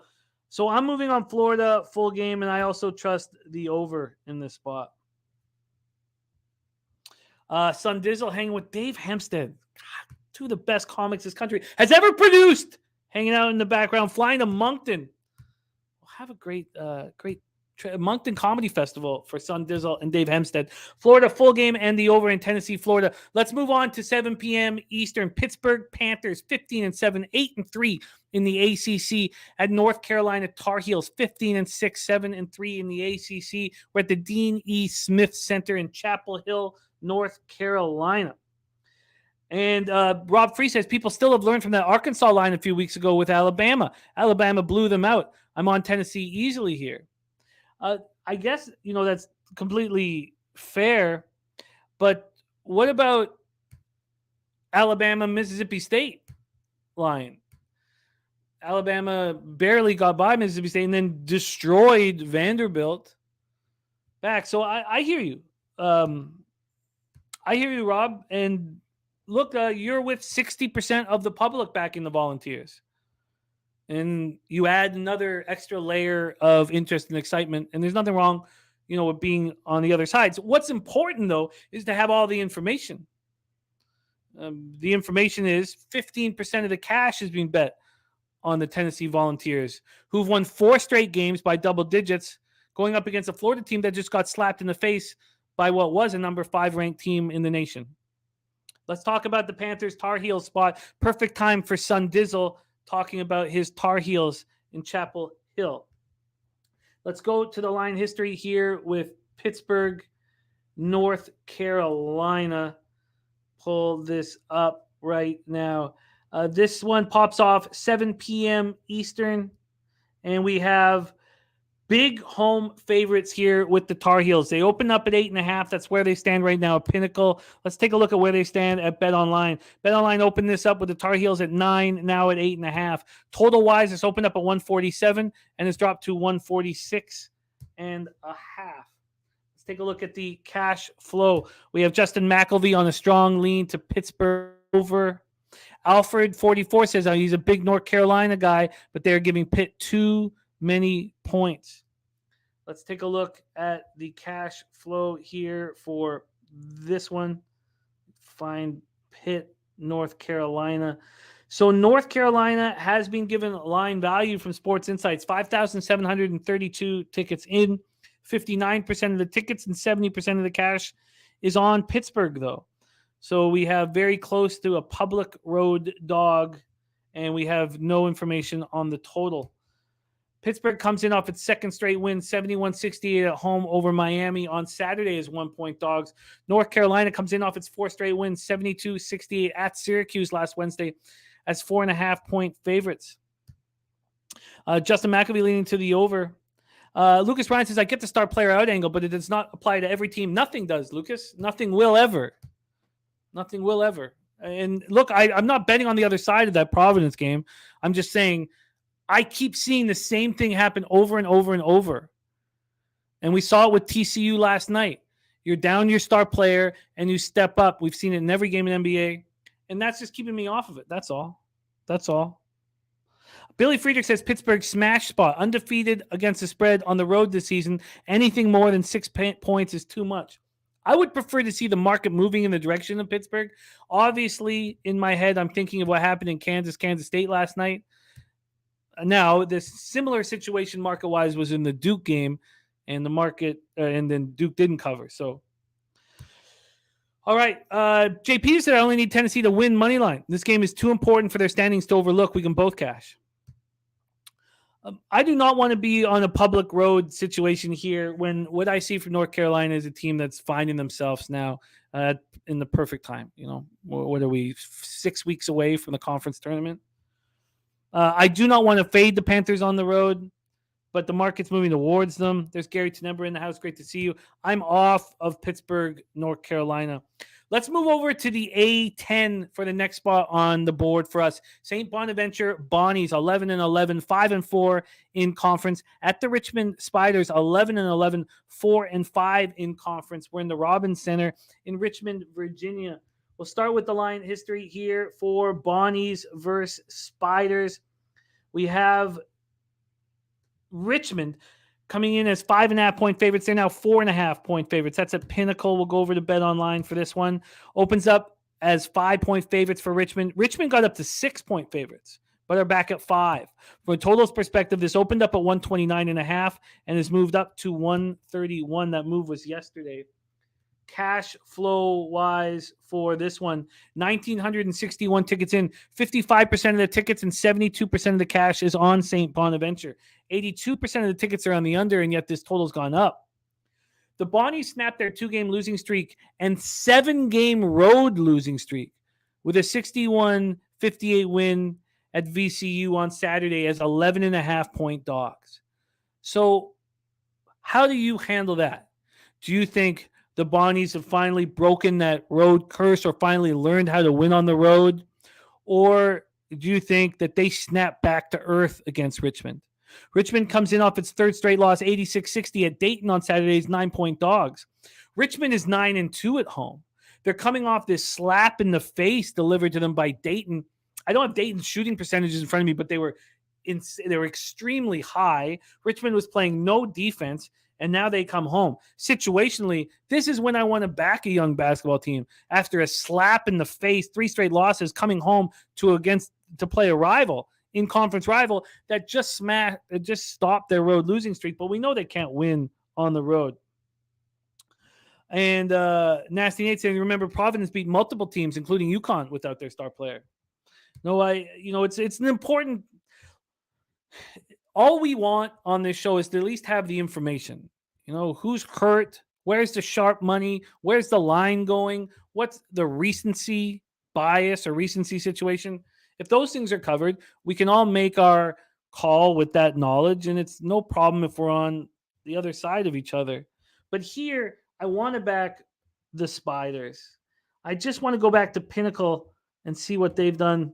[SPEAKER 2] So I'm moving on Florida full game, and I also trust the over in this spot. Sun Dizzle hanging with Dave Hempstead. God, two of the best comics this country has ever produced. Hanging out in the background, flying to Moncton. We'll have a great Moncton Comedy Festival for Sun Dizzle and Dave Hempstead. Florida full game and the over in Tennessee, Florida. Let's move on to 7 p.m. Eastern. Pittsburgh Panthers 15-7, 8-3 in the ACC. At North Carolina Tar Heels 15-6, 7-3 in the ACC. We're at the Dean E. Smith Center in Chapel Hill, North Carolina. And Rob Free says people still have learned from that Arkansas line a few weeks ago with Alabama. Alabama blew them out. I'm on Tennessee easily here. I guess, that's completely fair. But what about Alabama, Mississippi State line? Alabama barely got by Mississippi State and then destroyed Vanderbilt back. So I hear you. I hear you, Rob. And look, you're with 60% of the public backing the Volunteers. And you add another extra layer of interest and excitement. And there's nothing wrong, with being on the other side. So what's important, though, is to have all the information. The information is 15% of the cash is being bet on the Tennessee Volunteers, who've won 4 straight games by double digits, going up against a Florida team that just got slapped in the face by what was a number 5 ranked team in the nation. Let's talk about the Panthers Tar Heels spot. Perfect time for Sun Dizzle talking about his Tar Heels in Chapel Hill. Let's go to the line history here with Pittsburgh, North Carolina. Pull this up right now. This one pops off 7 p.m. Eastern, and we have big home favorites here with the Tar Heels. They open up at 8.5. That's where they stand right now at Pinnacle. Let's take a look at where they stand at BetOnline. BetOnline opened this up with the Tar Heels at 9, now at 8.5. Total-wise, it's opened up at 147 and it's dropped to 146.5. Let's take a look at the cash flow. We have Justin McElvey on a strong lean to Pittsburgh over. Alfred 44 says he's a big North Carolina guy, but they're giving Pitt too many points. Let's take a look at the cash flow here for this one. Find Pitt, North Carolina. So North Carolina has been given line value from Sports Insights. 5,732 tickets in. 59% of the tickets and 70% of the cash is on Pittsburgh, though. So we have very close to a public road dog, and we have no information on the total. Pittsburgh comes in off its second straight win, 71-68 at home over Miami on Saturday as 1-point dogs. North Carolina comes in off its 4 straight wins, 72-68 at Syracuse last Wednesday as 4.5-point favorites. Justin McAvee leaning to the over. Lucas Ryan says, I get the star player out angle, but it does not apply to every team. Nothing does, Lucas. Nothing will ever. Nothing will ever. And look, I'm not betting on the other side of that Providence game. I'm just saying I keep seeing the same thing happen over and over and over. And we saw it with TCU last night. You're down your star player and you step up. We've seen it in every game in NBA. And that's just keeping me off of it. That's all. That's all. Billy Friedrich says Pittsburgh smash spot, undefeated against the spread on the road this season. Anything more than 6 points is too much. I would prefer to see the market moving in the direction of Pittsburgh. Obviously, in my head, I'm thinking of what happened in Kansas State last night. Now, this similar situation market-wise was in the Duke game, and the market, and then Duke didn't cover. So, all right. JP said I only need Tennessee to win money line. This game is too important for their standings to overlook. We can both cash. I do not want to be on a public road situation here when what I see from North Carolina is a team that's finding themselves now in the perfect time. You know, what are we, 6 weeks away from the conference tournament? I do not want to fade the Panthers on the road, but the market's moving towards them. There's Gary Tenebra in the house. Great to see you. I'm off of Pittsburgh, North Carolina. Let's move over to the A10 for the next spot on the board for us. St. Bonaventure Bonnies, 11-11, 5-4 in conference. At the Richmond Spiders, 11-11, 4-5 in conference. We're in the Robins Center in Richmond, Virginia. We'll start with the line history here for Bonnies versus Spiders. We have Richmond coming in as 5.5 point favorites. They're now 4.5 point favorites. That's at Pinnacle. We'll go over to Bet Online for this one. Opens up as 5 point favorites for Richmond. Richmond got up to 6 point favorites, but are back at 5. From a totals perspective, this opened up at 129.5 and has moved up to 131. That move was yesterday. Cash flow wise for this one, 1,961 tickets in, 55% of the tickets and 72% of the cash is on St. Bonaventure. 82% of the tickets are on the under, and yet this total's gone up. The Bonnies snapped their 2-game losing streak and 7-game road losing streak with a 61-58 win at VCU on Saturday as 11.5 point dogs. So how do you handle that? Do you think the Bonnies have finally broken that road curse or finally learned how to win on the road? Or do you think that they snap back to earth against Richmond? Richmond comes in off its third straight loss, 86-60 at Dayton on Saturday's 9-point dogs. Richmond is 9-2 at home. They're coming off this slap in the face delivered to them by Dayton. I don't have Dayton's shooting percentages in front of me, but they were extremely high. Richmond was playing no defense, and now they come home. Situationally, this is when I want to back a young basketball team after a slap in the face, 3 straight losses, coming home to play a rival, in-conference rival that just stopped their road losing streak. But we know they can't win on the road. And Nasty Nate saying, remember, Providence beat multiple teams, including UConn, without their star player. No, it's an important. All we want on this show is to at least have the information. You know, who's hurt? Where's the sharp money? Where's the line going? What's the recency bias or recency situation? If those things are covered, we can all make our call with that knowledge, and it's no problem if we're on the other side of each other. But here, I want to back the Spiders. I just want to go back to Pinnacle and see what they've done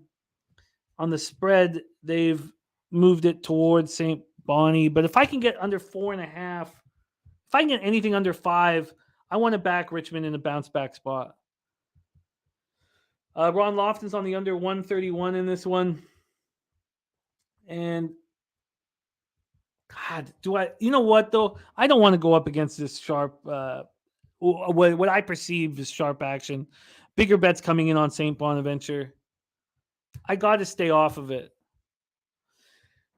[SPEAKER 2] on the spread. They've moved it towards St. Bonnie. But if I can get under 4.5, if I can get anything under 5, I want to back Richmond in a bounce back spot. Ron Lofton's on the under 131 in this one. And God, you know what though? I don't want to go up against this sharp, what I perceive as sharp action. Bigger bets coming in on St. Bonaventure. I got to stay off of it.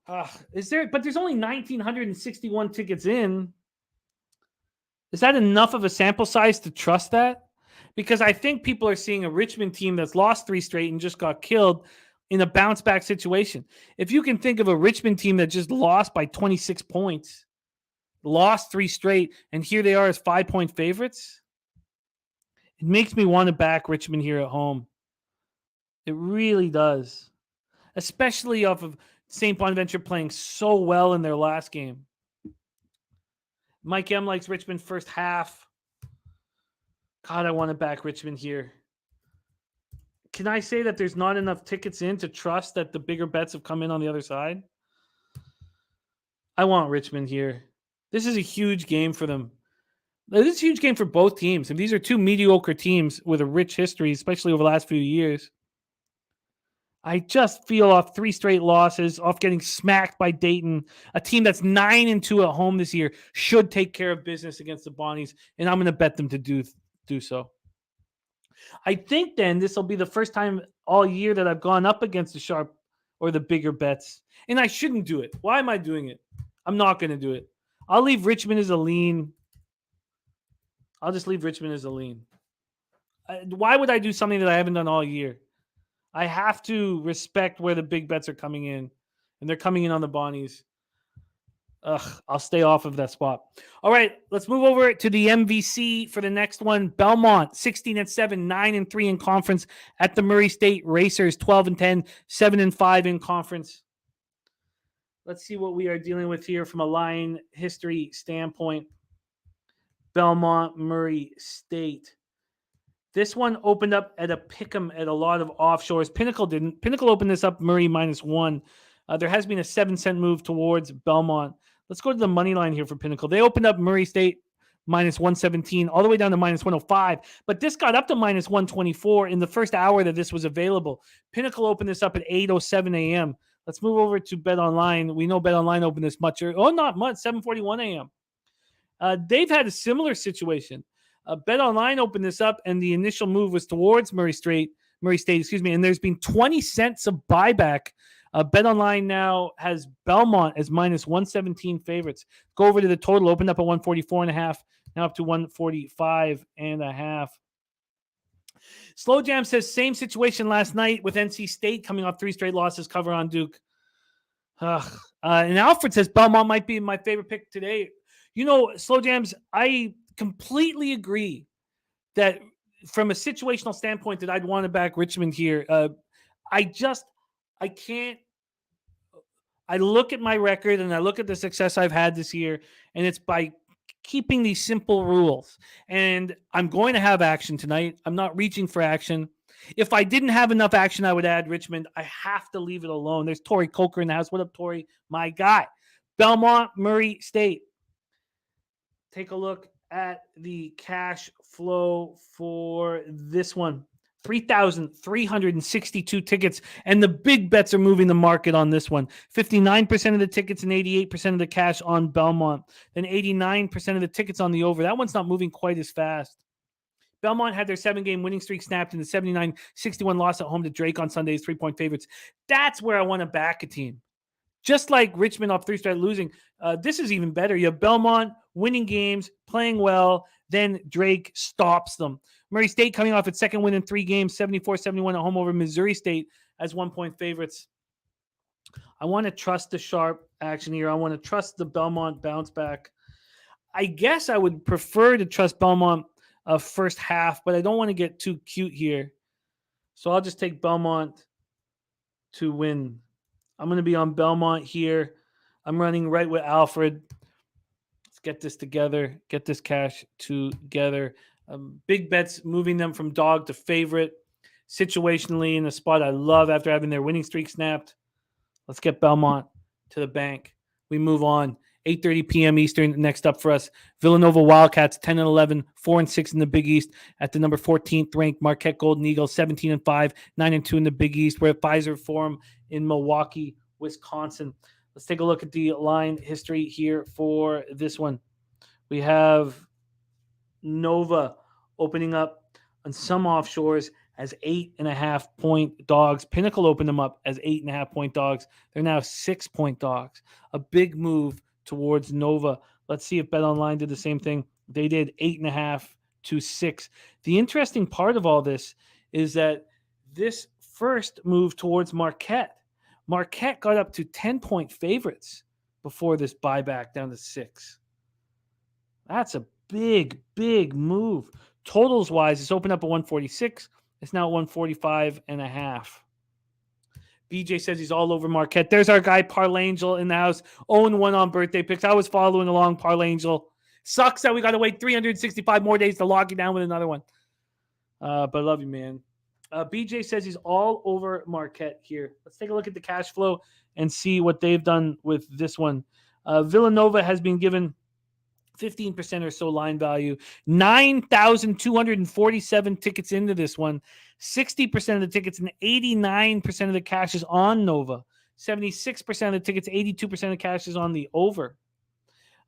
[SPEAKER 2] But there's only 1,961 tickets in. Is that enough of a sample size to trust that? Because I think people are seeing a Richmond team that's lost 3 straight and just got killed in a bounce back situation. If you can think of a Richmond team that just lost by 26 points, lost 3 straight, and here they are as 5-point favorites, it makes me want to back Richmond here at home. It really does. Especially off of St. Bonaventure playing so well in their last game. Mike M likes Richmond first half. God, I want to back Richmond here. Can I say that there's not enough tickets in to trust that the bigger bets have come in on the other side? I want Richmond here. This is a huge game for them. This is a huge game for both teams. And these are two mediocre teams with a rich history, especially over the last few years. I just feel off 3 straight losses, off getting smacked by Dayton, a team that's 9-2 at home this year, should take care of business against the Bonnies, and I'm going to bet them to do so. I think then this will be the first time all year that I've gone up against the sharp or the bigger bets, and I shouldn't do it. Why am I doing it? I'm not going to do it. I'll leave Richmond as a lean. I'll just leave Richmond as a lean. Why would I do something that I haven't done all year? I have to respect where the big bets are coming in, and they're coming in on the Bonnies. I'll stay off of that spot. All right, let's move over to the MVC for the next one. Belmont, 16-7, 9-3 in conference at the Murray State Racers, 12-10, 7-5 in conference. Let's see what we are dealing with here from a line history standpoint. Belmont, Murray State. This one opened up at a pick'em at a lot of offshores. Pinnacle didn't. Pinnacle opened this up Murray -1. There has been a 7-cent move towards Belmont. Let's go to the money line here for Pinnacle. They opened up Murray State -117 all the way down to -105, but this got up to -124 in the first hour that this was available. Pinnacle opened this up at 8:07 a.m. Let's move over to Bet Online. We know Bet Online opened this much earlier. Oh, not much, 7:41 a.m. They've had a similar situation. Bet Online opened this up, and the initial move was towards Murray State, and there's been 20 cents of buyback. Bet Online now has Belmont as -117 favorites. Go over to the total, opened up at 144.5, now up to 145.5. Slow Jam says same situation last night with NC State coming off 3 straight losses, cover on Duke. And Alfred says Belmont might be my favorite pick today. You know, Slow Jams, I completely agree that from a situational standpoint that I'd want to back Richmond here. I can't. I look at my record and I look at the success I've had this year, and it's by keeping these simple rules. And I'm going to have action tonight. I'm not reaching for action. If I didn't have enough action, I would add Richmond. I have to leave it alone. There's Tori Coker in the house. What up, Tori? My guy. Belmont, Murray State. Take a look at the cash flow for this one. 3,362 tickets, and the big bets are moving the market on this one. 59% of the tickets and 88% of the cash on Belmont, then 89% of the tickets on the over. That one's not moving quite as fast. Belmont had their 7-game winning streak snapped in the 79-61 loss at home to Drake on Sunday's 3-point favorites. That's where I want to back a team. Just like Richmond off 3 straight losing, this is even better. You have Belmont winning games, playing well, then Drake stops them. Murray State coming off its second win in 3 games, 74-71 at home over Missouri State as 1-point favorites. I want to trust the sharp action here. I want to trust the Belmont bounce back. I guess I would prefer to trust Belmont first half, but I don't want to get too cute here. So I'll just take Belmont to win. I'm going to be on Belmont here. I'm running right with Alfred. Let's get this together. Get this cash together. Big bets moving them from dog to favorite. Situationally in a spot I love after having their winning streak snapped. Let's get Belmont to the bank. We move on. 8:30 p.m. Eastern. Next up for us, Villanova Wildcats 10-11, 4-6 in the Big East at the number 14th ranked Marquette Golden Eagles 17-5, 9-2 in the Big East. We're at FedExForum in Milwaukee, Wisconsin. Let's take a look at the line history here for this one. We have Nova opening up on some offshores as 8.5-point dogs. Pinnacle opened them up as 8.5-point dogs. They're now 6-point dogs. A big move towards Nova. Let's see if BetOnline did the same thing. They did 8.5 to 6. The interesting part of all this is that this first move towards Marquette got up to 10-point favorites before this buyback down to 6. That's a big, big move. Totals wise, it's opened up at 146. It's now at 145.5. BJ says he's all over Marquette. There's our guy, Parlangel, in the house. 0-1 on birthday picks. I was following along, Parlangel. Sucks that we got to wait 365 more days to lock you down with another one. But I love you, man. BJ says he's all over Marquette here. Let's take a look at the cash flow and see what they've done with this one. Villanova has been given 15% or so line value. 9,247 tickets into this one. 60% of the tickets and 89% of the cash is on Nova. 76% of the tickets, 82% of the cash is on the over.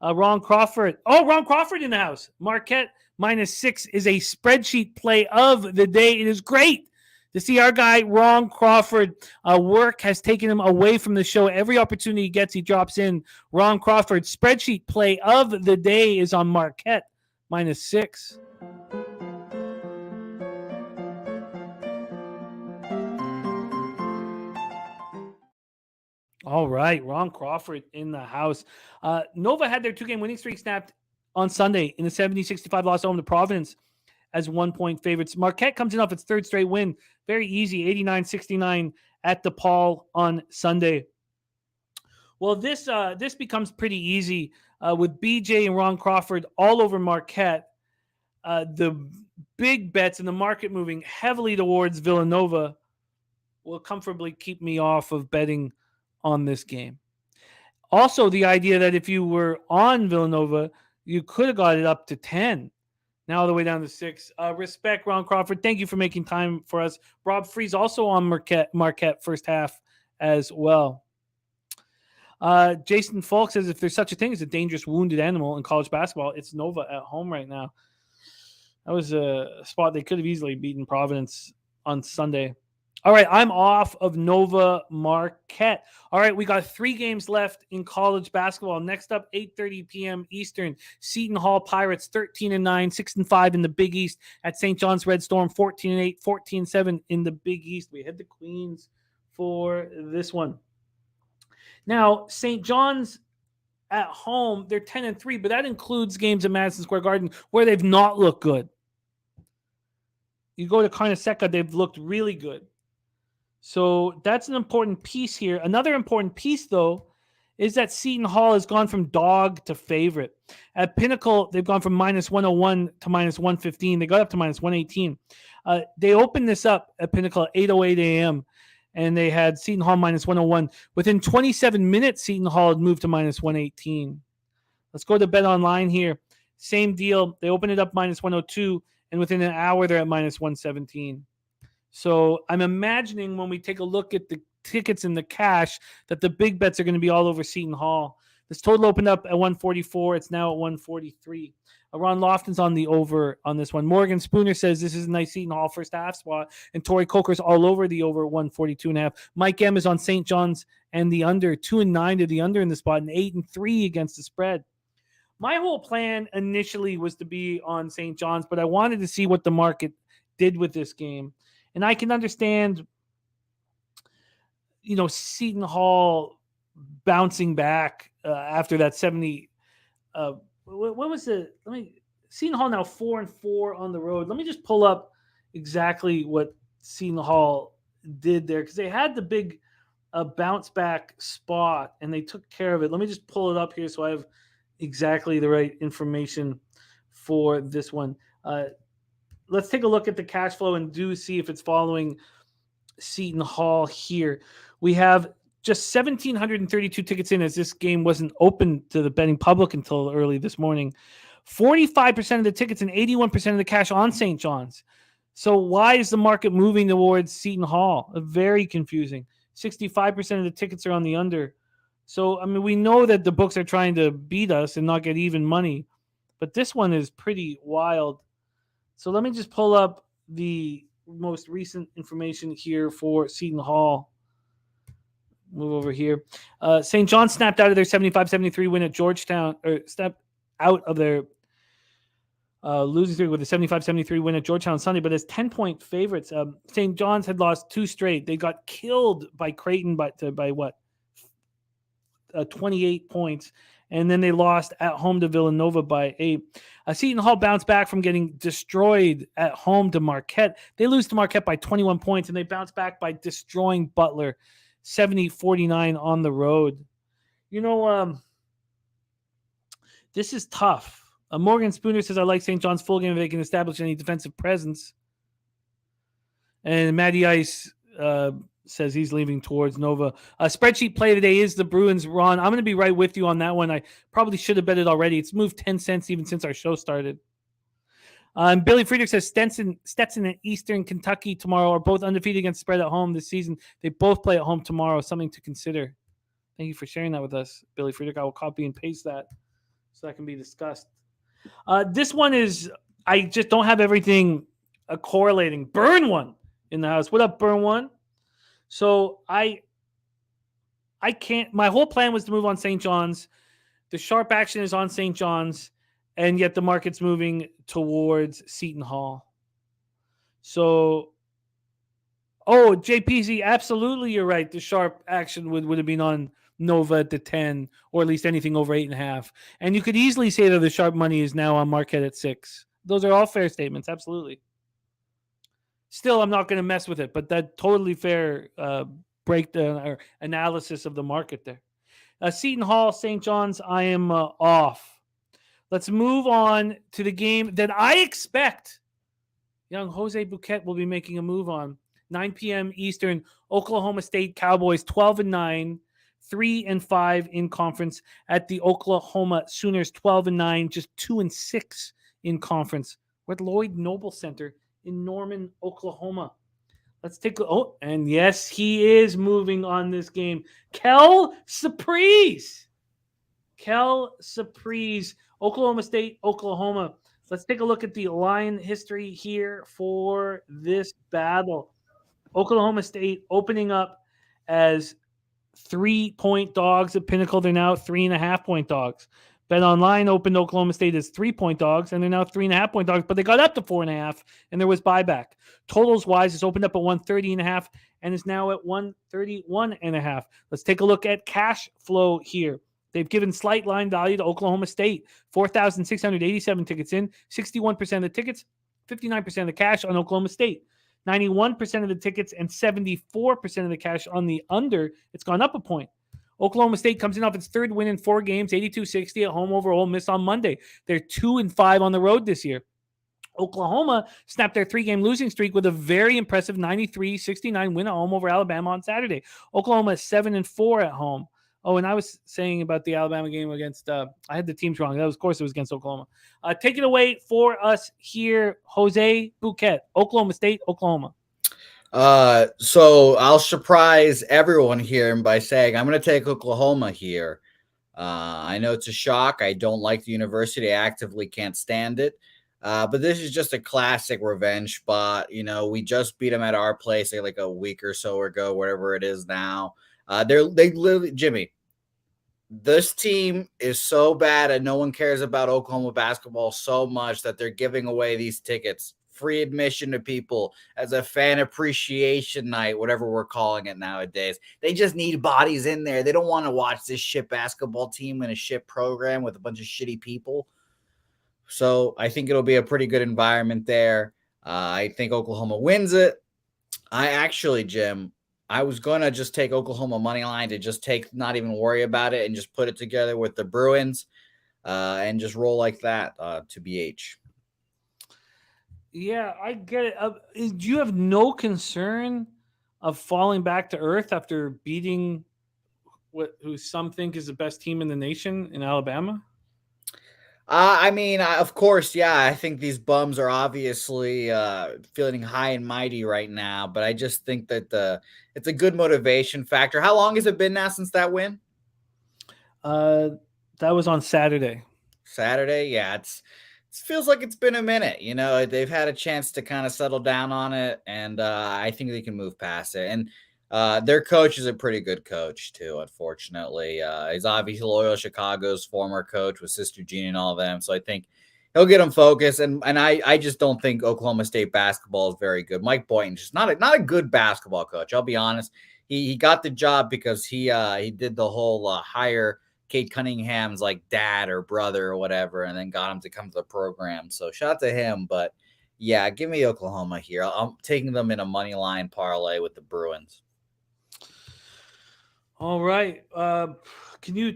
[SPEAKER 2] Ron Crawford. Oh, Ron Crawford in the house. Marquette -6 is a spreadsheet play of the day. It is great to see our guy, Ron Crawford. Work has taken him away from the show. Every opportunity he gets, he drops in. Ron Crawford, spreadsheet play of the day is on Marquette -6. All right, Ron Crawford in the house. Nova had their 2-game winning streak snapped on Sunday in the 70-65 loss home to Providence as 1-point favorites. Marquette comes in off its third straight win. Very easy, 89-69 at DePaul on Sunday. Well, this becomes pretty easy with BJ and Ron Crawford all over Marquette. The big bets in the market moving heavily towards Villanova will comfortably keep me off of betting on this game. Also, the idea that if you were on Villanova, you could have got it up to 10. Now all the way down to 6. Respect, Ron Crawford. Thank you for making time for us. Rob Freeze also on Marquette first half as well. Jason Falk says if there's such a thing as a dangerous wounded animal in college basketball, it's Nova at home right now. That was a spot they could have easily beaten Providence on Sunday. All right, I'm off of Nova Marquette. All right, we got 3 games left in college basketball. Next up, 8:30 p.m. Eastern. Seton Hall Pirates 13-9, 6-5 in the Big East at St. John's Red Storm 14-8, 14-7 in the Big East. We head to Queens for this one. Now, St. John's at home, they're 10-3, but that includes games at Madison Square Garden where they've not looked good. You go to Carnesecca, they've looked really good. So that's an important piece here. Another important piece, though, is that Seton Hall has gone from dog to favorite. At Pinnacle, they've gone from -101 to -115. They got up to -118. They opened this up at Pinnacle at 8:08 a.m., and they had Seton Hall -101. Within 27 minutes, Seton Hall had moved to -118. Let's go to Bet Online here. Same deal. They opened it up -102, and within an hour, they're at -117. So I'm imagining when we take a look at the tickets and the cash that the big bets are going to be all over Seton Hall. This total opened up at 144. It's now at 143. Ron Lofton's on the over on this one. Morgan Spooner says this is a nice Seton Hall first half spot. And Tori Coker's all over the over 142.5. Mike M is on St. John's and the under. 2-9 to the under in the spot and 8-3 against the spread. My whole plan initially was to be on St. John's, but I wanted to see what the market did with this game. And I can understand, Seton Hall bouncing back after that 70. What was it? Seton Hall now 4-4 on the road. Let me just pull up exactly what Seton Hall did there because they had the big bounce back spot and they took care of it. Let me just pull it up here so I have exactly the right information for this one. Let's take a look at the cash flow and see if it's following Seton Hall here. We have just 1,732 tickets in as this game wasn't open to the betting public until early this morning. 45% of the tickets and 81% of the cash on St. John's. So why is the market moving towards Seton Hall? Very confusing. 65% of the tickets are on the under. So, we know that the books are trying to beat us and not get even money. But this one is pretty wild. So let me just pull up the most recent information here for Seton Hall. Move over here. St. John snapped out of their 75-73 win at Georgetown, or stepped out of their losing streak with a 75-73 win at Georgetown Sunday, but as 10-point favorites. St. John's had lost 2 straight. They got killed by Creighton by 28 points. And then they lost at home to Villanova by 8. Seton Hall bounced back from getting destroyed at home to Marquette. They lose to Marquette by 21 points, and they bounce back by destroying Butler 70-49 on the road. This is tough. Morgan Spooner says, I like St. John's full game if they can establish any defensive presence. And Matty Ice says he's leaving towards Nova. Spreadsheet play today is the Bruins run. I'm going to be right with you on that one. I probably should have bet it already. It's moved 10 cents even since our show started. Billy Friedrich says Stetson and Eastern Kentucky tomorrow are both undefeated against spread at home this season. They both play at home tomorrow. Something to consider. Thank you for sharing that with us, Billy Friedrich. I will copy and paste that so that can be discussed. This one is, I just don't have everything correlating. Burn one in the house. What up, Burn one? So I can't, my whole plan was to move on St. John's. The sharp action is on St. John's, and yet the market's moving towards Seton Hall. So, JPZ, absolutely, you're right. The sharp action would have been on Nova at the 10, or at least anything over 8.5. And you could easily say that the sharp money is now on Marquette at 6. Those are all fair statements, absolutely. Still, I'm not going to mess with it, but that totally fair breakdown or analysis of the market there. Seton Hall, St. John's, I am off. Let's move on to the game that I expect young Jose Bouquet will be making a move on. 9 p.m. Eastern, Oklahoma State Cowboys 12-9, 3-5 in conference at the Oklahoma Sooners 12-9, just 2-6 in conference. We're at Lloyd Noble Center in Norman, Oklahoma. Let's take a look. And yes, he is moving on this game. Kel Surprise, Oklahoma State, Oklahoma. Let's take a look at the line history here for this battle. Oklahoma State opening up as 3-point dogs at Pinnacle. They're now 3.5-point dogs. BetOnline opened Oklahoma State as 3-point dogs, and they're now 3.5-point dogs, but they got up to 4.5, and there was buyback. Totals wise, it's opened up at 130.5 and is now at 131.5. Let's take a look at cash flow here. They've given slight line value to Oklahoma State. 4,687 tickets in, 61% of the tickets, 59% of the cash on Oklahoma State. 91% of the tickets and 74% of the cash on the under. It's gone up a point. Oklahoma State comes in off its third win in 4 games, 82-60 at home over Ole Miss on Monday. They're 2-5 on the road this year. Oklahoma snapped their 3-game losing streak with a very impressive 93-69 win at home over Alabama on Saturday. Oklahoma is 7-4 at home. Oh, and I was saying about the Alabama game against, I had the teams wrong. That was, of course, it was against Oklahoma. Take it away for us here, Jose Bouquet, Oklahoma State, Oklahoma.
[SPEAKER 4] So I'll surprise everyone here by saying I'm going to take Oklahoma here. I know it's a shock. I don't like the university. I actively can't stand it. But this is just a classic revenge spot. You know, we just beat them at our place like a week or so ago, whatever it is now. They literally, Jimmy, this team is so bad and no one cares about Oklahoma basketball so much that they're giving away these tickets, free admission to people as a fan appreciation night, whatever we're calling it nowadays. They just need bodies in there. They don't want to watch this shit basketball team in a shit program with a bunch of shitty people. So I think it'll be a pretty good environment there. I think Oklahoma wins it. Jim, I was going to just take Oklahoma money line to just not even worry about it and just put it together with the Bruins and just roll like that to BH.
[SPEAKER 2] Yeah, I get it. Do you have no concern of falling back to earth after beating who some think is the best team in the nation in Alabama?
[SPEAKER 4] Of course, yeah. I think these bums are obviously feeling high and mighty right now, but I just think that it's a good motivation factor. How long has it been now since that win?
[SPEAKER 2] That was on Saturday.
[SPEAKER 4] Yeah. It feels like it's been a minute. You know, they've had a chance to kind of settle down on it, and I think they can move past it. And their coach is a pretty good coach too, unfortunately. He's obviously Loyola Chicago's former coach with Sister Jean and all of them. So I think he'll get them focused. And I just don't think Oklahoma State basketball is very good. Mike Boynton's just not a good basketball coach. I'll be honest. He got the job because he did the whole hire Kate Cunningham's like dad or brother or whatever, and then got him to come to the program. So shout out to him. But yeah, give me Oklahoma here. I'm taking them in a money line parlay with the Bruins.
[SPEAKER 2] All right. Can you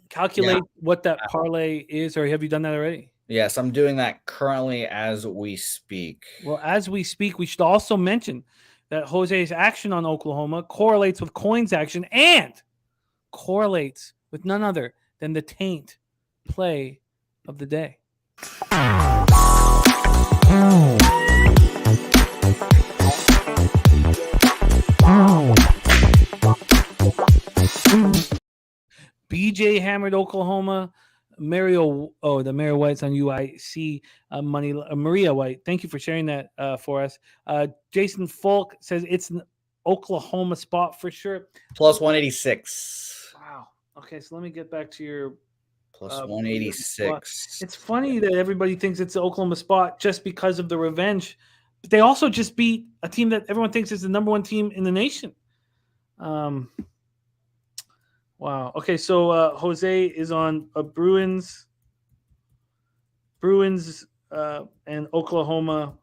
[SPEAKER 2] calculate what that parlay is, or have you done that already?
[SPEAKER 4] Yes, I'm doing that currently as we speak.
[SPEAKER 2] Well, as we speak, we should also mention that Jose's action on Oklahoma correlates with Coin's action and correlates with none other than the Taint play of the day. BJ hammered Oklahoma. Mario White's on UIC money. Maria White, thank you for sharing that for us. Jason Folk says it's an Oklahoma spot for sure.
[SPEAKER 4] Plus 186.
[SPEAKER 2] Wow. Okay, so let me get back to your
[SPEAKER 4] plus 186.
[SPEAKER 2] It's funny that everybody thinks it's the Oklahoma spot just because of the revenge. But they also just beat a team that everyone thinks is the number one team in the nation. Wow. Okay, so Jose is on a Bruins and Oklahoma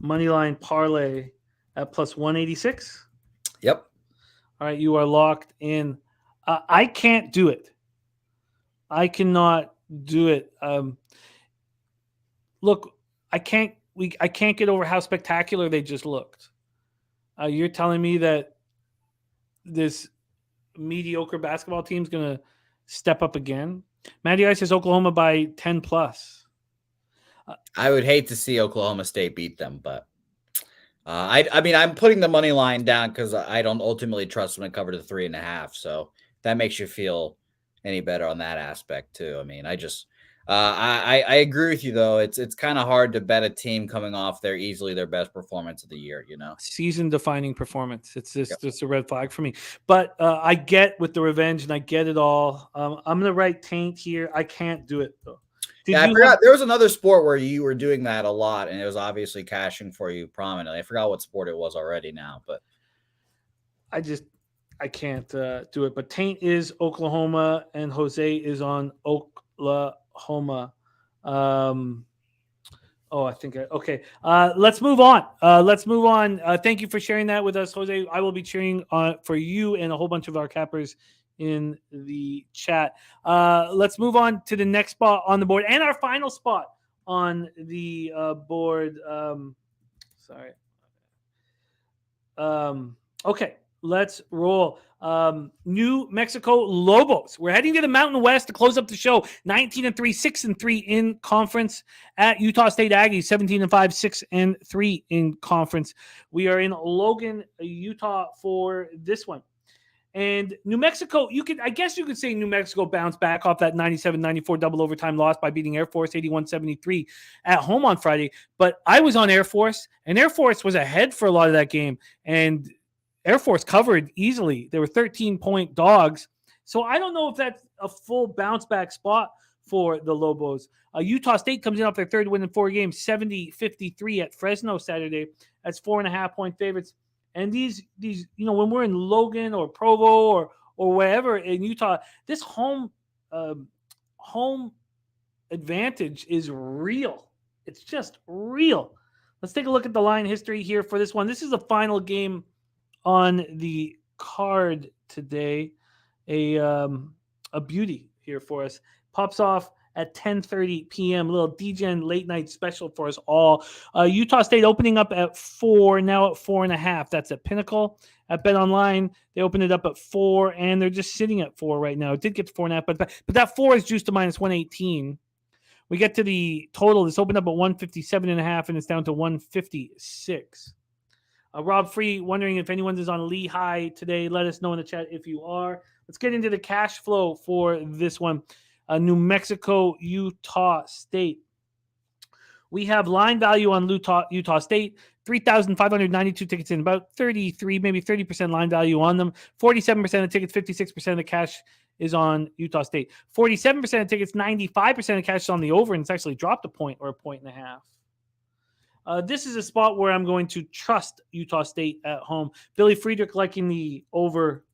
[SPEAKER 2] moneyline parlay at plus 186.
[SPEAKER 4] Yep.
[SPEAKER 2] All right, you are locked in. I can't do it. I cannot do it. Look, I can't get over how spectacular they just looked. You're telling me that this mediocre basketball team is going to step up again? Matty Ice says Oklahoma by 10 plus.
[SPEAKER 4] I would hate to see Oklahoma State beat them, but I mean, I'm putting the money line down because I don't ultimately trust them to cover the 3.5. So that makes you feel any better on that aspect too. I mean, I agree with you though. It's kind of hard to bet a team coming off their best performance of the year,
[SPEAKER 2] season defining performance. It's just a red flag for me, but I get with the revenge and I get it all. I'm going to write Taint here. I can't do it though.
[SPEAKER 4] I forgot there was another sport where you were doing that a lot and it was obviously cashing for you prominently. I forgot what sport it was already now, but
[SPEAKER 2] I can't do it. But Taint is Oklahoma and Jose is on Oklahoma. Okay. Let's move on. Thank you for sharing that with us, Jose. I will be cheering for you and a whole bunch of our cappers in the chat. Let's move on to the next spot on the board and our final spot on the board. Okay. Let's roll. New Mexico Lobos. We're heading to the Mountain West to close up the show. 19-3, 6-3 in conference at Utah State Aggies. 17-5, 6-3 in conference. We are in Logan, Utah for this one. And New Mexico, I guess you could say New Mexico bounced back off that 97-94 double overtime loss by beating Air Force 81-73 at home on Friday. But I was on Air Force, and Air Force was ahead for a lot of that game. And Air Force covered easily. They were 13-point dogs. So I don't know if that's a full bounce-back spot for the Lobos. Utah State comes in off their third win in 4 games, 70-53 at Fresno Saturday. That's 4.5-point favorites. And these, when we're in Logan or Provo or wherever in Utah, this home advantage is real. It's just real. Let's take a look at the line history here for this one. This is the final game on the card today. A beauty here for us. Pops off at 10:30 p.m. A little DGen late night special for us all. Utah State opening up at 4, now at 4.5. That's at Pinnacle. At BetOnline, they opened it up at 4, and they're just sitting at 4 right now. It did get to 4.5, but that 4 is juiced to minus 118. We get to the total. This opened up at 157.5, and it's down to 156. Rob Free wondering if anyone is on Lehigh today. Let us know in the chat if you are. Let's get into the cash flow for this one. New Mexico, Utah State. We have line value on Utah State, 3,592 tickets in, about 33, maybe 30% line value on them. 47% of tickets, 56% of the cash is on Utah State. 47% of tickets, 95% of cash is on the over, and it's actually dropped a point or a point and a half. This is a spot where I'm going to trust Utah State at home. Billy Friedrich liking the over.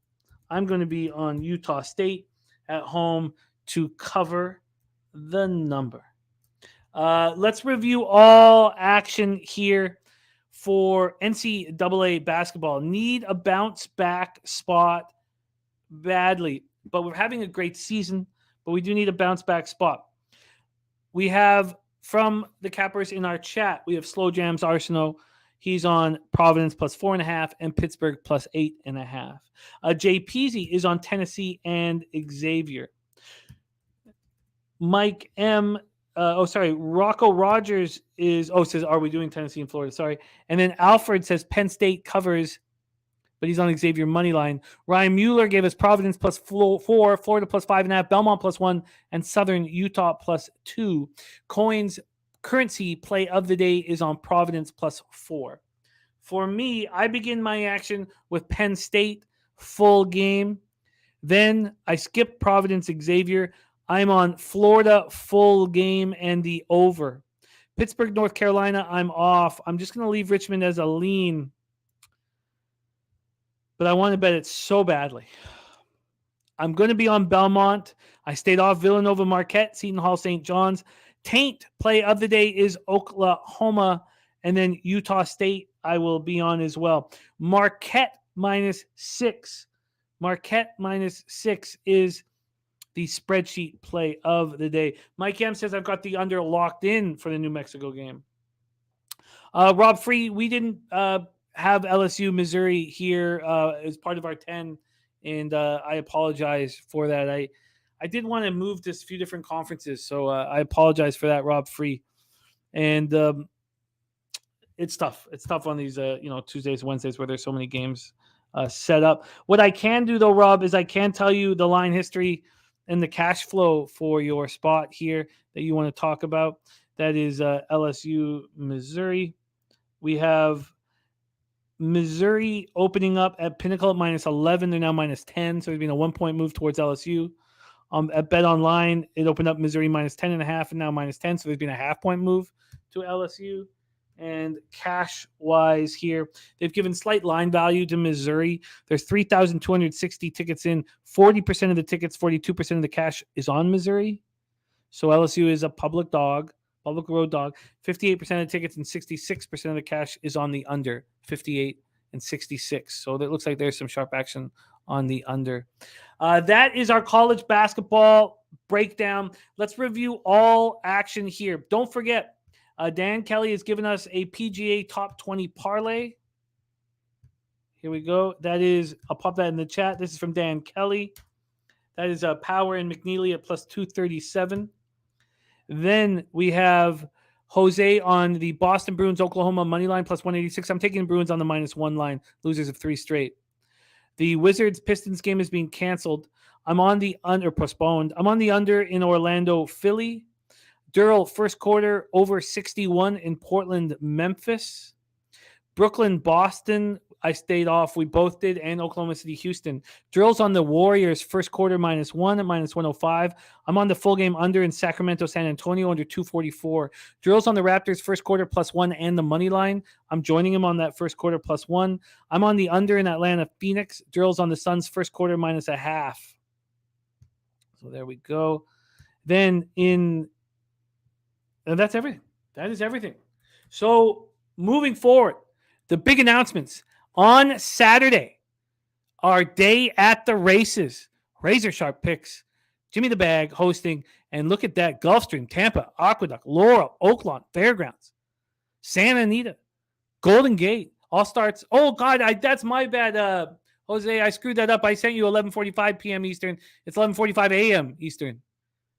[SPEAKER 2] I'm going to be on Utah State at home to cover the number. Let's review all action here for NCAA basketball. Need a bounce back spot badly, but we're having a great season, but we do need a bounce back spot. We have from the Cappers in our chat, we have Slow Jams Arsenal. He's on Providence plus 4.5 and Pittsburgh plus 8.5. Jay Peasy is on Tennessee and Xavier. Mike M. Rocco Rogers says, are we doing Tennessee and Florida? Sorry. And then Alfred says Penn State covers, but he's on Xavier money line. Ryan Mueller gave us Providence plus 4, Florida plus 5.5, Belmont plus 1, and Southern Utah plus 2. Coins currency play of the day is on Providence plus 4. For me, I begin my action with Penn State full game. Then I skip Providence Xavier. I'm on Florida full game and the over. Pittsburgh, North Carolina, I'm off. I'm just going to leave Richmond as a lean. But I want to bet it so badly. I'm going to be on Belmont. I stayed off Villanova, Marquette, Seton Hall, St. John's. Taint play of the day is Oklahoma. And then Utah State I will be on as well. Marquette minus 6. Marquette minus 6 is the spreadsheet play of the day. Mike M says I've got the under locked in for the New Mexico game. Rob Free, we didn't have LSU Missouri here as part of our 10, and I apologize for that. I did want to move to a few different conferences, so I apologize for that, Rob Free. And it's tough. It's tough on these Tuesdays, Wednesdays where there's so many games set up. What I can do though, Rob, is I can tell you the line history and the cash flow for your spot here that you want to talk about. That is LSU Missouri. We have Missouri opening up at Pinnacle at minus 11. They're now minus 10. So there's been a 1-point move towards LSU. At Bet Online, it opened up Missouri minus 10.5 and now minus 10. So there's been a half-point move to LSU. And cash-wise here, they've given slight line value to Missouri. There's 3,260 tickets in. 40% of the tickets, 42% of the cash is on Missouri. So LSU is a public road dog. 58% of the tickets and 66% of the cash is on the under, 58 and 66. So that looks like there's some sharp action on the under. That is our college basketball breakdown. Let's review all action here. Don't forget, Dan Kelly has given us a PGA top 20 parlay. Here we go. That is, I'll pop that in the chat. This is from Dan Kelly. That is Power and McNeely at plus 237. Then we have Jose on the Boston Bruins, Oklahoma money line plus 186. I'm taking Bruins on the minus 1 line. Losers of 3 straight. The Wizards Pistons game is being canceled. I'm on the under, postponed. I'm on the under in Orlando, Philly. Durrell, first quarter, over 61 in Portland, Memphis. Brooklyn, Boston, I stayed off. We both did, and Oklahoma City, Houston. Durrell's on the Warriors, first quarter, minus 1 at minus 105. I'm on the full game under in Sacramento, San Antonio, under 244. Durrell's on the Raptors, first quarter, plus 1 and the money line. I'm joining him on that first quarter, plus 1. I'm on the under in Atlanta, Phoenix. Durrell's on the Suns, first quarter, minus a half. So there we go. Then and that's everything. That is everything. So moving forward, the big announcements. On Saturday, our day at the races. Razor Sharp Picks. Jimmy the Bag hosting. And look at that. Gulfstream, Tampa, Aqueduct, Laurel, Oaklawn, Fairgrounds, Santa Anita, Golden Gate. All starts. Oh, God, that's my bad. Jose, I screwed that up. I sent you 11:45 p.m. Eastern. It's 11:45 a.m. Eastern.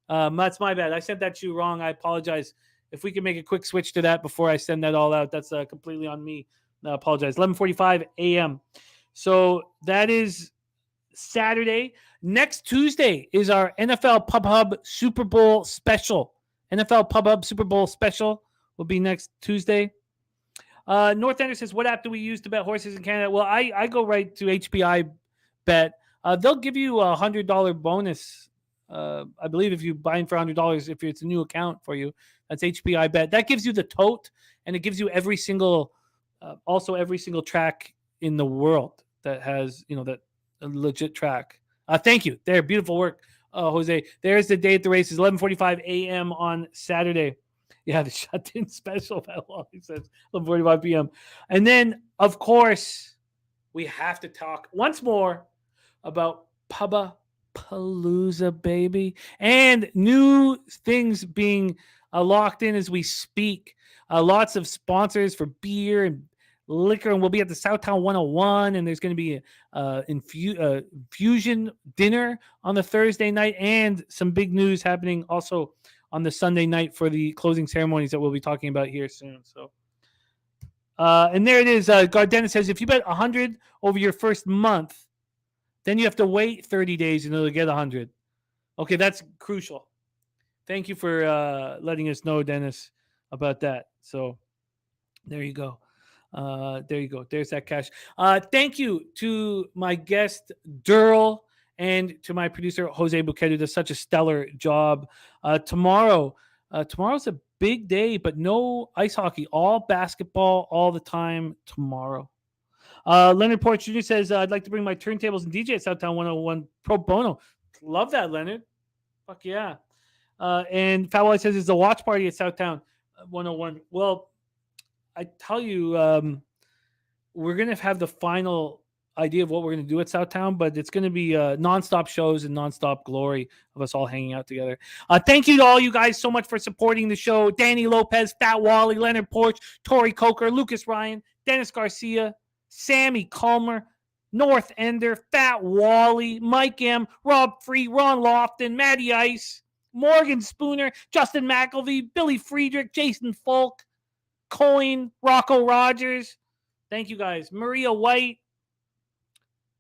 [SPEAKER 2] That's my bad. I sent that to you wrong. I apologize. If we can make a quick switch to that before I send that all out, that's completely on me. I apologize. 11:45 a.m. So that is Saturday. Next Tuesday is our NFL Pub Hub Super Bowl special. NFL Pub Hub Super Bowl special will be next Tuesday. North Ender says, what app do we use to bet horses in Canada? Well, I go right to HBI Bet. They'll give you a $100 bonus. I believe if you buy in for $100, if it's a new account for you, that's HBI Bet. That gives you the tote, and it gives you every single track in the world that has, that a legit track. Thank you. Beautiful work, Jose. There's the day at the races, 11:45 a.m. on Saturday. Yeah, the shut-in special, Pat Wally says, 11:45 p.m. And then, of course, we have to talk once more about Pubba-Palooza, baby. And new things being locked in as we speak. Lots of sponsors for beer and liquor, and we'll be at the Southtown 101, and there's going to be infusion dinner on the Thursday night, and some big news happening also on the Sunday night for the closing ceremonies that we'll be talking about here soon. So, and there it is. Gardena says, if you bet 100 over your first month, then you have to wait 30 days and it'll get 100. Okay, that's crucial. Thank you for letting us know, Dennis, about that. So there you go. There you go. There's that cash. Thank you to my guest, Durl, and to my producer, Jose Bouquet, who does such a stellar job. Tomorrow's a big day, but no ice hockey. All basketball all the time tomorrow. Leonard Porch Jr. says, I'd like to bring my turntables and DJ at Southtown 101 pro bono. Love that, Leonard. Fuck yeah. And Fat Wally says, it's a watch party at Southtown 101. Well, I tell you, we're going to have the final idea of what we're going to do at Southtown, but it's going to be nonstop shows and nonstop glory of us all hanging out together. Thank you to all you guys so much for supporting the show. Danny Lopez, Fat Wally, Leonard Porch, Tori Coker, Lucas Ryan, Dennis Garcia, Sammy Calmer, North Ender, Fat Wally, Mike M, Rob Free, Ron Lofton, Matty Ice, Morgan Spooner, Justin McElvey, Billy Friedrich, Jason Folk, Coin, Rocco Rogers. Thank you guys. Maria White.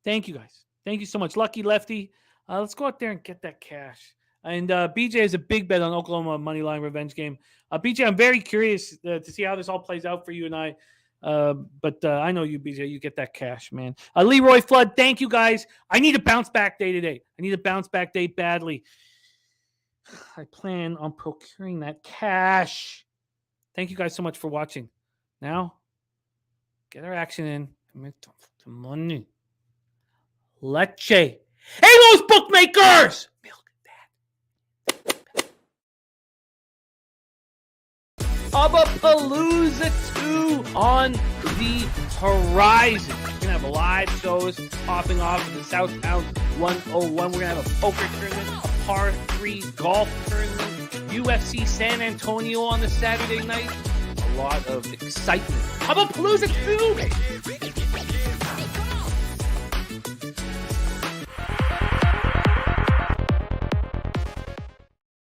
[SPEAKER 2] Thank you guys. Thank you so much. Lucky Lefty. Let's go out there and get that cash. And BJ is a big bet on Oklahoma moneyline revenge game. BJ, I'm very curious to see how this all plays out for you and I. But I know you, BJ. You get that cash, man. Leroy Flood, thank you guys. I need a bounce back day today. I need a bounce back day badly. I plan on procuring that cash. Thank you guys so much for watching. Now, get our action in. Money. Leche. Hey, those bookmakers! Milk that. Pubba-Palooza 2 on the horizon. We're going to have live shows popping off at the Southtown 101. We're going to have a poker tournament, a par 3 golf tournament, UFC San Antonio on the Saturday night. A lot of excitement. Pubba-Palooza 2, baby.